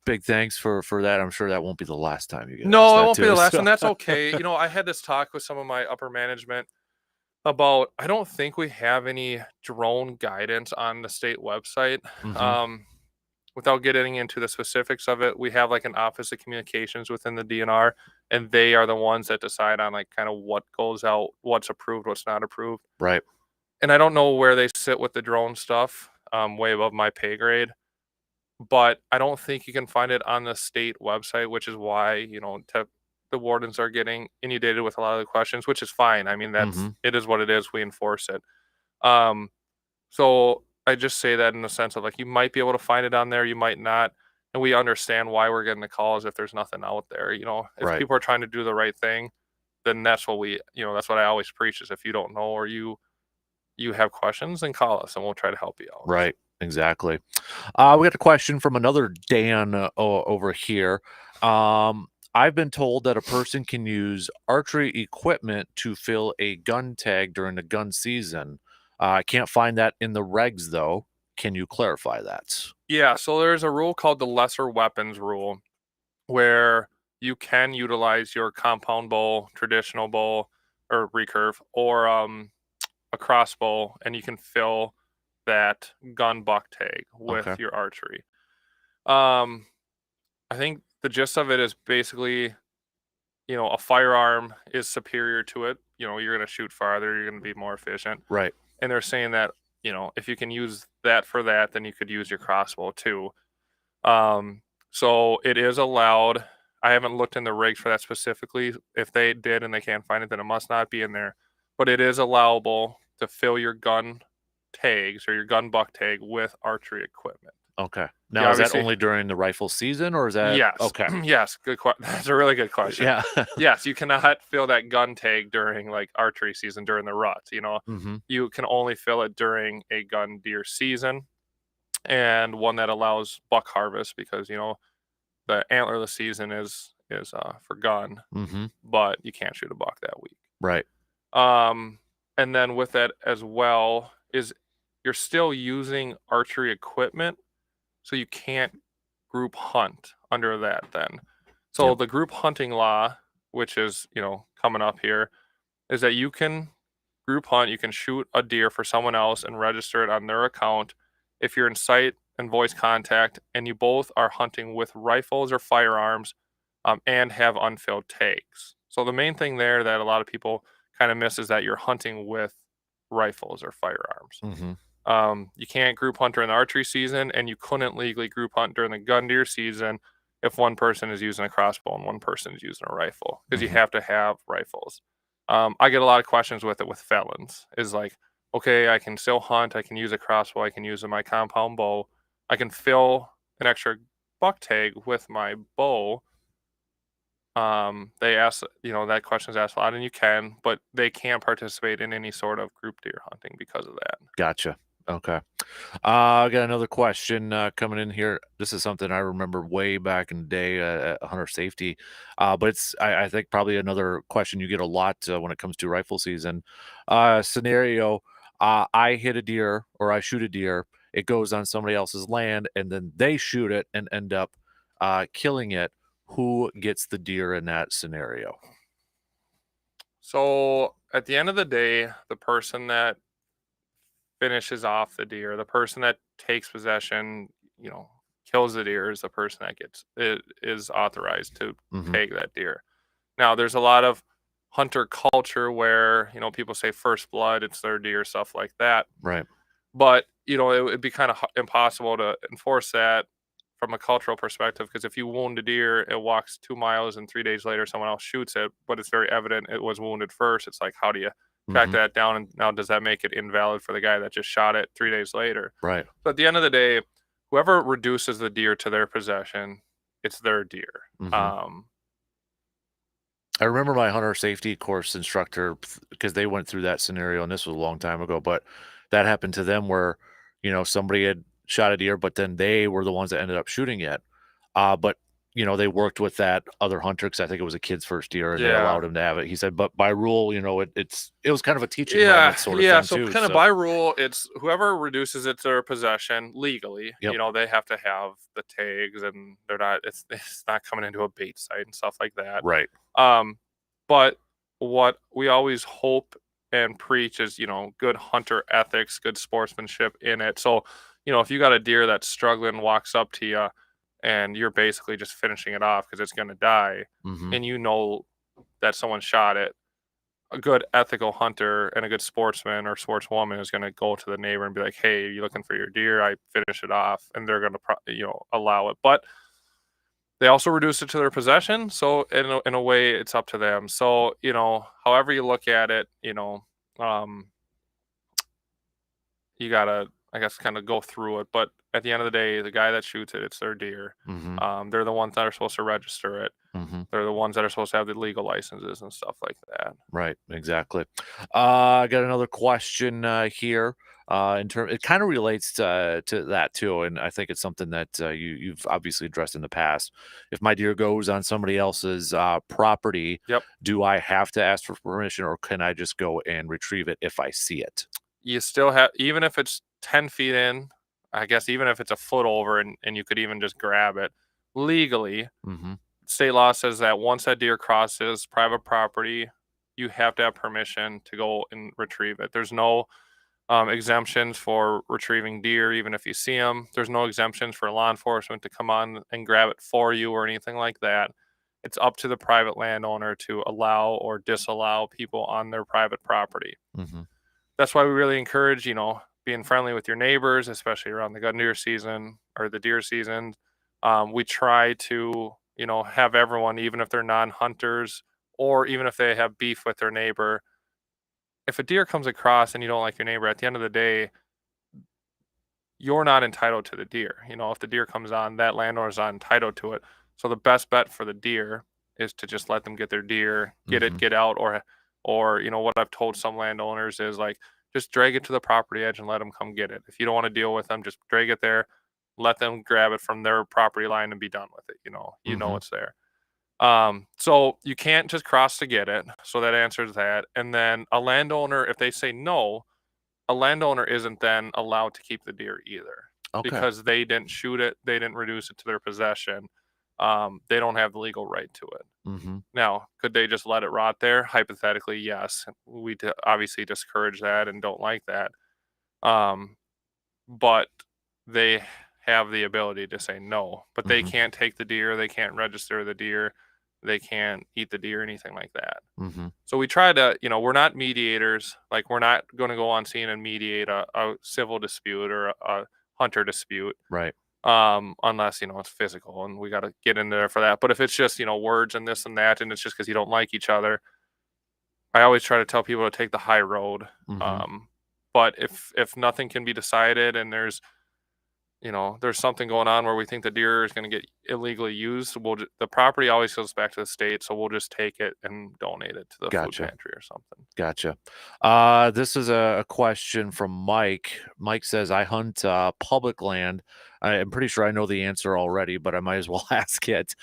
big thanks for that. I'm sure that won't be the last time you get asked No, it that won't be the too. last, So. and that's okay. I had this talk with some of my upper management about, I don't think we have any drone guidance on the state website. Mhm. Um, Without getting into the specifics of it, we have like an office of communications within the DNR, and they are the ones that decide on like kind of what goes out, what's approved, what's not approved. Right. And I don't know where they sit with the drone stuff, way above my pay grade, but I don't think you can find it on the state website, which is why, the wardens are getting inundated with a lot of the questions, which is fine. I mean, Mhm. it is what it is. We enforce it. Um, so I just say that in the sense of like, you might be able to find it on there, you might not. And we understand why we're getting the calls if there's nothing out there. If Right. people are trying to do the right thing, then that's what that's what I always preach, is if you don't know, or you have questions, then call us and we'll try to help you out. Right. Exactly. We got a question from another Dan over here. I've been told that a person can use archery equipment to fill a gun tag during the gun season. I can't find that in the regs, though. Can you clarify that? Yeah, so there's a rule called the lesser weapons rule, where you can utilize your compound bow, traditional bow, or recurve, or a crossbow, and you can fill that gun buck tag with Okay. your archery. Um, I think the gist of it is basically, a firearm is superior to it. You're going to shoot farther, you're going to be more efficient. Right. And they're saying that, if you can use that for that, then you could use your crossbow too. Um, so it is allowed. I haven't looked in the regs for that specifically. If they did and they can't find it, then it must not be in there. But it is allowable to fill your gun tags or your gun buck tag with archery equipment. Okay. Now, is that only during the rifle season, or is that yes? okay? Yes, good question. That's a really good question. Yeah. Yes, you cannot fill that gun tag during like archery season during the rut. Mm-hmm. You can only fill it during a gun deer season and one that allows buck harvest because the antlerless season is for gun, Mm-hmm. but you can't shoot a buck that week. Right. And then with that as well is you're still using archery equipment, so you can't group hunt under that then. So Yep. the group hunting law, which is, coming up here, is that you can group hunt, you can shoot a deer for someone else and register it on their account if you're in sight and voice contact and you both are hunting with rifles or firearms and have unfilled tags. So the main thing there that a lot of people kind of miss is that you're hunting with rifles or firearms. Mm-hmm. You can't group hunt during the archery season, and you couldn't legally group hunt during the gun deer season if one person is using a crossbow and one person is using a rifle, because you Mm-hmm. have to have rifles. I get a lot of questions with it with felons. Is like, okay, I can still hunt, I can use a crossbow, I can use my compound bow, I can fill an extra buck tag with my bow. They ask, that question is asked a lot, and you can, but they can't participate in any sort of group deer hunting because of that. Gotcha. Okay. I got another question coming in here. This is something I remember way back in the day at hunter safety, but I think probably another question you get a lot when it comes to rifle season. Scenario: I hit a deer or I shoot a deer. It goes on somebody else's land, and then they shoot it and end up killing it. Who gets the deer in that scenario? So at the end of the day, the person that finishes off the deer, the person that takes possession, kills the deer is the person that is authorized to Hmm. take that deer. Now, there's a lot of hunter culture where people say first blood, it's their deer, stuff like that. Right. But it would be kind of impossible to enforce that from a cultural perspective because if you wound a deer, it walks 2 miles and 3 days later someone else shoots it, but it's very evident it was wounded first. It's like, how do you track Hmm. that down? And now does that make it invalid for the guy that just shot it 3 days later? Right. So at the end of the day, whoever reduces the deer to their possession, it's their deer. Hmm. I remember my hunter safety course instructor because they went through that scenario, and this was a long time ago, but that happened to them where, somebody had shot a deer, but then they were the ones that ended up shooting it. But they worked with that other hunter because I think it was a kid's first deer, and they Yeah. allowed him to have it. He said, but by rule, it was kind of a teaching Yeah, moment sort of yeah. thing So too. kind of So, by rule, it's whoever reduces it to their possession legally. yep, They have to have the tags, and they're not. It's not coming into a bait site and stuff like that. right, Um, but what we always hope and preach is good hunter ethics, good sportsmanship in it. So if you got a deer that's struggling, walks up to you, and you're basically just finishing it off because it's going to die, hmm, and that someone shot it, a good ethical hunter and a good sportsman or sportswoman is going to go to the neighbor and be like, "Hey, are you looking for your deer? I finish it off," and they're going to allow it. But they also reduce it to their possession, so in a way, it's up to them. So however you look at it, um, you gotta, I guess, kind of go through it. But at the end of the day, the guy that shoots it, it's their deer. hmm, They're the ones that are supposed to register it. hmm. They're the ones that are supposed to have the legal licenses and stuff like that. Right, exactly. I got another question here. It kind of relates to that too, and I think it's something that you've obviously addressed in the past. If my deer goes on somebody else's property, Yep. do I have to ask for permission, or can I just go and retrieve it if I see it? You still have, even if it's 10 feet in, I guess, even if it's a foot over and you could even just grab it legally, Mm-hmm. state law says that once that deer crosses private property, you have to have permission to go and retrieve it. There's no exemptions for retrieving deer, even if you see them. There's no exemptions for law enforcement to come on and grab it for you or anything like that. It's up to the private landowner to allow or disallow people on their private property. Mm-hmm. That's why we really encourage, being friendly with your neighbors, especially around the gun deer season or the deer season. We try to, have everyone, even if they're non-hunters or even if they have beef with their neighbor, if a deer comes across and you don't like your neighbor, at the end of the day, you're not entitled to the deer. If the deer comes on, that landowner's not entitled to it. So the best bet for the deer is to just let them get their deer, get it, get out, or what I've told some landowners is like just drag it to the property edge and let them come get it. If you don't want to deal with them, just drag it there, let them grab it from their property line and be done with it. You know it's there. So you can't just cross to get it. So that answers that. And then a landowner, if they say no, a landowner isn't then allowed to keep the deer either because they didn't shoot it, they didn't reduce it to their possession. They don't have the legal right to it. Now, could they just let it rot there? Hypothetically, yes. We obviously discourage that and don't like that. But they have the ability to say no. But they can't take the deer. They can't register the deer. They can't eat the deer, anything like that. So we try to, we're not mediators. Like, we're not going to go on scene and mediate a civil dispute or a hunter dispute. Right. Unless, it's physical and we got to get in there for that. But if it's just, words and this and that, and it's just because you don't like each other, I always try to tell people to take the high road. But if nothing can be decided and there's something going on where we think the deer is going to get illegally used, the property always goes back to the state, so we'll just take it and donate it to the food pantry or something. Gotcha. This is a question from Mike. Mike says, I hunt public land. I'm pretty sure I know the answer already, but I might as well ask it.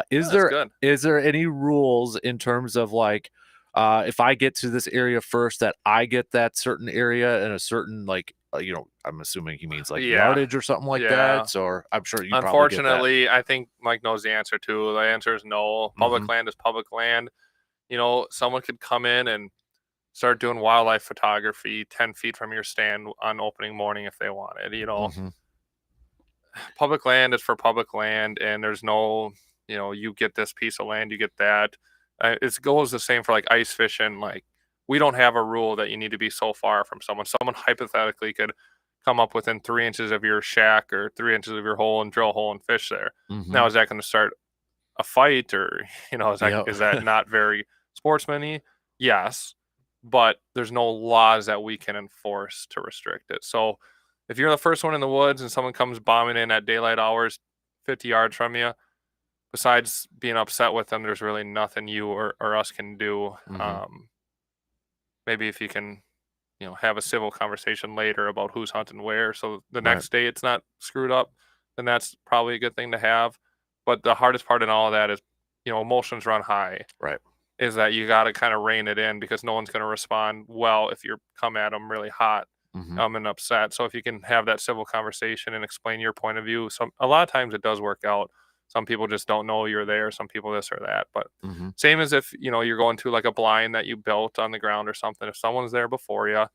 Is there any rules in terms of like, if I get to this area first, that I get that certain area and a certain I'm assuming he means like yardage or something like that. So I'm sure you unfortunately, I think Mike knows the answer too. The answer is no. Public land is public land. Someone could come in and start doing wildlife photography 10 feet from your stand on opening morning if they wanted. Public land is for public land, and there's no, you get this piece of land, you get that. It goes the same for like ice fishing. Like, we don't have a rule that you need to be so far from someone. Someone hypothetically could come up within 3 inches of your shack or 3 inches of your hole and drill a hole and fish there. Now, is that going to start a fight, or is that not very sportsman-y? Yes, but there's no laws that we can enforce to restrict it. So if you're the first one in the woods and someone comes bombing in at daylight hours 50 yards from you, besides being upset with them, there's really nothing you or us can do. Maybe if you can, have a civil conversation later about who's hunting where, so the next day it's not screwed up, then that's probably a good thing to have. But the hardest part in all of that is, emotions run high. Right. Is that you got to kind of rein it in, because no one's going to respond well if you come at them really hot and upset. So if you can have that civil conversation and explain your point of view, a lot of times it does work out. Some people just don't know you're there. Some people this or that. But same as if, you're going to like a blind that you built on the ground or something. If someone's there before you,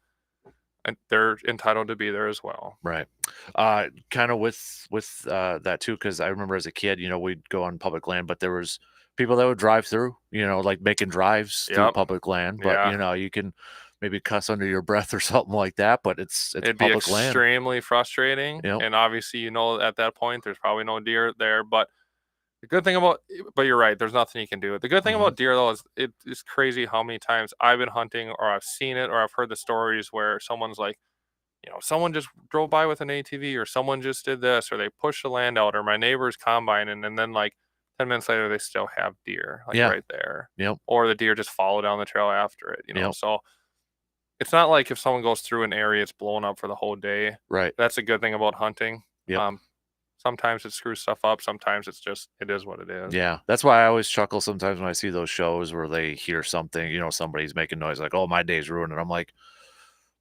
and they're entitled to be there as well. Right. Kind of with that too, because I remember as a kid, we'd go on public land, but there was people that would drive through, like making drives through public land. But, you can maybe cuss under your breath or something like that, but it'd be public land. Extremely frustrating. And obviously, at that point, there's probably no deer there. But the good thing but you're right, there's nothing you can do. The good thing about deer, though, is it's crazy how many times I've been hunting, or I've seen it, or I've heard the stories where someone's like, someone just drove by with an ATV, or someone just did this, or they pushed the land out, or my neighbor's combining, and then like 10 minutes later, they still have deer right there. Or the deer just follow down the trail after it, So it's not like if someone goes through an area, it's blown up for the whole day. Right. That's a good thing about hunting. Sometimes it screws stuff up. Sometimes it is what it is. Yeah. That's why I always chuckle sometimes when I see those shows where they hear something, somebody's making noise like, oh, my day's ruined. And I'm like,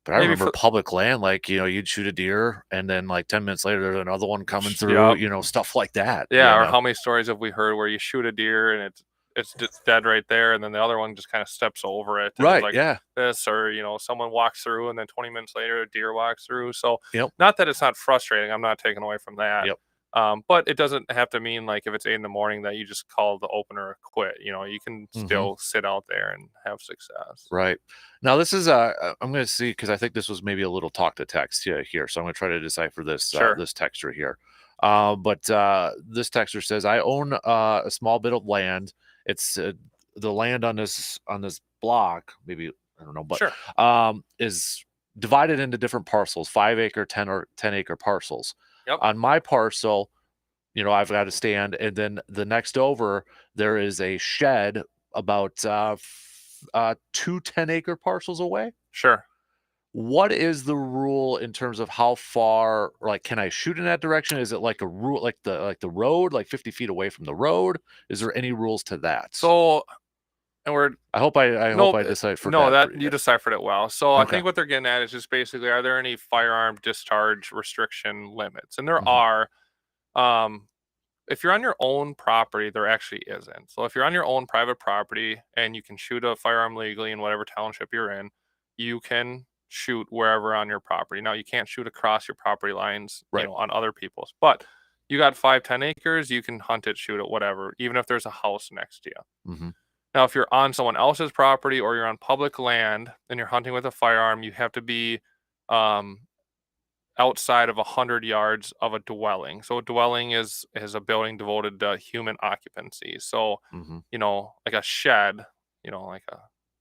but I remember public land, like, you'd shoot a deer and then like 10 minutes later, there's another one coming through, stuff like that. Yeah. Or how many stories have we heard where you shoot a deer and it's just dead right there, and then the other one just kind of steps over it. Right. Like this, or someone walks through, and then 20 minutes later, a deer walks through. So not that it's not frustrating. I'm not taking away from that. But it doesn't have to mean like if it's 8 a.m. that you just call the opener quit. You can still sit out there and have success. Right. Now this is I'm going to see, because I think this was maybe a little talk to text here. So I'm going to try to decipher this this texture here. But this texture says, I own a small bit of land. It's the land on this block, maybe, I don't know, but is divided into different parcels, 5-acre, 10-acre parcels. Yep. On my parcel, I've got a stand, and then the next over, there is a shed about 2 10-acre parcels away. Sure. What is the rule in terms of how far, like, can I shoot in that direction? Is it like a rule, like the road, like 50 feet away from the road? Is there any rules to that? So, and we're I hope I deciphered no, that. that you deciphered it well. So I Okay. think what they're getting at is just basically, are there any firearm discharge restriction limits? And there Mhm. are. If you're on your own property, there actually isn't. So if you're on your own private property and you can shoot a firearm legally in whatever township you're in, you can shoot wherever on your property. Now you can't shoot across your property lines, Right. on other people's. But you got 5-10 acres, you can hunt it, shoot it, whatever, even if there's a house next to you. Mhm. Now, if you're on someone else's property or you're on public land and you're hunting with a firearm, you have to be um, outside of 100 yards of a dwelling. So a dwelling is a building devoted to human occupancy. So, Mhm. like a shed, like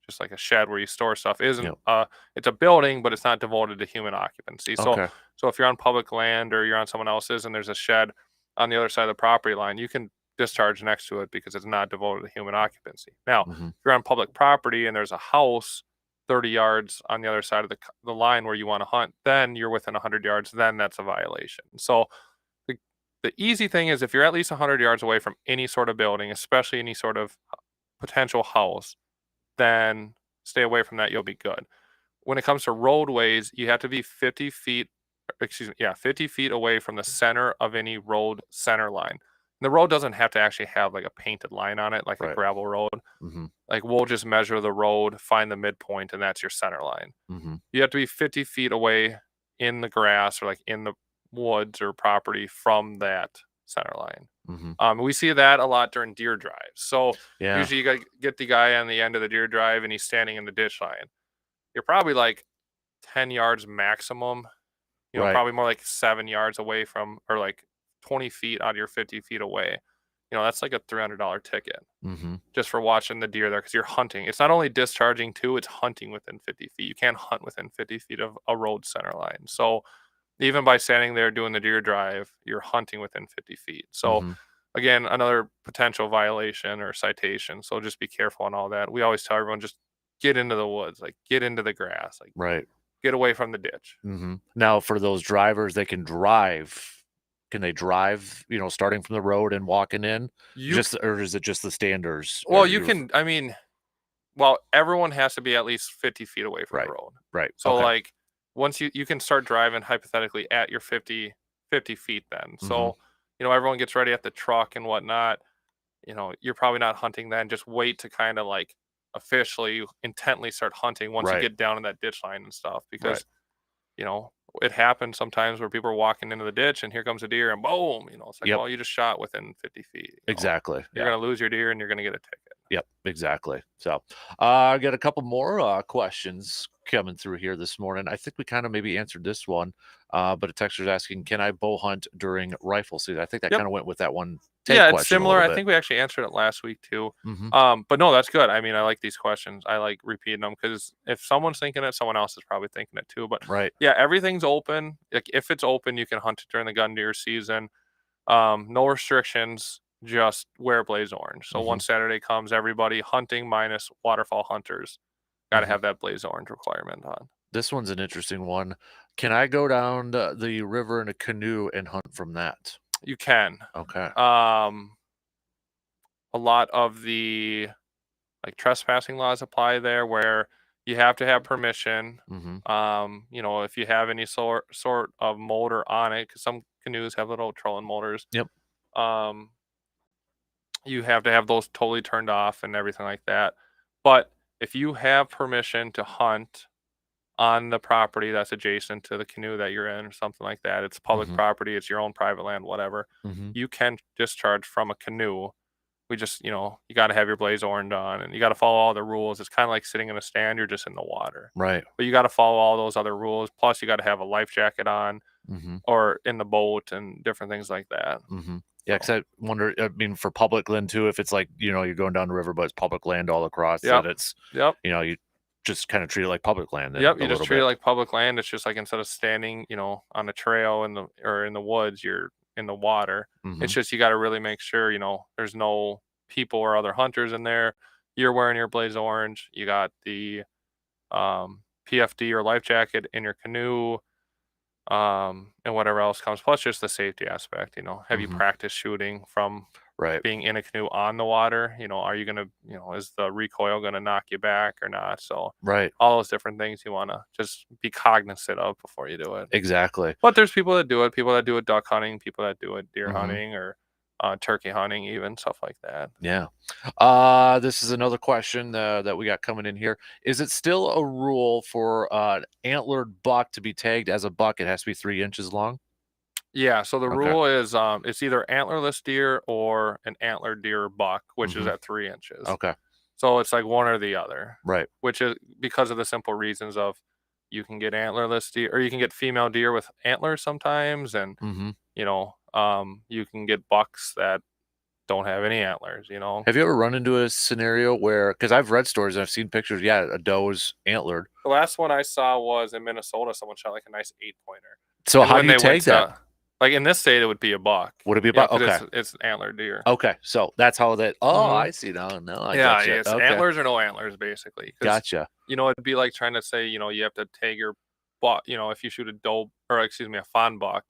just like a shed where you store stuff isn't Yep. it's a building, but it's not devoted to human occupancy. So Okay. if you're on public land or you're on someone else's and there's a shed on the other side of the property line, you can discharge next to it because it's not devoted to human occupancy. Now, Mhm. if you're on public property and there's a house 30 yards on the other side of the line where you want to hunt, then you're within 100 yards, then that's a violation. So the, the easy thing is if you're at least 100 yards away from any sort of building, especially any sort of potential house, then stay away from that, you'll be good. When it comes to roadways, you have to be 50 feet, 50 feet away from the center of any road center line. And the road doesn't have to actually have like a painted line on it, like a Right. gravel road. Mhm. Like we'll just measure the road, find the midpoint, and that's your center line. Mhm. You have to be 50 feet away in the grass or like in the woods or property from that center line. Mhm. We see that a lot during deer drives. So Yeah. usually you get the guy on the end of the deer drive and he's standing in the ditch line. You're probably like 10 yards maximum, Right. probably more like 7 yards away from, or like 20 feet out of your 50 feet away. That's like a $300 ticket Mhm. just for watching the deer there because you're hunting. It's not only discharging too, it's hunting within 50 feet. You can't hunt within 50 feet of a road center line. So even by standing there doing the deer drive, you're hunting within 50 feet. So Mhm. again, another potential violation or citation. So just be careful on all that. We always tell everyone just get into the woods, like get into the grass, like Right. get away from the ditch. Mhm. Now for those drivers, they can drive. Can they drive, starting from the road and walking in? You Or is it just the standards? well, you can. I mean, well, everyone has to be at least 50 feet away from the Right. road. Right. So Okay. like once you can start driving hypothetically at your 50 feet then. Mhm. So, everyone gets ready at the truck and whatnot. You're probably not hunting then. Just wait to kind of like officially intently start hunting once you Right. get down in that ditch line and stuff Right. because, it happens sometimes where people are walking into the ditch and here comes a deer and boom, it's like, Yep. well, you just shot within 50 feet. Exactly. You're Yeah. going to lose your deer and you're going to get a ticket. Yep, exactly. So, I got a couple more questions coming through here this morning. I think we kind of maybe answered this one, but a texter's asking, "Can I bow hunt during rifle season?" I think that Yep. kind of went with that one take Yeah, it's question a similar. little I bit. think we actually answered it last week too. Mhm. But no, that's good. I mean, I like these questions. I like repeating them because if someone's thinking it, someone else is probably thinking it too. But Right. yeah, everything's open. Like if it's open, you can hunt it during the gun deer season. No restrictions. Just wear blaze orange. So Mhm. once Saturday comes, everybody hunting minus waterfall hunters got to Mhm. have that blaze orange requirement on. This one's an interesting one. Can I go down the river in a canoe and hunt from that? You can. Okay. A lot of the like trespassing laws apply there where you have to have permission. Mhm. If you have any sort of motor on it, because some canoes have little trolling motors, Yep. um, you have to have those totally turned off and everything like that. But if you have permission to hunt on the property that's adjacent to the canoe that you're in or something like that, it's public Mhm. property, it's your own private land, whatever, Mhm. you can discharge from a canoe. We just, you got to have your blaze orange on and you got to follow all the rules. It's kind of like sitting in a stand, you're just in the water. Right. But you got to follow all those other rules. Plus, you got to have a life jacket on Mhm. or in the boat and different things like that. Mhm. Yeah, because I wonder, I mean, for public land too, if it's like, you're going down the river, but it's public land all across, Yep. that it's, Yep. you just kind of treat it like public land. Then Yep, a you just little treat it bit. like public land. It's just like instead of standing, on a trail or in the woods, you're in the water. Hmm. It's just you got to really make sure, there's no people or other hunters in there. You're wearing your blaze orange. You got the PFD or life jacket in your canoe, and whatever else comes. Plus, just the safety aspect. Have you Hmm. practiced shooting from Right. being in a canoe on the water? Are you gonna, is the recoil gonna knock you back or not? So Right. all those different things you want to just be cognizant of before you do it. Exactly. But there's people that do it duck hunting, people that do it deer Hmm. hunting or turkey hunting, even stuff like that. Yeah. This is another question that we got coming in here. Is it still a rule for an antlered buck to be tagged as a buck? It has to be 3 inches long. Yeah, so the Okay. rule is it's either antlerless deer or an antlered deer buck, which is Hmm. at 3 inches. Okay. So it's like one or the other, Right. which is because of the simple reasons of you can get antlerless deer or you can get female deer with antlers sometimes, and Hmm. you can get bucks that don't have any antlers. Have you ever run into a scenario where, because I've read stories and I've seen pictures, yeah, a doe is antlered. The last one I saw was in Minnesota. Someone shot like a nice 8-pointer, So and how when do you they went tag that? to, like in this state, it would be a buck. Would it be about? Because Okay. it's an antler deer. Okay. So that's how that. Oh, Hmm. I see now. No, I Yeah, gotcha. it's Okay. antlers or no antlers, basically. Because Gotcha. it'd be like trying to say, you have to tag your buck. If you shoot a doe or excuse me, a fawn buck,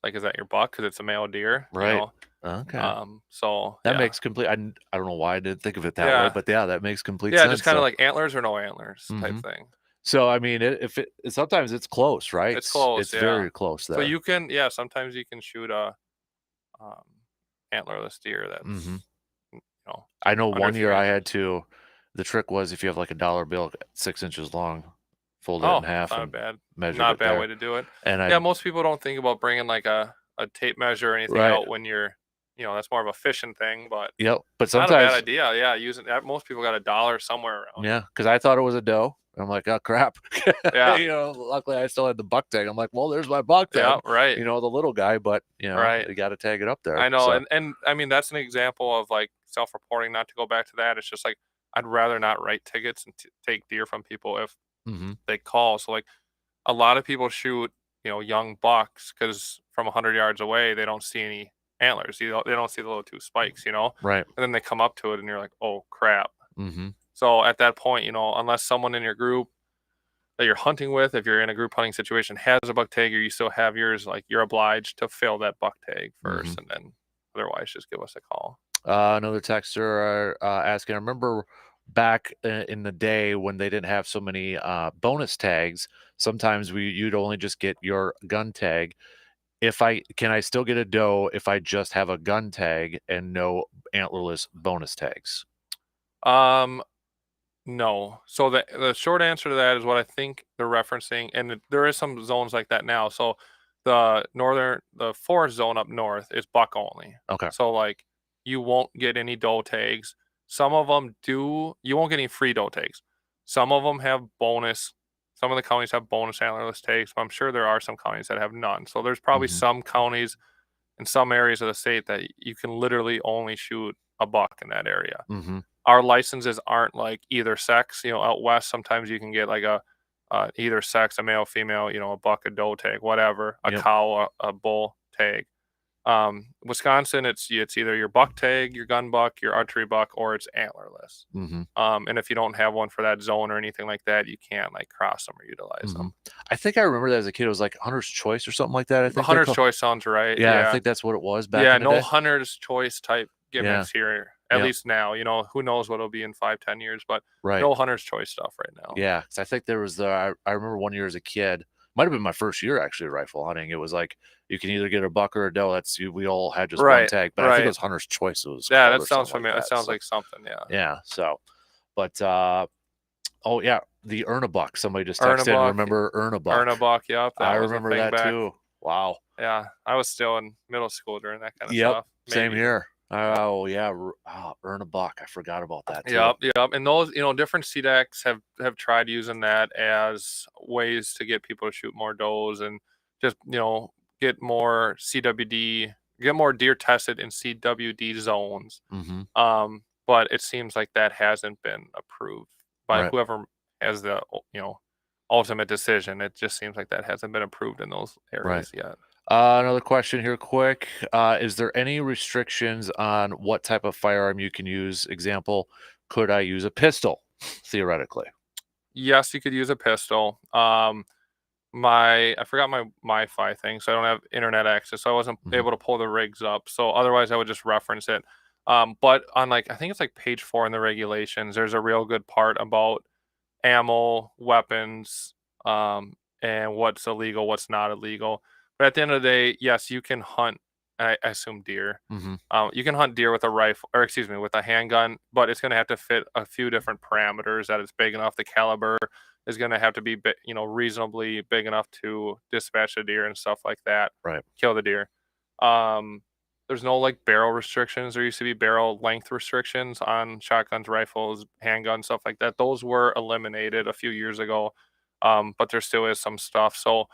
like is that your buck? Because it's a male deer. Right. Okay. So That yeah, makes complete. I don't know why I didn't think of it that way, yeah, but yeah, that makes complete yeah, just sense. kind of So. like antlers or no antlers type Hmm. thing. So I mean, if it sometimes it's close, right? It's close, It's yeah. very close So there. you can, yeah, sometimes you can shoot a um, antlerless deer Hmm. that's I know under one three year I had inches. to. The trick was if you have like a dollar bill 6 inches long, fold it in Oh, half not and bad. measured Not a it bad way there. to do it. And I Yeah, most people don't think about bringing like a tape measure or anything right, out when you're, that's more of a fishing thing, but yep. But not a bad sometimes, idea. Yeah, using that. Most people got a dollar somewhere around. yeah, because I thought it was a doe. I'm like, oh crap. Yeah, Luckily I still had the buck tag. I'm like, well, there's my buck yeah, tag. right, The little guy, but right. you got to tag it up there. I know, So, and I mean that's an example of like self-reporting. Not to go back to that, it's just like I'd rather not write tickets and take deer from people if hmm, they call. So like a lot of people shoot, young bucks because from 100 yards away they don't see any antlers. They don't see the little two spikes. right. And then they come up to it and you're like, oh crap. Hmm. So at that point, unless someone in your group that you're hunting with, if you're in a group hunting situation, has a buck tag, or you still have yours, like you're obliged to fill that buck tag Hmm. first, and then otherwise just give us a call. Another texter asking, I remember back in the day when they didn't have so many bonus tags, sometimes you'd only just get your gun tag. Can I still get a doe if I just have a gun tag and no antlerless bonus tags? Um, no. So the short answer to that is what I think they're referencing, and there is some zones like that now. So the forest zone up north is buck only. Okay. So like you won't get any doe tags. Some of them do. You won't get any free doe tags. Some of them have bonus. Some of the counties have bonus antlerless tags, but I'm sure there are some counties that have none. So there's probably Hmm. some counties in some areas of the state that you can literally only shoot a buck in that area. Hmm. Our licenses aren't like either sex. Out west, sometimes you can get like a either sex, a male, female, a buck, a doe tag, whatever, a Yep. cow, a bull tag. Wisconsin, it's either your buck tag, your gun buck, your archery buck, or it's antlerless. Hmm. And if you don't have one for that zone or anything like that, you can't like cross them or utilize Hmm. them. I think I remember that as a kid. It was like Hunter's Choice or something like that. I The think they hunter's call. choice sounds right. Yeah, I Yeah, think that's what it was back yeah. in the No day. hunter's choice type Yeah. gimmicks here. At Yep. least now, who knows what it'll be in 5-10 years, but Right. no hunter's choice stuff right now. Yeah, because I think there was I remember one year as a kid, might have been my first year actually rifle hunting. It was like you can either get a buck or a doe. We all had just one Right, tag, but I think it right. was Hunter's Choice it was Yeah, called that or sounds something like familiar. That that. sounds So like something, yeah. yeah, so but oh yeah, the Ernabuck. Somebody just texted in. Ernabuck, Remember Ernabuck? Ernabuck, yep, that I was a remember thing that back. too. Wow. Yeah, I was still in middle school during that kind of Yep. stuff. Same Maybe. here. Oh yeah. Ernabuck. I forgot about that too. Yep, yep. And those, different CDECs have tried using that as ways to get people to shoot more does and just, get more CWD, get more deer tested in CWD zones. Hmm. But it seems like that hasn't been approved by Right. whoever as the ultimate decision. It just seems like that hasn't been approved in those areas yet. Another question here, quick. Is there any restrictions on what type of firearm you can use? Example, could I use a pistol, theoretically? Yes, you could use a pistol. I forgot my MiFi thing, so I don't have internet access, so I wasn't able to pull the rigs up. So otherwise, I would just reference it. But on I think it's like page 4 in the regulations, there's a real good part about ammo, weapons, and what's illegal, what's not illegal. But at the end of the day, yes, you can hunt. I assume deer. You can hunt deer with a rifle, or excuse me, with a handgun, but it's going to have to fit a few different parameters. That it's big enough. The caliber is going to have to be, reasonably big enough to dispatch a deer and stuff like that. Right. Kill the deer. There's no like barrel restrictions. There used to be barrel length restrictions on shotguns, rifles, handguns, stuff like that. Those were eliminated a few years ago, but there still is some stuff. So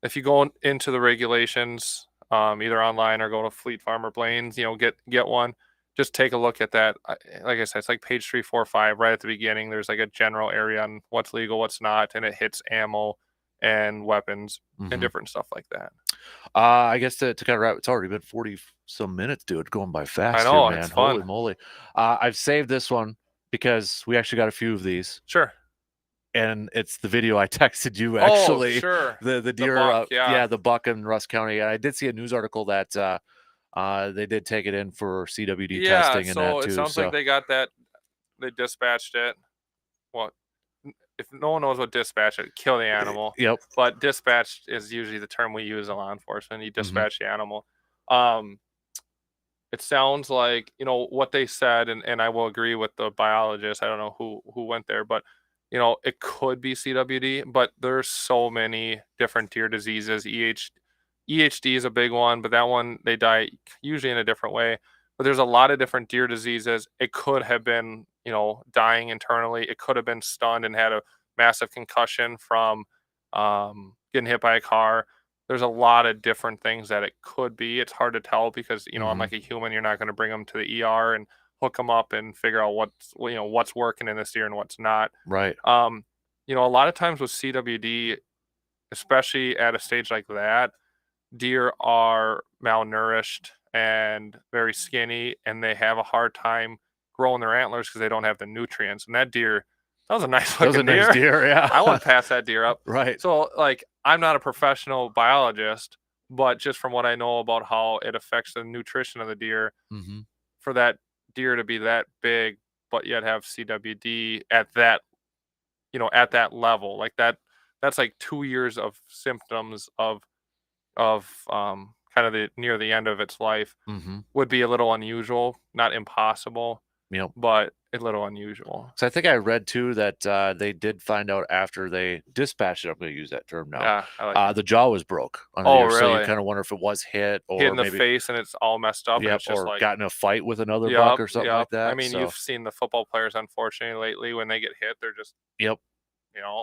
if you go into the regulations, either online or go to Fleet Farm or Blaine's, get one. Just take a look at that. Like I said, it's like page 3, 4, 5. Right at the beginning, there's like a general area on what's legal, what's not, and it hits ammo and weapons and different stuff like that. I guess to kind of wrap, it's already been 40 some minutes, dude. Going by fast. I know, here, man. it's fun. Holy moly! I've saved this one because we actually got a few of these. Sure. And it's the video I texted you, actually. Oh, sure. The deer, buck, the buck in Russ County. And I did see a news article that they did take it in for CWD testing and that too. So it sounds like they got that. They dispatched it. Well, if no one knows what dispatch is, kill the animal. Yep. But dispatched is usually the term we use in law enforcement. You dispatch the animal. It sounds like, what they said, and I will agree with the biologist. I don't know who went there, but it could be CWD, but there's so many different deer diseases. EHD is a big one, but that one, they die usually in a different way. But there's a lot of different deer diseases. It could have been, dying internally. It could have been stunned and had a massive concussion from getting hit by a car. There's a lot of different things that it could be. It's hard to tell because, unlike a human, you're not going to bring them to the ER and hook them up and figure out what's working in this deer and what's not. Right. A lot of times with CWD, especially at a stage like that, deer are malnourished and very skinny, and they have a hard time growing their antlers because they don't have the nutrients. And that was a nice looking deer. Nice deer, yeah. I wouldn't pass that deer up. Right. So, I'm not a professional biologist, but just from what I know about how it affects the nutrition of the deer, for that deer to be that big, but yet have CWD at that, at that level, like that's like 2 years of symptoms of kind of near the end of its life, would be a little unusual, not impossible, but a little unusual. So I think I read too that they did find out after they dispatched it. I'm going to use that term now. Yeah, the jaw was broke. Really? So you kind of wonder if it was hit or hit in the maybe face and it's all messed up. Yep, and it's just or got in a fight with another buck or something like that. I mean, you've seen the football players, unfortunately, lately when they get hit, they're just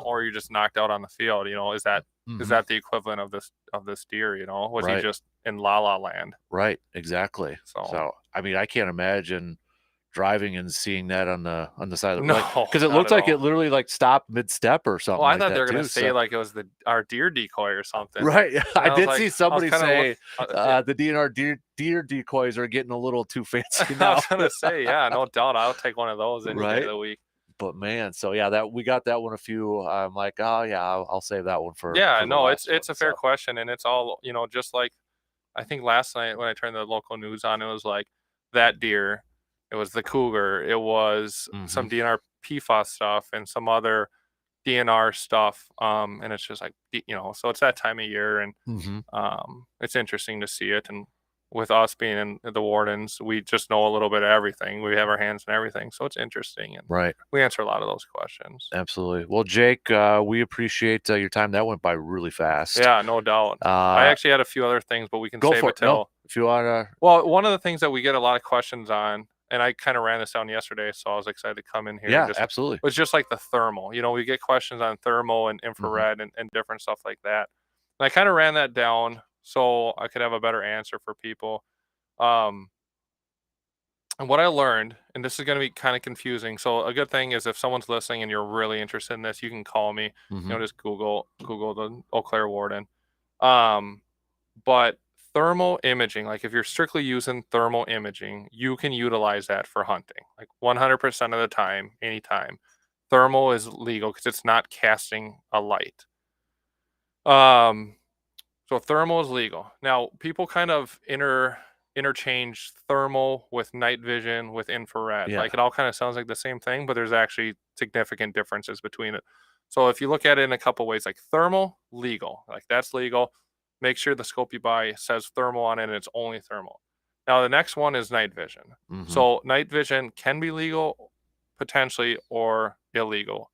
or you're just knocked out on the field. Is that the equivalent of this deer? Was he just in La La Land? Right, exactly. So I mean, I can't imagine driving and seeing that on the side of the road, because it looked like it literally stopped mid-step or something. Well, I thought they were going to say like it was our deer decoy or something. Right. I did see somebody say the DNR deer decoys are getting a little too fancy now. I was going to say, yeah, no doubt. I'll take one of those any day of the week. But man, so yeah, that we got that one a few. I'm like, oh yeah, I'll save that one for. Yeah, no, it's a fair question, and it's all just like I think last night when I turned the local news on, it was like that deer, it was the cougar, it was some DNR PFAS stuff and some other DNR stuff, and it's just like so it's that time of year, and it's interesting to see it, and with us being in the wardens, we just know a little bit of everything. We have our hands in everything. So it's interesting. And we answer a lot of those questions. Absolutely. Well, Jake, we appreciate your time. That went by really fast. Yeah, no doubt. I actually had a few other things, but we can save it till. No, if you want to. Well, one of the things that we get a lot of questions on, and I kind of ran this down yesterday, so I was excited to come in here. Yeah, absolutely. It was just like the thermal. We get questions on thermal and infrared and different stuff like that. And I kind of ran that down so I could have a better answer for people. And what I learned, and this is going to be kind of confusing. So a good thing is if someone's listening and you're really interested in this, you can call me. Mm-hmm. Just Google the Eau Claire Warden. Um, but thermal imaging, like if you're strictly using thermal imaging, you can utilize that for hunting, like 100% of the time, anytime. Thermal is legal because it's not casting a light. Um, so thermal is legal. Now, people kind of interchange thermal with night vision with infrared. Yeah. Like it all kind of sounds like the same thing, but there's actually significant differences between it. So if you look at it in a couple ways, like thermal, legal, like that's legal. Make sure the scope you buy says thermal on it and it's only thermal. Now the next one is night vision. Mm-hmm. So night vision can be legal potentially or illegal.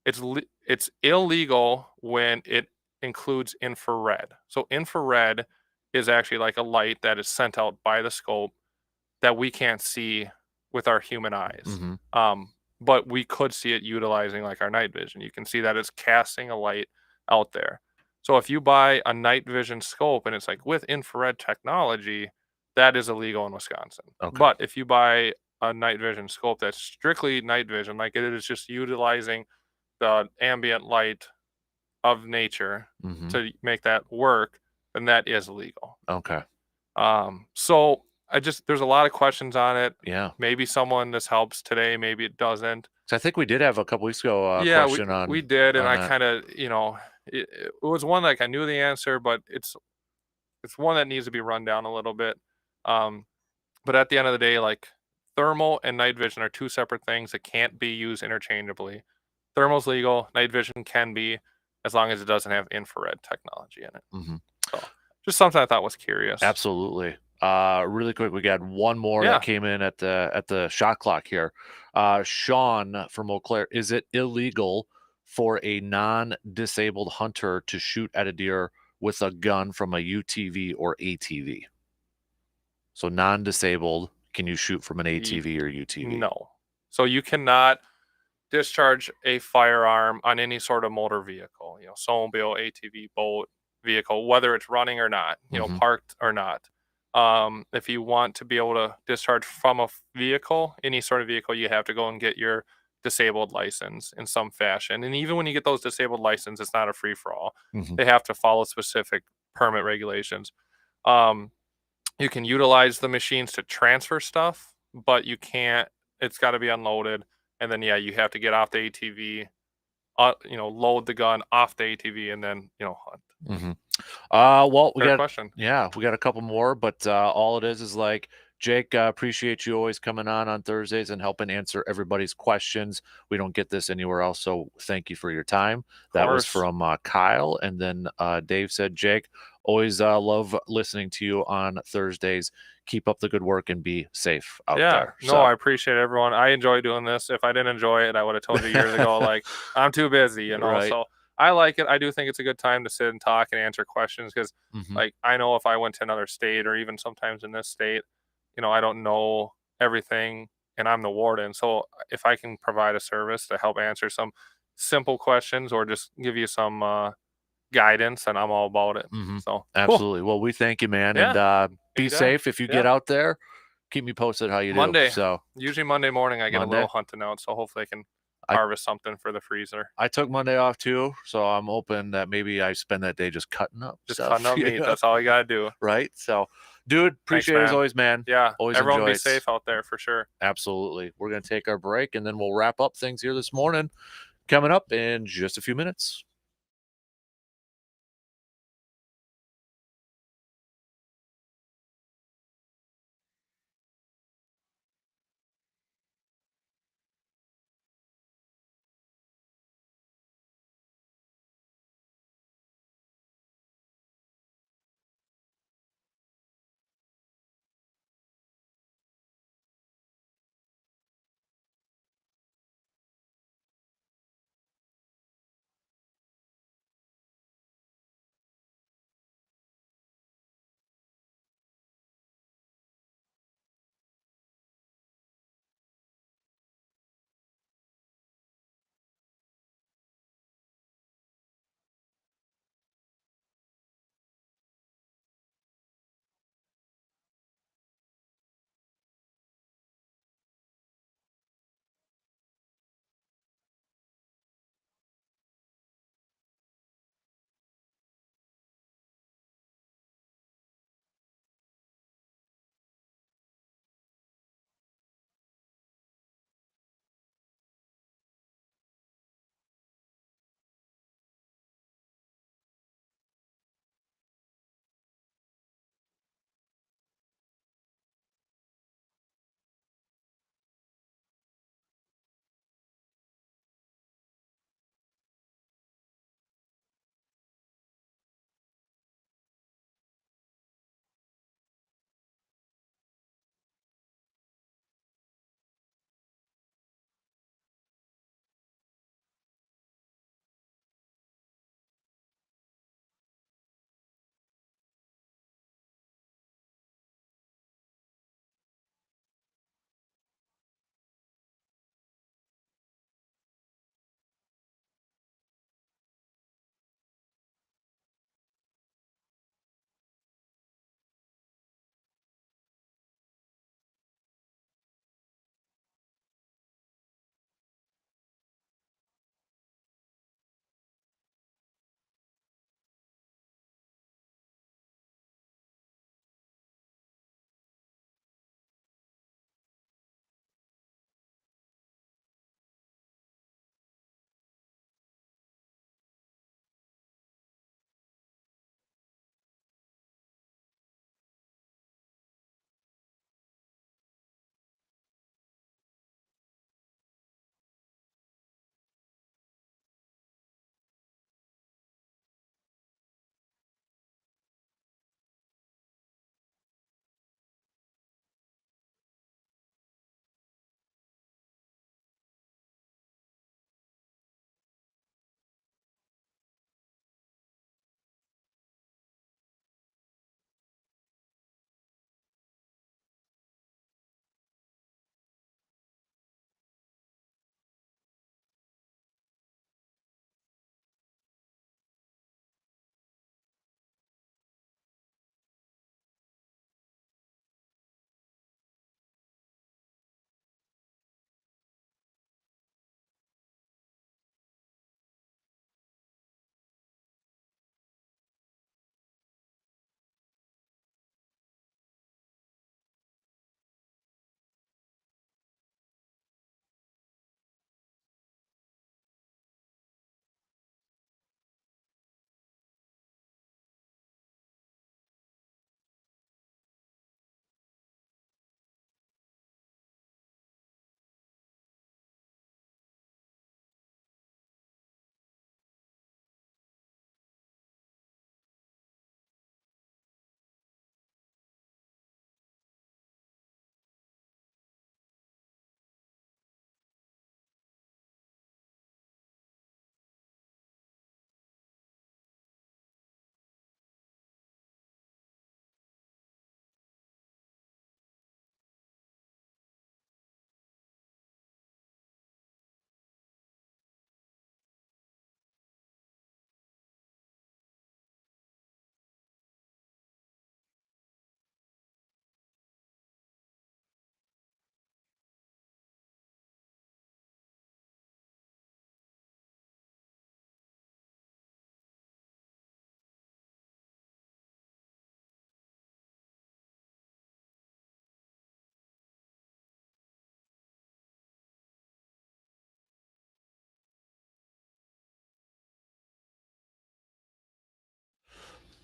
It's illegal when it includes infrared. So infrared is actually like a light that is sent out by the scope that we can't see with our human eyes. Mm-hmm. But we could see it utilizing like our night vision. You can see that it's casting a light out there. So if you buy a night vision scope and it's like with infrared technology, that is illegal in Wisconsin. Okay. But if you buy a night vision scope that's strictly night vision, like it is just utilizing the ambient light of nature Mm-hmm. to make that work, then that is legal. Okay. So there's a lot of questions on it. Yeah. Maybe someone this helps today, maybe it doesn't. So I think we did have a couple weeks ago a Yeah, we question we did, and on I that. kind of it was one like I knew the answer, but it's one that needs to be run down a little bit. Um, but at the end of the day, like thermal and night vision are two separate things that can't be used interchangeably. Thermal's legal, night vision can be, as long as it doesn't have infrared technology in it. Mm-hmm. So, just something I thought was curious. Absolutely. Really quick, we got one more Yeah. that came in at the shot clock here. Sean from Eau Claire, is it illegal for a non-disabled hunter to shoot at a deer with a gun from a UTV or ATV? So non-disabled, can you shoot from an Ye ATV or UTV? No. So, you cannot discharge a firearm on any sort of motor vehicle, snowmobile, ATV, boat, vehicle, whether it's running or not, Mm-hmm. parked or not. If you want to be able to discharge from a vehicle, any sort of vehicle, you have to go and get your disabled license in some fashion. And even when you get those disabled license, it's not a free for all. Mm-hmm. They have to follow specific permit regulations. Um, you can utilize the machines to transfer stuff, but you can't. It's got to be unloaded, and then you have to get off the ATV, load the gun off the ATV, and then hunt. Mm-hmm. Well, Fair question. we got a couple more, but all it is like, Jake, appreciate you always coming on Thursdays and helping answer everybody's questions. We don't get this anywhere else, so thank you for your time. Of That was course. from Kyle, and then Dave said, Jake, always love listening to you on Thursdays. Keep up the good work and be safe out Yeah. there. No, I appreciate everyone. I enjoy doing this. If I didn't enjoy it, I would have told you years ago. Like I'm too busy, Right. So I like it. I do think it's a good time to sit and talk and answer questions because, Mm-hmm. like, I know if I went to another state or even sometimes in this state, I don't know everything, and I'm the warden. So if I can provide a service to help answer some simple questions or just give you some guidance, then I'm all about it. Mm-hmm. So cool. Absolutely. Well, we thank you, man, and Yeah. be Anytime. safe if you Yeah. get out there. Keep me posted how you do. Monday. So Usually Monday morning I get a Monday, little hunting out, so hopefully I can I harvest something for the freezer. I took Monday off too, so I'm hoping that maybe I spend that day just cutting up Just stuff. cutting up meat. That's all you gotta do. Right? So, dude, Thanks, appreciate it as man. always, man. Yeah. Always Everyone enjoy be it. safe out there for sure. Absolutely. We're gonna take our break and then we'll wrap up things here this morning. Coming up in just a few minutes.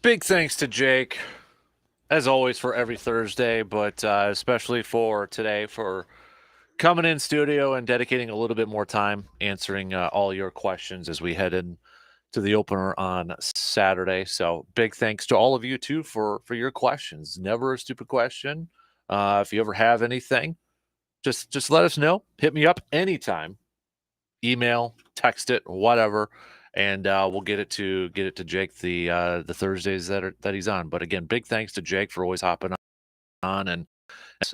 big thanks to Jake, as always, for every Thursday, but especially for today, for coming in studio and dedicating a little bit more time answering all your questions as we head in to the opener on Saturday. So big thanks to all of you too for your questions. Never a stupid question. If you ever have anything, just let us know. Hit me up anytime. Email, text it, whatever, and we'll get it to Jake the Thursdays that he's on. But again, big thanks to Jake for always hopping on and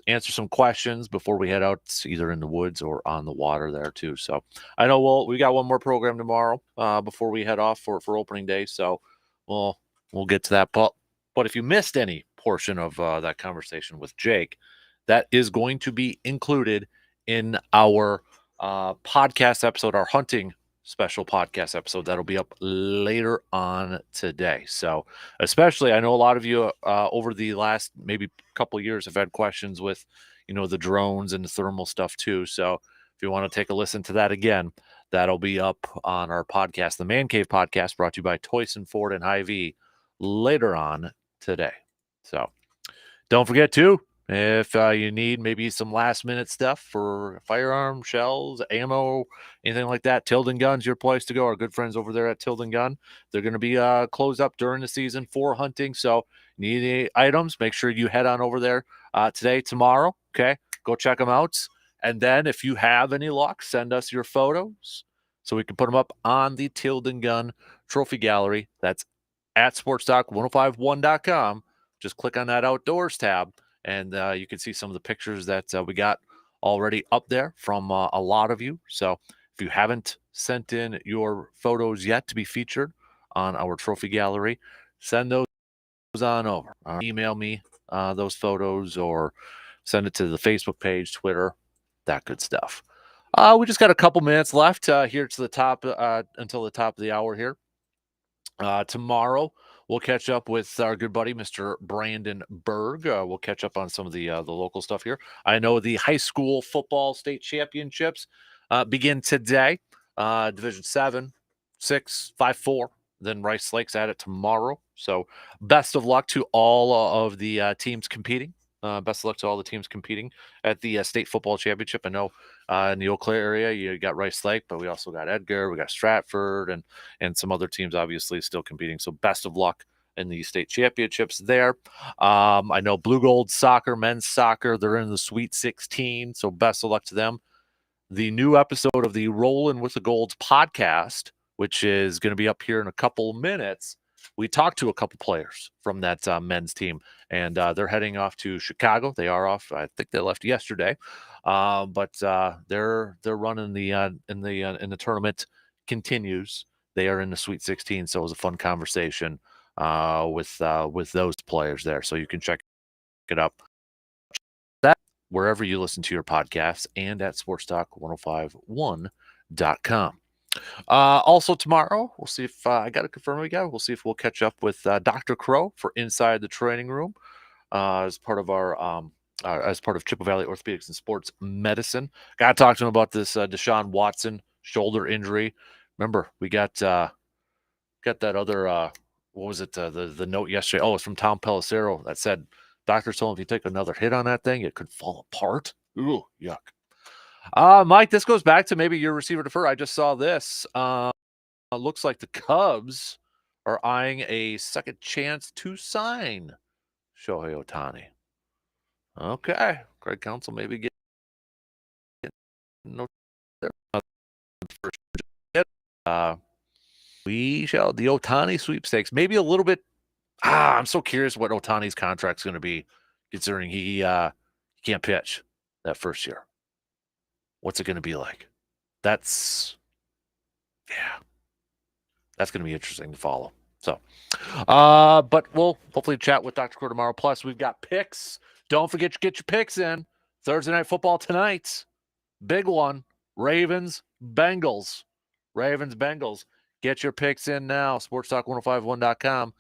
answer some questions before we head out, either in the woods or on the water there too. So I know we got one more program tomorrow before we head off for opening day. So we'll get to that. But if you missed any portion of that conversation with Jake, that is going to be included in our podcast episode, our hunting special podcast episode that'll be up later on today. So especially, I know a lot of you over the last maybe couple years have had questions with, the drones and the thermal stuff too. So if you want to take a listen to that again, that'll be up on our podcast, the Man Cave podcast, brought to you by Toyson Ford and Hy-Vee, later on today. So don't forget to, if you need maybe some last minute stuff for firearm, shells, ammo, anything like that, Tilden Gun's your place to go. Our good friends over there at Tilden Gun, they're going to be closed up during the season for hunting. So need any items, make sure you head on over there today, tomorrow. Okay, go check them out. And then if you have any luck, send us your photos so we can put them up on the Tilden Gun Trophy Gallery. That's at sportstalk1051.com. Just click on that outdoors tab, and you can see some of the pictures that we got already up there from a lot of you. So if you haven't sent in your photos yet to be featured on our trophy gallery, send those on over. Email me those photos or send it to the Facebook page, Twitter, that good stuff. We just got a couple minutes left here to the top until the top of the hour here. Tomorrow, we'll catch up with our good buddy, Mr. Brandon Berg. We'll catch up on some of the local stuff here. I know the high school football state championships begin today. Division 7, 6, 5, 4. Then Rice Lake's at it tomorrow. So best of luck to all of the teams competing. Best of luck to all the teams competing at the state football championship. I know in the Eau Claire area, you got Rice Lake, but we also got Edgar, we got Stratford, and some other teams obviously still competing. So best of luck in the state championships there. I know Blue Gold Soccer, men's soccer, they're in the Sweet 16. So best of luck to them. The new episode of the Rollin' with the Golds podcast, which is going to be up here in a couple minutes, we talked to a couple players from that men's team, and they're heading off to Chicago. They are off. I think they left yesterday, but they're running the in the tournament continues. They are in the Sweet 16, so it was a fun conversation with those players there. So you can check it up that wherever you listen to your podcasts and at sportstalk1051.com. Also tomorrow, we'll see if I got to confirm we'll see if we'll catch up with Dr. Crow for Inside the Training Room as part of our as part of Chippewa Valley Orthopedics and Sports Medicine. Got to talk to him about this Deshaun Watson shoulder injury. Remember, we got that other what was it? The note yesterday. Oh, it's from Tom Pelissero that said doctors told him if you take another hit on that thing, it could fall apart. Ooh, yuck. Mike, this goes back to maybe your receiver defer. I just saw this. Looks like the Cubs are eyeing a second chance to sign Shohei Ohtani. Okay. Craig Counsell maybe get no there. We shall the Ohtani sweepstakes. Maybe a little bit. I'm so curious what Ohtani's contract's going to be, considering he can't pitch that first year. What's it going to be like? That's going to be interesting to follow. So, but we'll hopefully chat with Dr. Crow tomorrow. Plus, we've got picks. Don't forget to get your picks in. Thursday Night Football tonight. Big one. Ravens, Bengals. Get your picks in now. SportsTalk1051.com.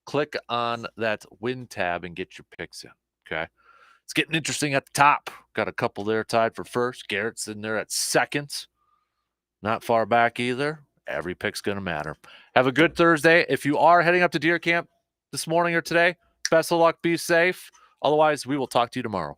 Click on that win tab and get your picks in. Okay. It's getting interesting at the top. Got a couple there tied for first. Garrett's in there at second. Not far back either. Every pick's going to matter. Have a good Thursday. If you are heading up to deer camp, this morning or today. Best of luck. Be safe. Otherwise, we will talk to you tomorrow.